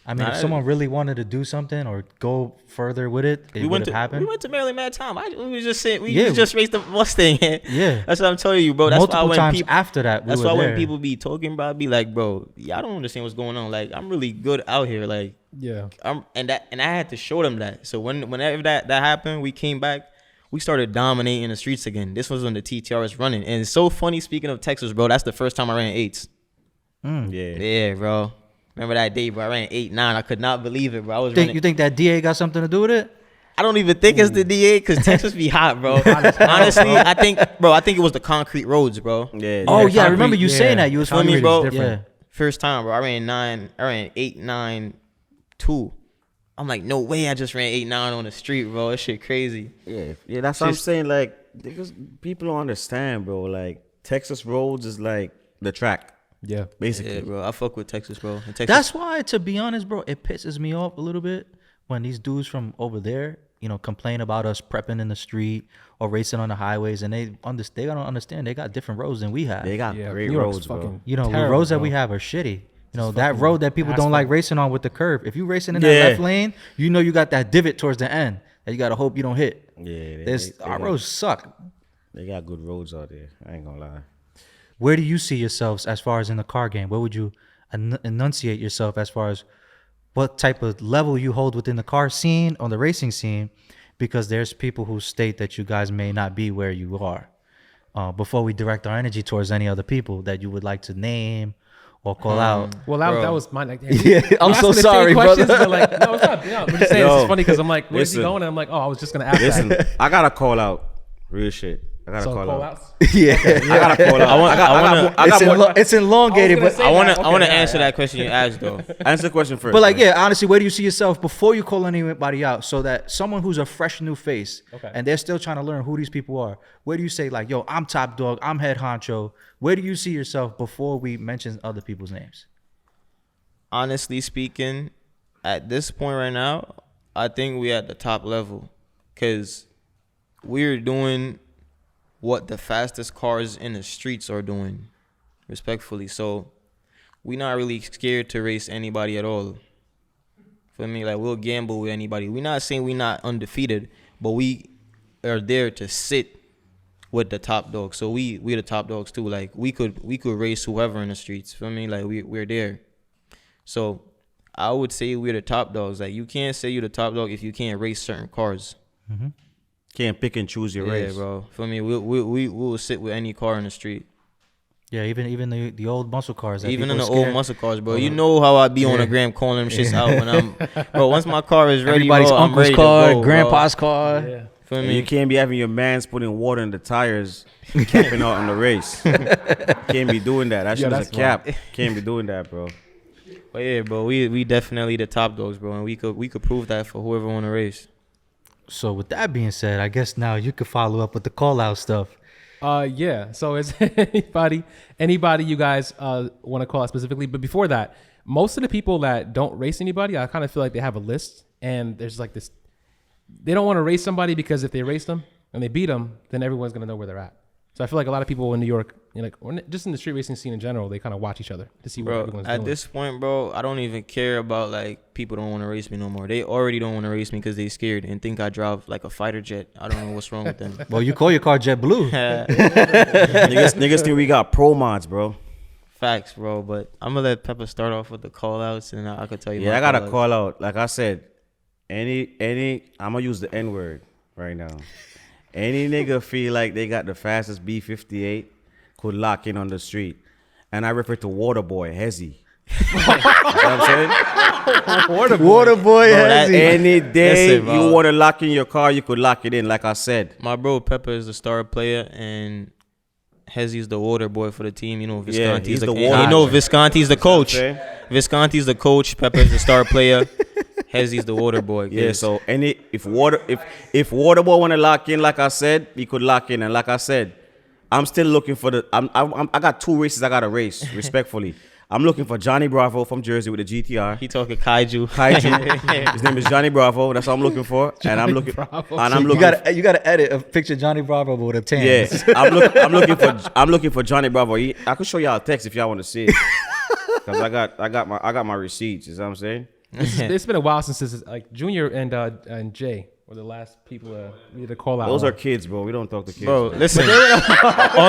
I mean, Nah, if someone really wanted to do something or go further with it, it would have happened. We went to Maryland mad time. We was just saying Yeah. just raced the Mustang. Yeah. That's what I'm telling you, bro. That's Multiple why when times people after that, we That's were why there. when people be talking about, it, be like, bro, y'all don't understand what's going on. Like, I'm really good out here. Like, Yeah. and I had to show them that. So whenever that happened, we came back. We started dominating the streets again. This was when the TTRs running, and it's so funny. Speaking of Texas, bro, that's the first time I ran 8s. Yeah. Yeah, bro. Remember that day, bro? I ran 8-9. I could not believe it, bro. I was You running. think that DA got something to do with it? I don't even think it's the DA because Texas be hot, bro. Honestly, I think it was the concrete roads, bro. Yeah. Oh yeah, I concrete, remember you yeah. saying that. You was Feel me, funny, bro? Yeah. First time, bro. I ran 8-9-2. I'm like, no way I just ran 8-9 on the street, bro. That shit crazy. Yeah, that's what I'm Just- saying. Like, because people don't understand, bro. Like, Texas roads is like the track. Yeah. basically. Yeah, bro. I fuck with Texas, bro. And Texas, That's why, to be honest, bro, it pisses me off a little bit when these dudes from over there, complain about us prepping in the street or racing on the highways, and they don't understand they got different roads than we have. They got Yeah, great New York's roads, bro. fucking The terrible, roads that bro. we have are shitty. That fucking road that people don't like asphalt. racing on with the curve. If you racing in Yeah. that left lane, you got that divot towards the end that you gotta hope you don't hit. Yeah, Our roads suck. they got good roads out there. I ain't gonna lie. Where do you see yourselves as far as in the car game? Where would you enunciate yourself as far as what type of level you hold within the car scene or the racing scene? Because there's people who state that you guys may not be where you are. Before we direct our energy towards any other people that you would like to name or call out. Well, Bro. that was my like. Yeah, I'm you so asked me the same sorry, questions, brother. But like, no, it's not. No, I'm just saying Yo, it's funny because I'm like, where's he listen. going? And I'm like, oh, I was just gonna ask Listen, that. I gotta call out real shit. I gotta So call call out. outs. Yeah, I gotta call out. it's elongated, but I want to Okay, answer that question you asked though. Answer the question first. But like, man. yeah, honestly, where do you see yourself before you call anybody out? So that someone who's a fresh new face Okay. and they're still trying to learn who these people are, where do you say like, yo, I'm top dog, I'm head honcho? Where do you see yourself before we mention other people's names? Honestly speaking, at this point right now, I think we at the top level because we're doing what the fastest cars in the streets are doing, respectfully. So we're not really scared to race anybody at all. For me, like we'll gamble with anybody. We're not saying we're not undefeated, but we are there to sit with the top dogs. So we're the top dogs too. Like we could race whoever in the streets. For me, like we're there. So I would say we're the top dogs. Like you can't say you're the top dog if you can't race certain cars. Can't pick and choose your Yeah, race. bro. For me, we will sit with any car in the street. Yeah, even the old muscle cars. That Even people in the are old scared. muscle cars, bro. You know how I be on Yeah. the gram calling them shits out when I'm, bro. Once my car is ready, Everybody's bro, I'm uncle's ready car, to go, grandpa's car. Yeah. Feel And me? you can't be having your mans putting water in the tires, camping out in the race. Can't be doing that. That shit is that's a cap. Can't be doing that, bro. But yeah, bro, we definitely the top dogs, bro, and we could prove that for whoever want to race. So with that being said, I guess now you could follow up with the call out stuff. Yeah. So is anybody you guys want to call out specifically? But before that, most of the people that don't race anybody, I kind of feel like they have a list, and there's like this. They don't want to race somebody because if they race them and they beat them, then everyone's gonna know where they're at. So I feel like a lot of people in New York, or just in the street racing scene in general, they kind of watch each other to see what Bro, everyone's at doing. this point, bro, I don't even care about like people don't want to race me no more. They already don't want to race me because they scared and think I drive like a fighter jet. I don't know what's wrong with them. Well, you call your car JetBlue. niggas think we got pro mods, bro. Facts, bro. But I'm gonna let Peppa start off with the call outs, and I could tell you. Yeah, my I gotta call-outs. call out. Like I said, any I'm gonna use the N word right now. Any nigga feel like they got the fastest B58 could lock in on the street. And I refer to Waterboy, Hezzy. You know what I'm saying? Water boy, Bro, that- Any day Listen, bro. you want to lock in your car, you could lock it in, like I said. My bro Peppa is the star player, and Hezzy's the water boy for the team. You know, Yeah, Visconti's he's the the and water you know boy. Visconti's the coach. Okay. Visconti's the coach. Peppa's the star player. Hezzy's the water boy. Yeah, Yes. so if Waterboy want to lock in, like I said, he could lock in. And like I said, I'm still looking for I got 2 races I got to race, respectfully. I'm looking for Johnny Bravo from Jersey with the GTR. he talking kaiju. His name is Johnny Bravo. That's what I'm looking for. And I'm looking. Bravo. And I'm You looking. gotta edit a picture of Johnny Bravo with a tan. Yeah, I'm looking for Johnny Bravo. I could show y'all a text if y'all want to see it. Cause I got my receipts. You know what I'm saying? It's been a while since this is like Junior and Jay were the last people we had to call out. Those on. are kids, bro. We don't talk to kids. Bro, listen. hold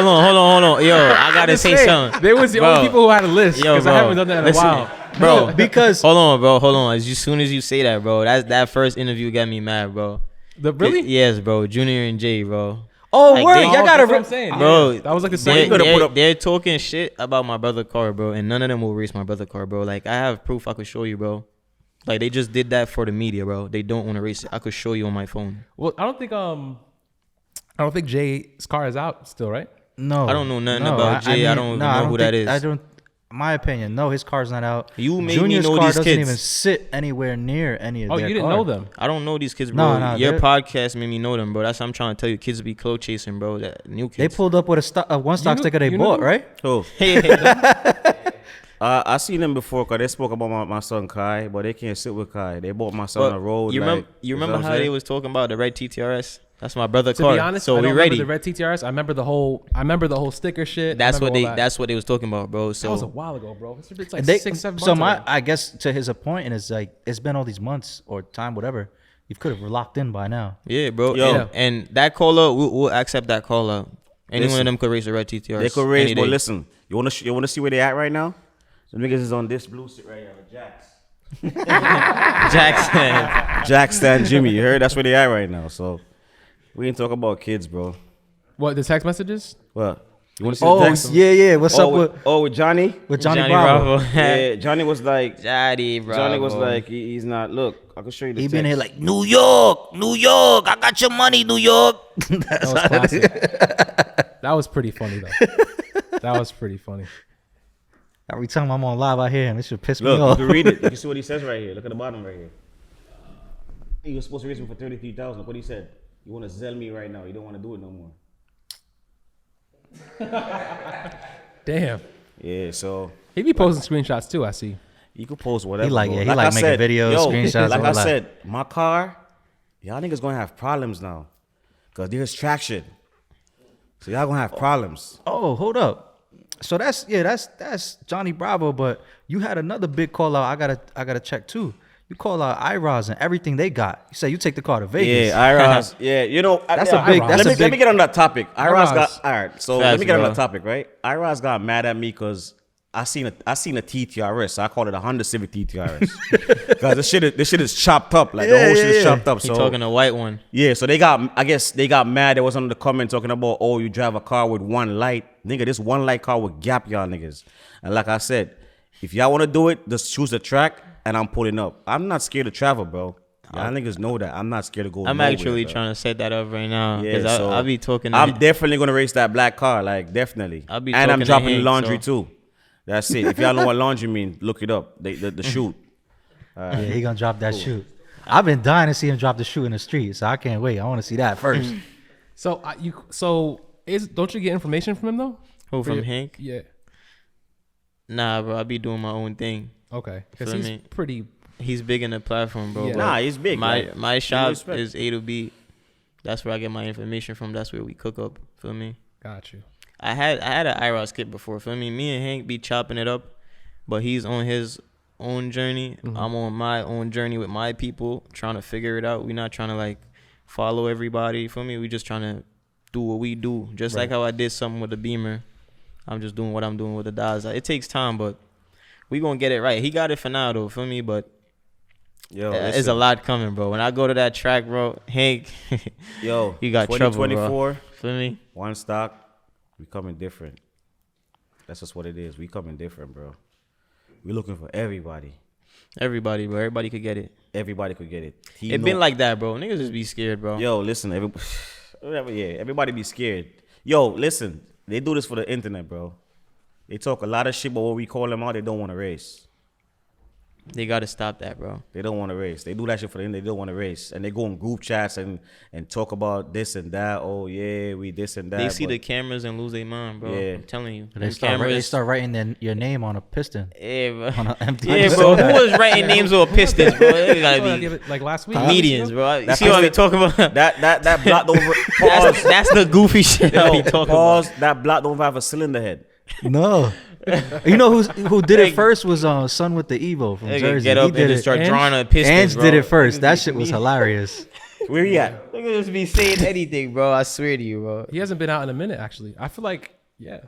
on. Yo, I gotta say Saying, something. They was the Bro. only people who had a list Yo, because I bro, haven't done that in listen. a while. Bro, because hold on, bro. Hold on. As soon as you say that, bro, that first interview got me mad, bro. Really? Yes, bro. Junior and Jay, bro. oh Like, word, they- y'all That's gotta what I'm saying, Bro, yeah. That was like the They're, same. gotta put they're, up- they're talking shit about my brother car, bro, and none of them will race my brother car, bro. Like I have proof I could show you, bro. Like they just did that for the media, bro. They don't want to race it. I could show you on my phone. Well, I don't think Jay's car is out still, right? No, I don't know nothing about Jay. I don't even know who that is. my opinion, no, his car's not out. You made Junior's me know car these doesn't kids. even sit anywhere near any of Oh, their you didn't car. know them? I don't know these kids, bro. No, Your they're- podcast made me know them, bro. That's what I'm trying to tell you. Kids be clothes chasing, bro. That new They kids. pulled up with a one stock knew- sticker they you knew bought, them? right? Oh, Yeah. I seen them before because they spoke about my son Kai, but they can't sit with Kai. They bought my son on the road. You like, remember? You know remember what I'm how they saying? was talking about the red TTRS? That's my brother's To car. be honest, so I we don't ready. remember the red TTRs. I remember the whole sticker shit. I That's remember what they. all that. That's what they was talking about, bro. So That was a while ago, bro. It's like And they, 6-7 months so ago. I guess to his point is like it's been all these months or time, whatever. You could have locked in by now. yeah, bro. Yo. And that call out, we'll accept that call out. Any one Listen. of them could race a red TTRS. They could raise, any but day. listen, you wanna see where they at right now? The niggas is on this blue shit right here, Jax. Jackson. Jack, Stan, Jimmy. You heard? That's where they at right now. So we ain't talk about kids, bro. What, the text messages? What? You want to see Oh the text? yeah. What's up with Johnny? with Johnny Bravo? Yeah, Johnny was like, Johnny Bravo. Johnny was like, he's not. Look, I can show you the He text. been here like New York, I got your money, New York. That was classic. That was pretty funny, though. That was pretty funny. Every time I'm on live, I hear him. This should piss me Look, you off. can read it. You can see what he says right here. Look at the bottom right here. He was supposed to raise me for 33,000. Look what he said. You want to sell me right now. You don't want to do it no more. Damn. Yeah, so He be posting screenshots, too, I see. you can post whatever. He like- bro. yeah, he like I making said, videos, screenshots, Like all I that. said, my car, y'all niggas gonna have problems now. Because there's traction. So y'all gonna have problems. Oh, hold up. So that's Johnny Bravo, but you had another big call out. I gotta check too. You call out IROS and everything they got. You say you take the car to Vegas. Yeah, IROS. Yeah, you know, That's yeah, a big- IROS. that's a let me big- get on that topic. IROS IROS. got all right. So let Facts, me get on bro. that topic, right? IROS got mad at me because I seen a TTRS. So I call it a Honda Civic TTRS because this shit is chopped up. Like the whole shit is chopped up. He So talking a white one. yeah, so I guess they got mad. There was on the comment talking about, oh, you drive a car with one light. Nigga, this one light car would gap y'all niggas. And like I said, if y'all want to do it, just choose the track and I'm pulling up. I'm not scared to travel, bro. Y'all niggas know that. I'm not scared to go I'm nowhere, actually bro. trying to set that up right now. Yeah, Because so I'll be talking. I'm definitely going to race that black car, like definitely. I'll be and I'm talking to dropping Hank, laundry so- too. That's it. If y'all know what laundry mean, look it up. The shoot. Yeah, he gonna drop that shoe. I've been dying to see him drop the shoe in the street, so I can't wait. I want to see that first. So, don't you get information from him, though? Who, For from your- Hank? Yeah. Nah, bro. I be doing my own thing. Okay. Because Feel he's me? pretty... He's big in the platform, bro. Yeah. but Nah, he's big. My like, my no shop respect. is A to B. That's where I get my information from. That's where we cook up. Feel me? Got you. I had an IROS kit before. Feel me? Me and Hank be chopping it up, but he's on his own journey. Mm-hmm. I'm on my own journey with my people, trying to figure it out. We're not trying to like follow everybody. Feel me? We just trying to do what we do. Just like how I did something with the Beamer. I'm just doing what I'm doing with the Daza. It takes time, but we gonna get it right. He got it for now though. Feel me? But Yo, there's listen. a lot coming, bro. When I go to that track, bro, Hank, Yo, you got trouble, bro. 2024, Feel me? 1Stock, we coming different. That's just what it is. We coming different, bro. We looking for everybody. Everybody, bro. Everybody could get it. Everybody could get it. It been like that, bro. Niggas just be scared, bro. Yo, listen, everybody be scared. Yo, listen, they do this for the internet, bro. They talk a lot of shit, but when we call them out, they don't want to race. They gotta stop that, bro. They don't want to race. They do that shit for the internet. They don't want to race, and they go in group chats and talk about this and that. Oh yeah, we this and that. They see but- the cameras and lose their mind, bro. Yeah. I'm telling you. They Them start writing your name on a piston. Yeah, bro. On an empty Yeah, piston. bro. Who was writing names on Pistons, bro? They I gotta give be it, like last week. comedians, bro. You That see what I be piston- talking about? that block don't That's the goofy shit I Yo, be talking pause. about. That block don't have a cylinder head. No. You know who did it first was Son with the Evo from They Jersey. get He up and did just it. start Ange? drawing on Pistons, Ange bro. did it first. Niggas That be shit was comedians. hilarious. Where he at? Niggas just be saying anything, bro. I swear to you, bro. He hasn't been out in a minute, actually. I feel like, yeah.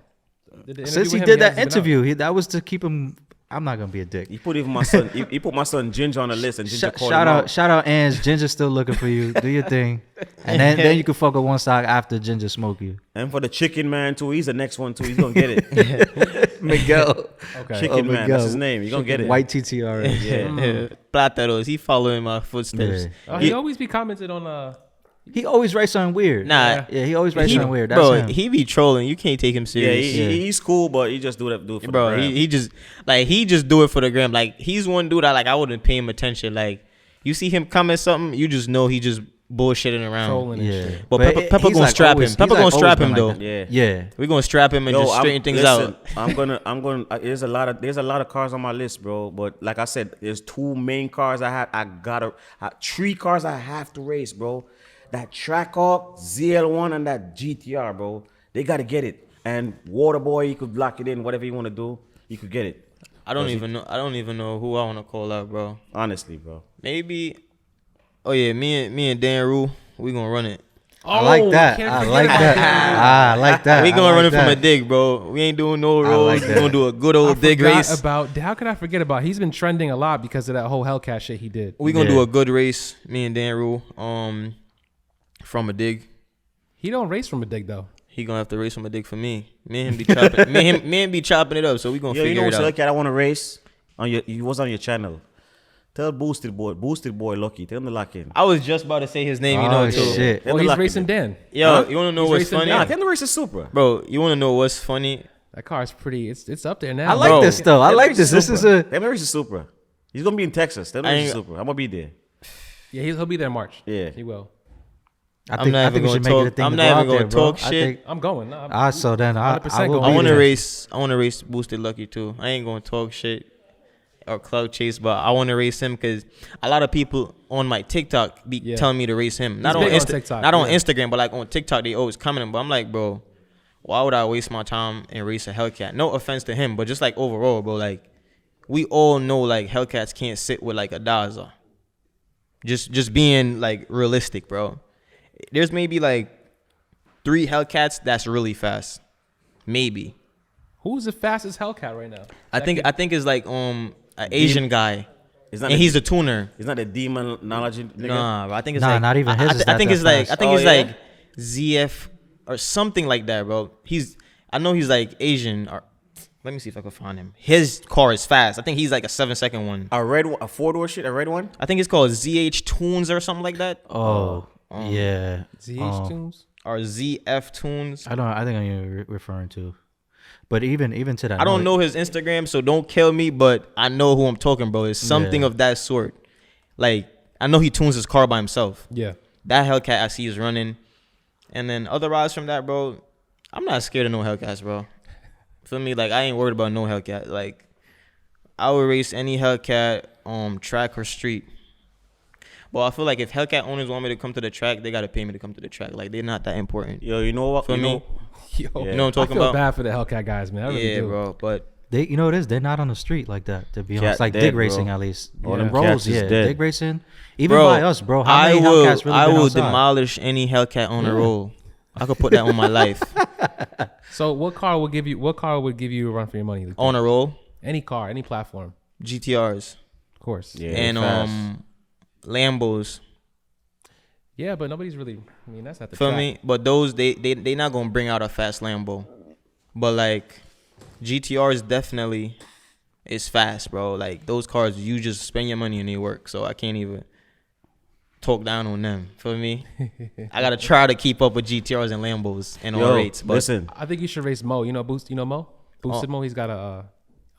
The interview Since he with him, did that hasn't been out. interview, that was to keep him. I'm not gonna be a dick. He put even my son. He put my son Ginger on the list, and Ginger called Shout him out, shout out, Ange. Ginger's still looking for you. Do your thing, and then you can fuck with 1Stock after Ginger smoke you. And for the chicken man too, he's the next one too. He's gonna get it. Miguel, Okay. Chicken man, Miguel. that's his name. He's gonna get it. white TTR. Yeah. Plátanos. He following my footsteps. Yeah. He always be commented on He always writes something weird. Nah, Yeah, he always writes he, something weird. That's bro, him. he be trolling. You can't take him Yeah, serious. he's cool, but he just do it for Bro, the gram. he just do it for the gram. Like, he's one dude I wouldn't pay him attention. Like, you see him comment something, you just know he just bullshitting around. Trolling and Yeah. shit. But But Peppa he's gonna like strap always- him. Peppa he's gonna like strap always him been though. like that. Yeah. Yeah. We gonna strap him and just straighten things listen, out. I'm gonna. There's a lot of cars on my list, bro. But like I said, there's two main cars three cars I have to race, bro. That Trackhawk, ZL1, and that GTR, bro. They gotta get it. And Waterboy, he could lock it in. Whatever you want to do, he could get it. I don't even know who I wanna call out, bro. Honestly, bro. Maybe. Oh yeah, me and Dan Rue, we gonna run it. I like that. can't I forget like about that. I like that. We I gonna like run it from that. a dig, bro. We ain't doing no roads. like We that. gonna do a good old dig Forgot race. how could I forget about? He's been trending a lot because of that whole Hellcat shit he did. We gonna Yeah. do a good race. Me and Dan Rue, from a dig. He don't race from a dig though. He gonna have to race from a dig for me. Me and him be chopping. me and him be chopping it up. So we gonna Yo, you know figure what's it the out. cat I want to race? He was on your channel. Tell Boosted Boy Lucky. Tell him to lock in. I was just about to say his name. You know, Oh, too. shit. Tell Well, him to he's lock racing in. Dan. Yo, Huh? you wanna know He's what's racing funny, down. Nah, tell him to race the Supra. bro? You wanna know what's funny? That car is pretty. It's up there now. I like Bro. this though. I Tell him to like race this. the This is Supra. a. Tell him to race the Supra. He's gonna be in Texas. Tell him to I race the ain't- Supra. I'm gonna be there. Yeah, he'll be there in March. Yeah. He will. I think not we even should gonna make it a talk- thing I'm to not go even out gonna there, bro. talk I shit. think- I'm going. No, So then I 100% will go. I be wanna there. race. I wanna race Boosted Lucky too. I ain't gonna talk shit or cloud chase, but I wanna race him because a lot of people on my TikTok be Yeah. telling me to race him. Not He's on big on Insta, TikTok, not on yeah. Instagram, but like on TikTok, they always commenting. But I'm like, bro, why would I waste my time and race a Hellcat? No offense to him, but just like overall, bro, like we all know like Hellcats can't sit with like a Daza. Just being like realistic, bro. There's maybe like 3 Hellcats that's really fast, maybe. Who's the fastest Hellcat right now? I think it's like an Asian guy, He's not and the- he's a tuner. He's not a demon knowledge nigga. Nah, bro, I think it's Nah, like not even his I, is I think that it's like fast. I think Oh, it's yeah? like ZF or something like that, bro. I know he's like Asian. Or let me see if I can find him. His car is fast. I think he's like a 7-second one. A red one, a 4-door shit, a red one. I think it's called ZH Tunes or something like that, Oh, yeah. ZH Tunes. or ZF Tunes. I don't. I think I'm referring to. But even to that. I don't know his Instagram, so don't kill me. But I know who I'm talking, bro. It's something Yeah. of that sort. Like I know he tunes his car by himself. Yeah. That Hellcat I see is running, and then other rides from that, bro. I'm not scared of no Hellcats, bro. Feel me? Like I ain't worried about no Hellcat. Like I would race any Hellcat, track or street. But I feel like if Hellcat owners want me to come to the track, they gotta pay me to come to the track. Like they're not that important. Yo, you know what? For You me, know, Yo, Yeah. you know what I'm I talking feel about? bad for the Hellcat guys, man. I really Yeah, do. bro. But They, you know what it is? They're not on the street like that. To be Cat honest, like dead, dig bro. racing at least. All Yeah. them Roads, cats is yeah, dead. dig racing. Even bro, by us, bro. How many Hellcats really I been will outside? demolish any Hellcat on the road. I could put that on my life. So what car would give you a run for your money? On a roll, Any car, any platform, GTRs of course. yeah, and fast. Lambos. Yeah, but nobody's really. I mean, that's not the Feel track. me? But those they not gonna bring out a fast Lambo. But like GTRs definitely is fast, bro. Like those cars, you just spend your money and they work. So I can't even talk down on them. Feel me? I gotta try to keep up with GTRs and Lambos and all Yo, rates. But listen. I think you should race Mo. You know Mo? Boosted Mo. He's got a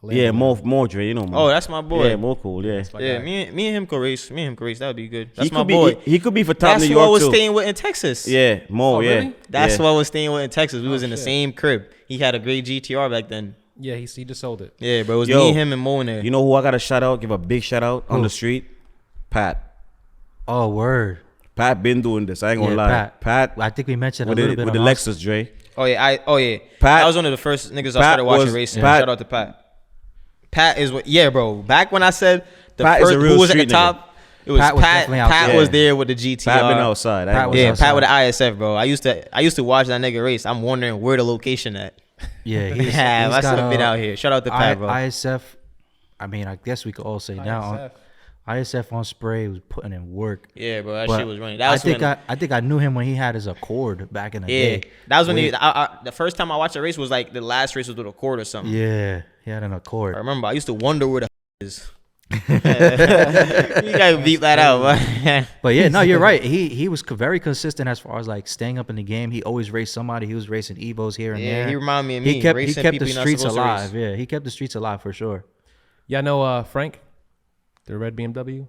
Lambo Yeah, now. more Dre, you know, Mo. oh, that's my boy. Yeah, more cool. Yeah, my Yeah, guy. me and him could race. Me and him could race. That would be good. he That's my could be. boy. He could be for top That's New who I York was too. staying with in Texas. Yeah, Mo. Oh, yeah, really? That's yeah. who I was staying with in Texas. We was in the shit. same crib. He had a great GTR back then. Yeah, he just sold it. Yeah, bro. It was Yo, me, him, and Mo in there. You know who I got to shout out? Give a big shout out on Who? the street. Pat. Oh, word. Pat been doing this. I ain't gonna Yeah, lie. Pat I think we mentioned with a little the, bit with the on our- Lexus, Dre. Oh yeah, Pat- I was one of the first niggas I Pat started watching was- racing. Pat- Shout out to Pat. Pat is what? Yeah, bro. Back when I said the Pat is first a real who was at the street top, it was Pat Pat. was definitely out Pat there. was there with the GTR. Pat been outside. I Pat ain't was gonna Yeah, lie. outside. Pat with the ISF, bro. I used to watch that nigga race. I'm wondering where the location at. Yeah, he's, Yeah, he's I got should have been out here. Shout out to Pat, bro. ISF. I mean, I guess we could all say now. ISF on spray was putting in work. Yeah, bro. That But shit was running. That was I think I knew him when he had his Accord back in the yeah. day. That was when Wait. the first time I watched a race was like the last race was with a cord or something. Yeah, he had an Accord. I remember I used to wonder where the is. You gotta beep that out, man. But yeah, no, you're right. He was very consistent as far as like staying up in the game. He always raced somebody. He was racing Evos here and there. Yeah, he reminded me of me. He kept racing the people you're not streets supposed to race. alive. Yeah, he kept the streets alive for sure. Yeah, I know Frank, the red BMW.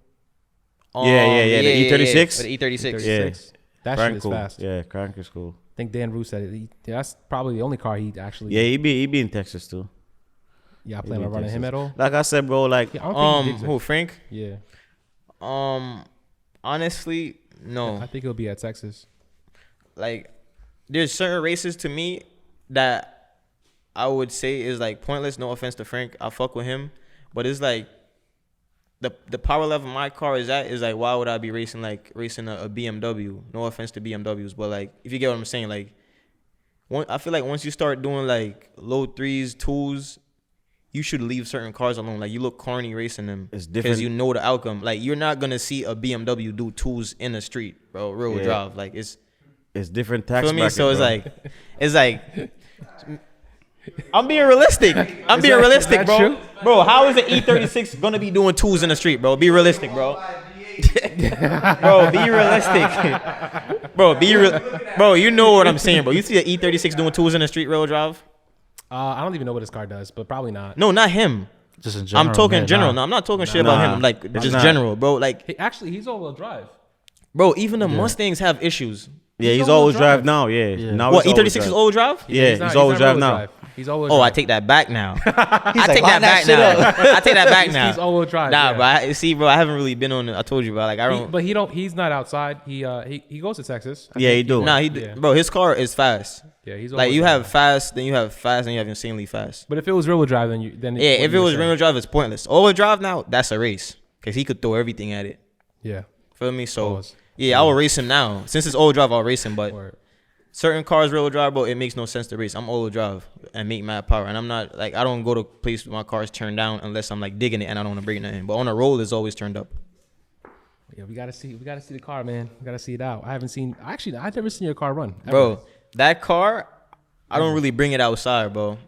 Yeah, the E36? For the E36. Yeah. That Crank shit is cool. fast. Yeah, Crank is cool. I think Dan Roos said it. That's probably the only car he actually. Yeah, he be in Texas too. Yeah, I plan on running him at all. Like I said, bro, like Yeah, I don't think he digs Who, it. Frank? Yeah, Honestly, no. I think he'll be at Texas. Like, there's certain races to me that I would say is like pointless. No offense to Frank, I fuck with him, but it's like the power level my car is at is like, why would I be racing a BMW? No offense to BMWs, but like, if you get what I'm saying, like, I feel like once you start doing like low 3s, 2s, you should leave certain cars alone. Like, you look corny racing them. It's different. Because you know the outcome. Like, you're not gonna see a BMW do 2s in the street, bro. Real drive. Like, it's different tax feel me? bracket, So bro. it's like I'm being realistic. I'm being realistic, that bro. true? Bro, how is an E36 gonna be doing 2s in the street, bro? Be realistic, bro. Bro, be realistic. Bro, you know what I'm saying, bro. You see an E36 doing 2s in the street real drive? I don't even know what his car does, but probably not. No, not him. Just in general. I'm talking man, general. nah. No, I'm not talking shit about Nah. him. Like, It's just not. general, bro. Like, He's all-wheel drive. bro, even the Mustangs have issues. Yeah, he's all-wheel always drive. drive now. Yeah. Yeah. Now What, he's always E36 is drive. all drive? Yeah, he's always drive rear-wheel now. drive. He's all-wheel Oh, I drive. take that back now. I like, take line that that back shit now. I take that back now. He's all-wheel drive. Nah, yeah. bro. See, bro, I haven't really been on. I told you, bro. Like, I don't. But he's not outside. He goes to Texas. I Yeah, think he do. Nah, Yeah. bro. His car is fast. Yeah, he's Like, all-wheel you drive. have fast, then you have fast, then you have insanely fast. But if it was rear-wheel drive, then Yeah, if it was rear-wheel drive, it's pointless. All-wheel drive now, that's a race because he could throw everything at it. Yeah. Feel me? So Pause. yeah, I will race him now. Since it's all-wheel drive, I'll race him. But Word. certain cars rear-wheel drive, bro, it makes no sense to race. I'm all-wheel drive and make mad power, and I'm not like, I don't go to place where my car's turned down unless I'm like digging it and I don't want to break nothing. But on a roll, it's always turned up. Yeah, we gotta see the car, man. We gotta see it out. I've never seen your car run, ever. Bro, that car, I don't really bring it outside, bro.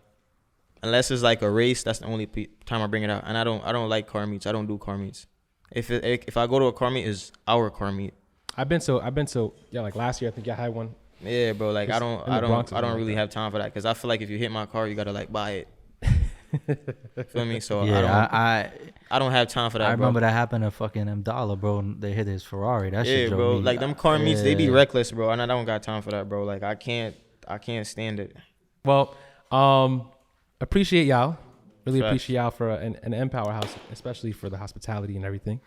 Unless it's like a race, that's the only time I bring it out. And I don't like car meets. I don't do car meets. If I go to a car meet, it's our car meet. I've been to yeah, like last year I think I had one. Yeah, bro. Like, I It's don't in the Bronx or I don't something really like have time for that because I feel like if you hit my car, you gotta like buy it. Feel me? So Yeah, I don't have time for that. I remember bro. that happened to fucking Dollar, bro. And they hit his Ferrari. That shit Yeah, drove bro. me. Like, them car meets, they be Yeah. reckless, bro. And I don't got time for that, bro. Like, I can't stand it. Well, appreciate y'all. Really Facts. appreciate y'all for an Empower House, especially for the hospitality and everything.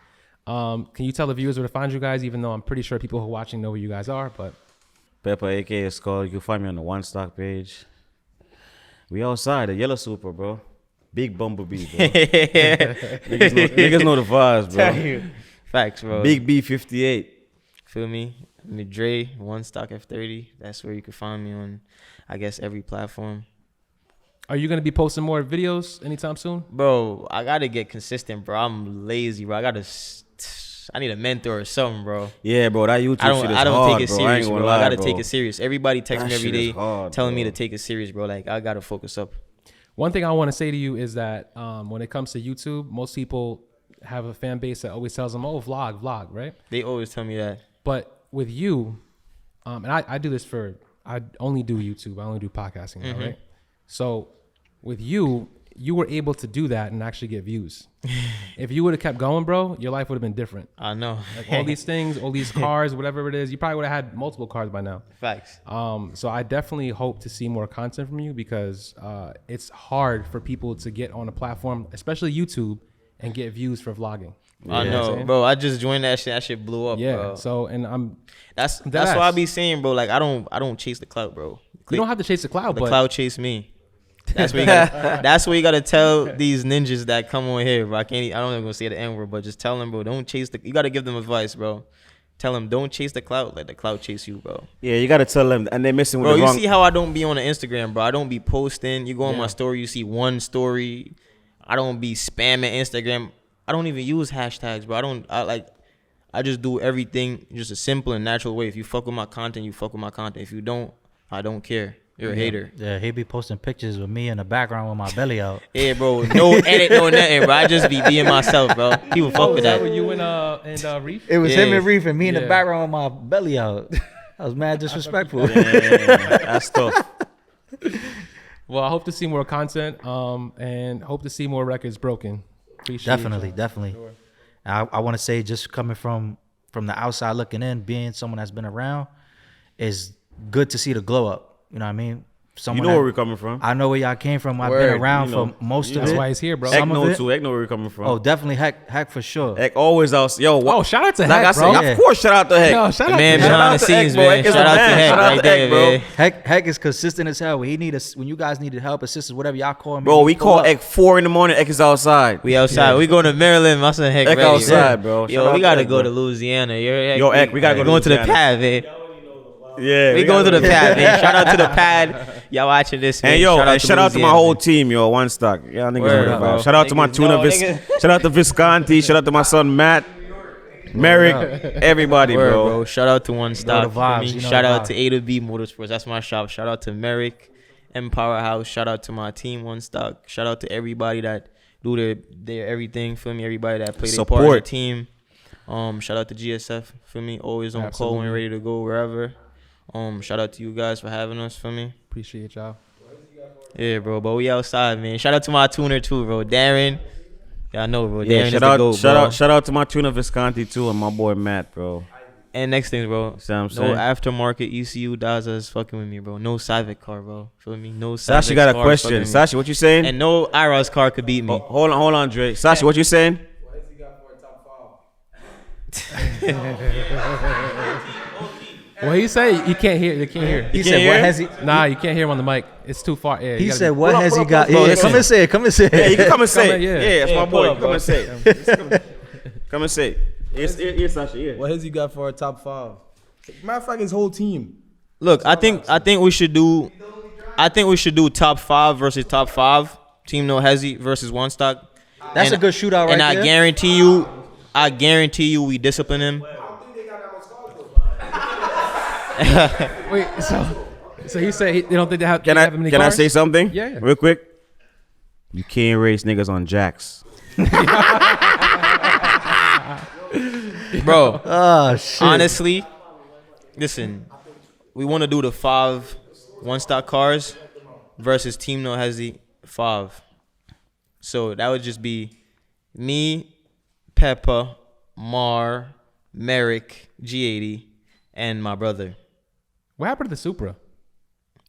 Can you tell the viewers where to find you guys? Even though I'm pretty sure people who are watching know who you guys are, but Peppa, aka Skull. You can find me on the 1Stock page. We outside the yellow Supra, bro. Big bumblebee, bro. niggas know the vibes, bro. Facts, bro. Big B58. Feel me? Me Dre, 1Stock F30. That's where you can find me on, I guess, every platform. are you gonna be posting more videos anytime soon? Bro, I gotta get consistent, bro. I'm lazy, bro. I need a mentor or something, bro. Yeah, bro. That YouTube shit is I don't hard, take it bro. serious, I ain't gonna bro. lie, I gotta bro. take it serious. Everybody texts That me every shit is day hard, telling me bro. to take it serious, bro. Like, I gotta focus up. One thing I want to say to you is that when it comes to YouTube, most people have a fan base that always tells them, "Oh, vlog, right?" They always tell me that. But with you, and I do this I only do YouTube. I only do podcasting now, right? So with you, you were able to do that and actually get views. If you would have kept going, bro, your life would have been different. I know. Like all these things, all these cars, whatever it is, you probably would have had multiple cars by now. Facts. So I definitely hope to see more content from you because it's hard for people to get on a platform, especially YouTube, and get views for vlogging. I You know what I'm know, saying? bro. I just joined that shit. That shit blew up, Yeah. bro. So, and That's Deadass. what I be saying, bro. Like, I don't chase the clout, bro. you don't have to chase the cloud, The but cloud chase me. That's what you gotta, that's what you gotta tell these ninjas that come on here, bro. I don't even gonna say the N word, but just tell them, bro, don't chase you gotta give them advice, bro. Tell them, don't chase the clout, let the clout chase you, bro. Yeah, you gotta tell them, and they're missing with Bro, the you wrong. see how I don't be on the Instagram, bro. I don't be posting. You go on Yeah. my story, you see one story. I don't be spamming Instagram. I don't even use hashtags, bro. I just do everything just a simple and natural way. If you fuck with my content, you fuck with my content. If you don't, I don't care. You're a hater. Yeah, he be posting pictures with me in the background with my belly out. Yeah, bro. No edit, no nothing, bro. I just be being myself, bro. People fuck with that. When you and Reef? It was Yeah. him and Reef and me in the Yeah. background with my belly out. I was mad disrespectful. That's tough. Well, I hope to see more content and hope to see more records broken. Appreciate Definitely. Sure. I want to say, just coming from the outside looking in, being someone that's been around, is good to see the glow up. You know what I mean? You know where we're coming from. I know where y'all came from. I've Word, been around you know. for most of That's it. why he's here, bro. Some Heck of know it. too. Heck know where we're coming from. Oh, definitely Heck for sure. Heck always out. Yo, what? Oh, shout out to like Heck, I said, bro. Yeah. of course, shout out to Heck. Yo, shout The out man to Shout behind out the to scenes, Heck, bro. man. Heck is Shout the out to man. Heck Shout out right to there, Heck, bro. man. Heck is consistent as hell. When he need us, when you guys needed help, assistance, whatever y'all call him. Bro, he we pull call up. Heck 4 in the morning. Heck is outside. We outside. We going to Maryland. My son Heck Heck ready. outside, bro. Shout Yo, out we to gotta Heck, go bro. to Louisiana. You're, Yo, Heck, we gotta go to going to the Louisiana. pad, man. Yeah, We going to the pad, man. Shout out to the pad. Y'all watching this, man. And yo, shout out to my Louisiana, whole man. team, yo. 1Stock. Yeah, niggas Word, know bro. about. Shout out to my Niggas tuna. know, niggas. Shout out to Visconti. Shout out to my son Matt, Merrick, everybody, Word, bro. bro. Shout out to 1Stock. the vibes, for me. you know Shout the out vibes. to A to B Motorsports. That's my shop. Shout out to Merrick, Empower House. Shout out to my team, 1Stock. Shout out to everybody that do their everything. For me, everybody that play their part in the Support. team. Shout out to GSF. For me, always on call when Absolutely. ready to go wherever. Shout out to you guys for having us. For me. Appreciate y'all. Yeah, bro. But we outside, man. Shout out to my tuner too, bro. Darren. Y'all know, bro. Yeah, Darren is shout the out, GOAT, shout bro. out, shout out to my tuna Visconti too, and my boy Matt, bro. And next thing, bro. See what I'm No saying? aftermarket ECU Daza is fucking with me, bro. No Civic car, bro. Feel me? No Civic Sasha got a car question. fucking with me. Sasha, what you saying? And no Iros car could beat me. Hold on, Dre. Sasha, what you saying? What he say? You can't hear. You can't hear. He You said, can't "What hear? has he?" Nah, you can't hear him on the mic. It's too far. Yeah, you He gotta said, be- "What has he got?" Bro, Yeah, listen. come and say it. Come and say Yeah, you it. can come and say it. yeah. Yeah, that's Yeah, my pull boy. up, Come bro. and say it. Come and say it. Here's Sasha, yeah. What has he got for a top 5? Matter of fact, his whole team. Look, I think we should do top 5 versus top 5. Team No Hezi versus 1Stock. That's a good shootout right And there. I guarantee you we discipline him. Wait, so he said they don't think they have. Can they have many I cars? say something? Yeah. Real quick. You can't race niggas on jacks. Bro, Oh shit! honestly, listen, we want to do the 5 1Stock cars versus Team No Hezi 5. So that would just be me, Peppa, Mar, Merrick, G80, and my brother. What happened to the Supra?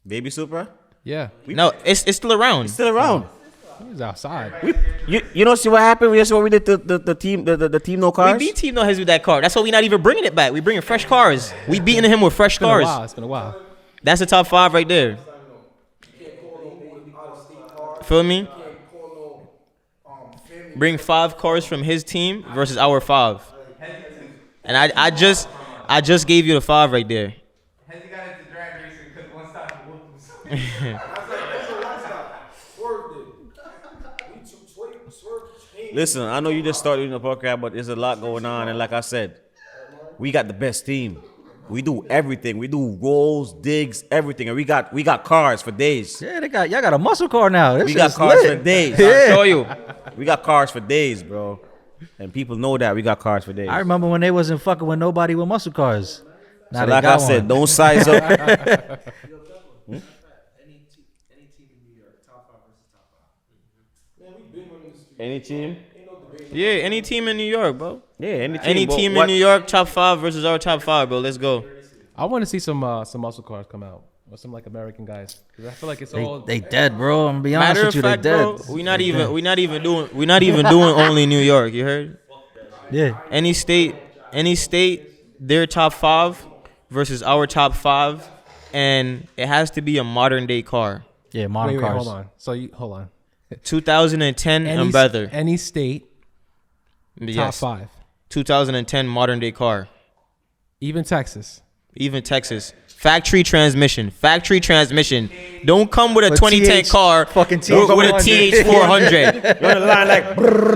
Baby Supra? Yeah, No, it's still around. Still around. he was outside. You don't see what happened? You see what we did to the team no We cars? beat Team No Hezi with that car. That's why we not even bringing it back. We bringing fresh cars. We beating him with fresh It's been a cars. while. It's been a while. That's the top 5 right there. Feel me? Bring 5 cars from his team versus our 5. And I just gave you the 5 right there. Has he got into drag racing because 1Stock whooped him? Listen, I know you just started in the podcast, but there's a lot going on. And like I said, we got the best team. We do everything. We do rolls, digs, everything. And we got cars for days. Yeah, y'all got a muscle car now. This We got is cars lit. for days. Show you. We got cars for days, bro. And people know that we got cars for days. I remember when they wasn't fucking with nobody with muscle cars. Now So they like got I said, one. don't size up. Any team? Yeah, any team in New York, bro. Yeah, any team. Any but team what- in New York, top 5 versus our top 5, bro. Let's go. I want to see some muscle cars come out or some like American guys. 'Cause I feel like it's all. They dead, bro. I'm gonna be honest Matter with of you, fact, they bro, dead. we not even doing only New York. You heard? Yeah. Any state, their top 5 versus our top 5, and it has to be a modern day car. Yeah, modern wait, cars. hold on. So hold on. 2010 and better. Any state Yes. top 5, 2010 modern day car. even Texas. Even Texas. Factory transmission. Don't come with a But 2010 TH car fucking with a TH400. You're on the line like,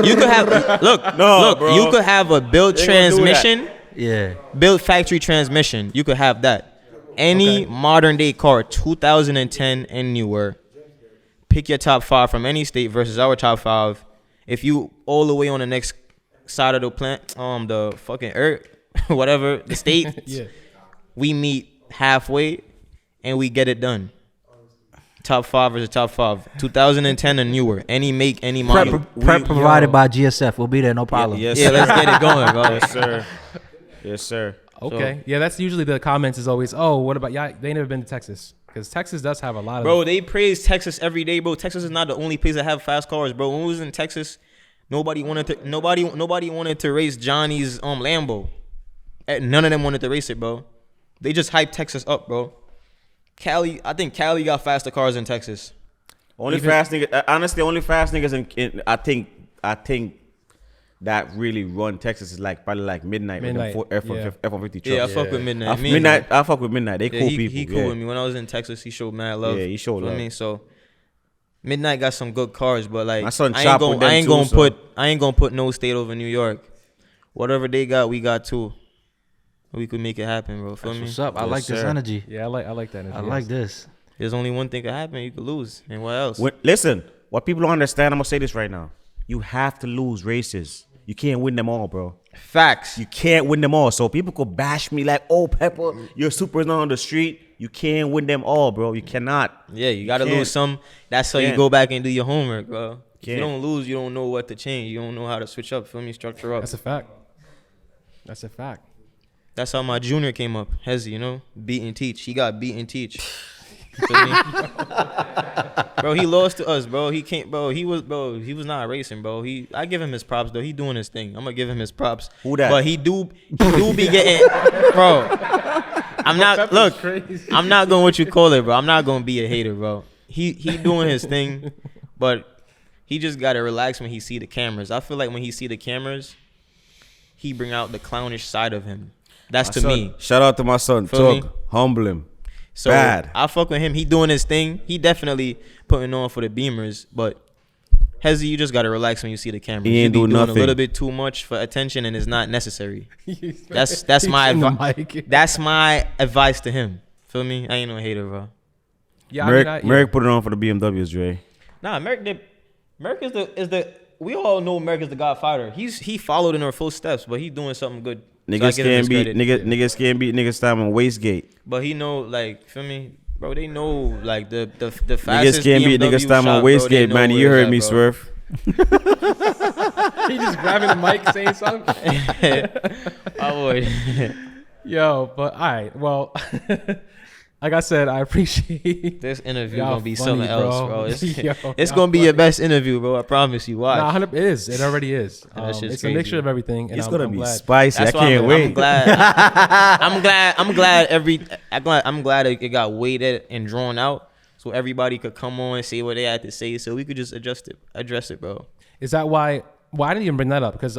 You could have look. bro. You could have a built They gonna do that. transmission, Yeah. built factory transmission. You could have that. Any modern day car, 2010 and newer. Pick your top 5 from any state versus our top 5. If you all the way on the next side of the plant, the fucking earth, whatever, the state, Yeah. we meet halfway and we get it done. Top 5 versus top 5. 2010 and newer. Any make, any model. Prep provided by GSF. We'll be there, no problem. Yes, Yeah, let's get it going, bro. yes, sir. Yes, sir. Okay. Yeah, that's usually the comments is always, oh, what about y'all? They never been to Texas because Texas does have a lot of. Bro, they praise Texas every day, bro. Texas is not the only place that have fast cars, bro. When we was in Texas, nobody wanted to race Johnny's Lambo. None of them wanted to race it, bro. They just hyped Texas up, bro. I think Cali got faster cars in Texas. Only fast niggas. Honestly, only fast niggas in I think that really run Texas is probably Midnight. Midnight, With the F-150 trucks. Yeah, I fuck with Midnight. I fuck with Midnight. They cool people. He cool with me. When I was in Texas, he showed mad love. Yeah, he showed love. Me, so Midnight got some good cars, but My son I chopped ain't with them gonna too, put I ain't gonna put no state over New York. Whatever they got, we got too. We could make it happen, bro. Feel That's me? what's up. I Yes, like this sir. energy. Yeah, I like that. I like this. There's only one thing that can happen. You could lose, and what else? Listen, what people don't understand, I'm gonna say this right now. You have to lose races. You can't win them all, bro. Facts. You can't win them all. So people could bash me like, oh, Peppa, your Supra's not on the street. You can't win them all, bro. You cannot. Yeah, you gotta can't. lose some. That's how you Can't. go back and do your homework, bro. If you Can't. don't lose, you don't know what to change. You don't know how to switch up. Feel me? Structure up. That's a fact. That's a fact. That's how my junior came up. Hezzy, you know, beat and teach. He got beat and teach. Feel me? Bro, he lost to us, bro. He can't, bro. He was not racing, bro. I give him his props though. He doing his thing. I'm gonna give him his props. Who that? But he do be getting, bro. I'm not I'm not going what you call it, bro. I'm not gonna be a hater, bro. He doing his thing, but he just gotta relax when he see the cameras. I feel like when he see the cameras, he bring out the clownish side of him. That's to me. Shout out to my son. Feel me? Tug. Humble him. So Bad. I fuck with him. He doing his thing. He definitely putting on for the Beamers, but Hezzy, you just gotta relax when you see the cameras. He ain't you be do doing nothing. a little bit too much for attention, and it's not necessary. That's my In the advice. mic. That's my advice to him. Feel me? I ain't no hater, bro. Yeah, Merrick put it on for the BMWs, Dre. Nah, Merrick is the. We all know Merrick is the Godfather. He followed in her footsteps, but he doing something good. So I Niggas give him his can't beat credit. niggas can't beat niggas time on Wastegate. But he know, like, feel me, bro. They know, like, the Niggas fastest can't beat BMW niggas time shop, on bro. They Wastegate, know man. where You it's heard at, me, bro. Swerve. He just grabbing the mic saying something. I would. Yo, but all right. Well, like I said, I appreciate This interview Y'all gonna be funny, something else, bro. bro. It's Yo, it's y'all gonna be your funny. best interview, bro. I promise you. Watch. Nah, 100. It is. It already is. That shit's It's crazy. a mixture of everything, and It's I'm gonna be glad. spicy. I That's why can't I'm wait. glad. I'm glad it got weighted and drawn out, so everybody could come on and say what they had to say, so we could just address it, bro. Is that why? Well, I didn't even bring that up because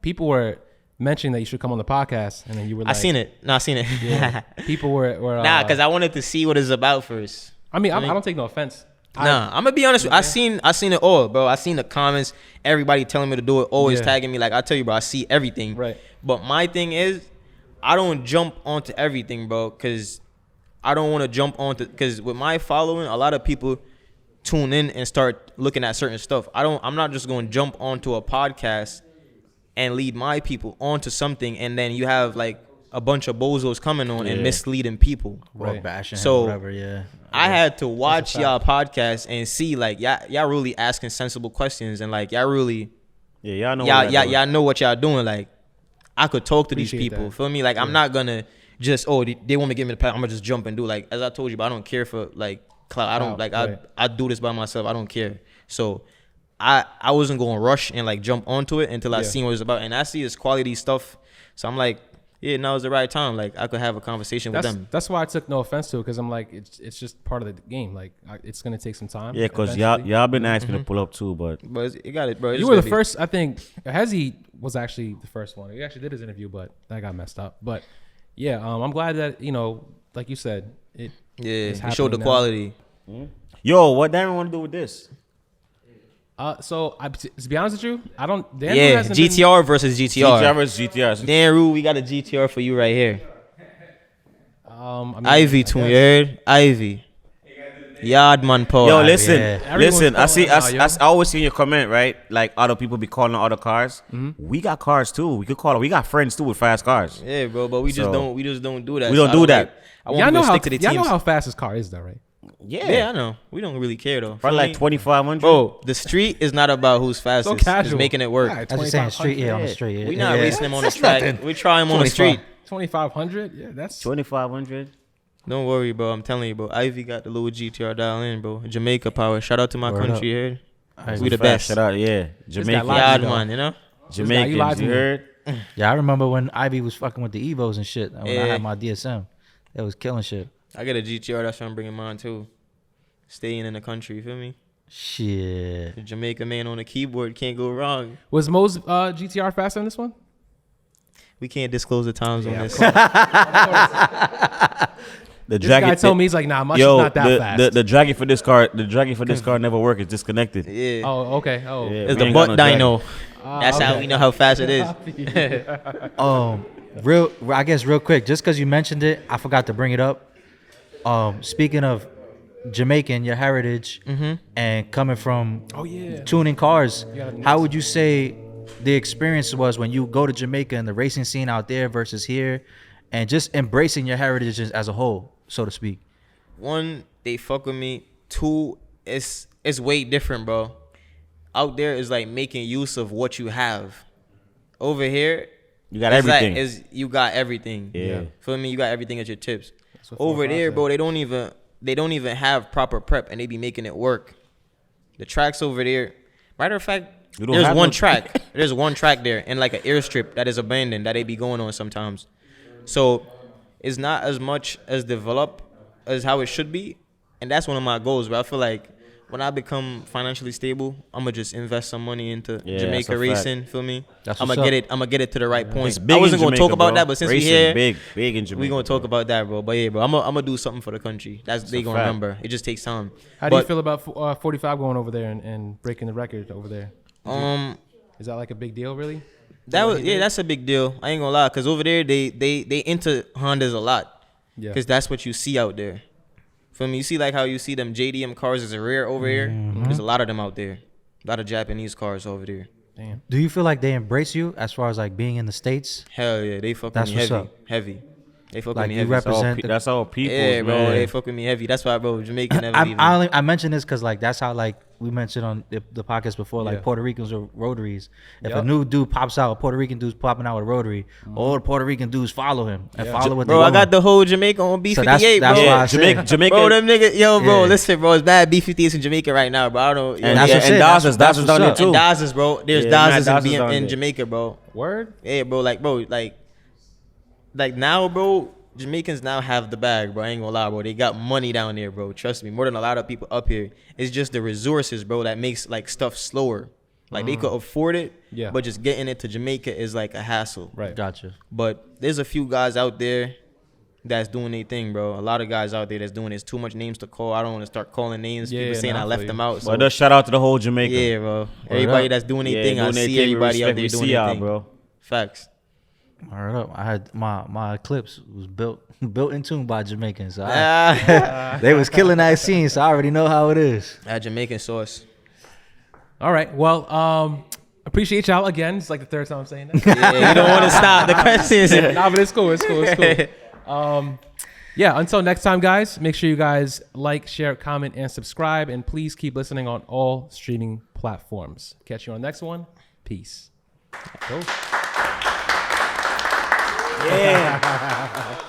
people were mentioning that you should come on the podcast, and then you were like, I seen it. No, I seen it. Yeah, people were Nah, because I wanted to see what it's about first. I mean, I don't take no offense. Nah, I'm gonna be honest. I seen it all, bro. I seen the comments. Everybody telling me to do it. Always Yeah. tagging me. Like I tell you, bro. I see everything. Right. But my thing is, I don't jump onto everything, bro. Cause I don't want to jump onto. Cause with my following, a lot of people tune in and start looking at certain stuff. I'm not just going to jump onto a podcast and lead my people onto something, and then you have like a bunch of bozos coming on and misleading people. Or Right. bashing him, So, whatever, yeah. I had to watch y'all podcast and see like y'all really asking sensible questions, and like y'all really Yeah, y'all know. y'all know what y'all doing. Like I could talk to these Appreciate people. that. Feel me? Like I'm not gonna just they want me to give me the pass. I'm gonna just jump and do. Like as I told you, but I don't care for like clout. I don't Clout, like right. I do this by myself. I don't care. So I wasn't gonna rush and like jump onto it until I Yeah. seen what it's about, and I see it's quality stuff. So I'm like, yeah, now is the right time. Like I could have a conversation with them. That's why I took no offense to it because I'm like, it's just part of the game. Like it's gonna take some time. Yeah, cause eventually. y'all been asking me to pull up too, but But it got it, bro. It's You were the gonna be- first. I think Hezzy was actually the first one. He actually did his interview, but that got messed up. But yeah, I'm glad that like you said, it. Yeah, it's he showed the happening now. quality. yo, what Darren want to do with this? So to be honest with you, I don't. Dan Yeah, hasn't been- GTR versus GTR. GTR versus GTR. Dan Rue, we got a GTR for you right here. I mean, Ivy I too, you guess. heard? Ivy. Yardman power. Yo, listen, yeah. listen. I Everyone's see. calling now, I always see in your comment, right? Like other people be calling other cars. Mm-hmm. We got cars too. We could call. We got friends too with fast cars. Yeah, bro, but we just So- don't. We just don't do that. We don't I do that. like- I want Y'all people know to how stick to the y'all know teams. how fast this car is, though, right? Yeah, I know. We don't really care though. Probably Feel like me? 2,500. Bro, the street is not about who's fastest. It's casual. making it work. Alright, I was just saying street, 2500. on the street. Yeah, We not yeah. racing him on the track. We try him on the 25. street. 2,500. Yeah, that's 2,500. Don't worry, bro. I'm telling you, bro. Ivy got the little GTR dial in, bro. Jamaica power. Shout out to my Word country here. Alright, We the Fast, best. Shout out, yeah, guy Jamaican. lied Yard to me, man, you know. guy, you Jamaicans, lied to you me. heard? Yeah, I remember when Ivy was fucking with the Evos and shit. When I Yeah. had my DSM, it was killing shit. I got a GTR. That's why I'm bringing mine too. Staying in the country, you feel me? Shit. The Jamaica man on the keyboard can't go wrong. Was Mo's GTR faster than this one? We can't disclose the times on this. The This guy dragon. told me he's like, nah, much is Yo, not that fast. the dragon for this car, never worked. It's disconnected. Yeah. Oh, okay. Oh, Yeah. It's we the ain't got butt no dyno. That's how okay. we know how fast it is. I guess real quick, just because you mentioned it, I forgot to bring it up. Speaking of Jamaican, your heritage, and coming from Oh, yeah. tuning cars, gotta how would you say the experience was when you go to Jamaica and the racing scene out there versus here, and just embracing your heritage as a whole, so to speak? One, they fuck with me. Two, it's way different, bro. Out there is like making use of what you have. Over here, You got it's everything. Like, you got everything. Yeah. Feel me? You got everything at your tips. what Over 4-5 there, said. bro, they don't even have proper prep, and they be making it work. The tracks over there, matter of fact, You don't there's have one no- track. There's one track there, and like an airstrip that is abandoned that they be going on sometimes. So it's not as much as developed as how it should be, and that's one of my goals. But I feel like when I become financially stable, I'm gonna just invest some money into Yeah, that's Jamaica a fact. racing. Feel me? That's I'm what's gonna get up. it. I'm gonna get it to the right point. It's big I wasn't in gonna Jamaica, talk about bro. that, but since Racing, we here, big in Jamaica. we gonna talk about that, bro. But yeah, bro, I'm gonna do something for the country. That's they a gonna fact. remember. It just takes time. How do you But, feel about 45 going over there and breaking the record over there? Is that like a big deal, really? That was that's a big deal. I ain't gonna lie, cause over there they into Hondas a lot. Yeah. Cause that's what you see out there. Feel me? You see like how you see them JDM cars as a rare over here. There's a lot of them out there. A lot of Japanese cars over there. Damn. Do you feel like they embrace you as far as like being in the States? Hell yeah, they fuck with That's me what's heavy, up. heavy. They fuck Like, with me you heavy. represent the- That's all people. Yeah, bro, man. they fuck with me heavy. That's why, bro, Jamaica never leave me. I mention this because like that's how like we mentioned on the podcast before, like Yeah. Puerto Ricans or rotaries. If a Yup. new dude pops out, a Puerto Rican dude's popping out with a rotary, all the Puerto Rican dudes follow him and follow what Bro, they I got doing. the whole Jamaica on B58, that's bro. why I Yeah, said- Jamaica. Bro, them niggas, yo, bro, Yeah. listen, bro, it's bad. B58 in Jamaica right now, bro. I don't know. And, That's yeah, what I'm and saying. Dawson's That's down what's there up. too. and Daz's, bro. There's Yeah, mad Daz's Daz's in, down in there. Jamaica, bro. Word? Yeah, bro, like now, bro, Jamaicans now have the bag, bro. I ain't gonna lie, bro. They got money down there, bro. Trust me, more than a lot of people up here. It's just the resources, bro, that makes like stuff slower. Like they could afford it, Yeah. but just getting it to Jamaica is like a hassle. Right. Gotcha. But there's a few guys out there that's doing their thing, bro. A lot of guys out there that's doing it. It's too much names to call. I don't want to start calling names. Yeah, People saying nah, I I left feel them you. out. So But just shout out to the whole Jamaica. yeah, bro. Everybody up. that's doing their Yeah, thing, I doing their see thing, we everybody out respect, there we doing see their y'all, thing. bro. Facts. All right up. I had my Eclipse was built and tuned by Jamaicans. So they was killing that scene, so I already know how it is. That Jamaican sauce. All right. Well, appreciate y'all again. It's like the third time I'm saying that. Yeah, you don't want to stop the questions. Nah, but it's cool. It's cool. It's cool. Yeah, until next time, guys, make sure you guys like, share, comment, and subscribe. And please keep listening on all streaming platforms. Catch you on the next one. Peace. Go. Yeah.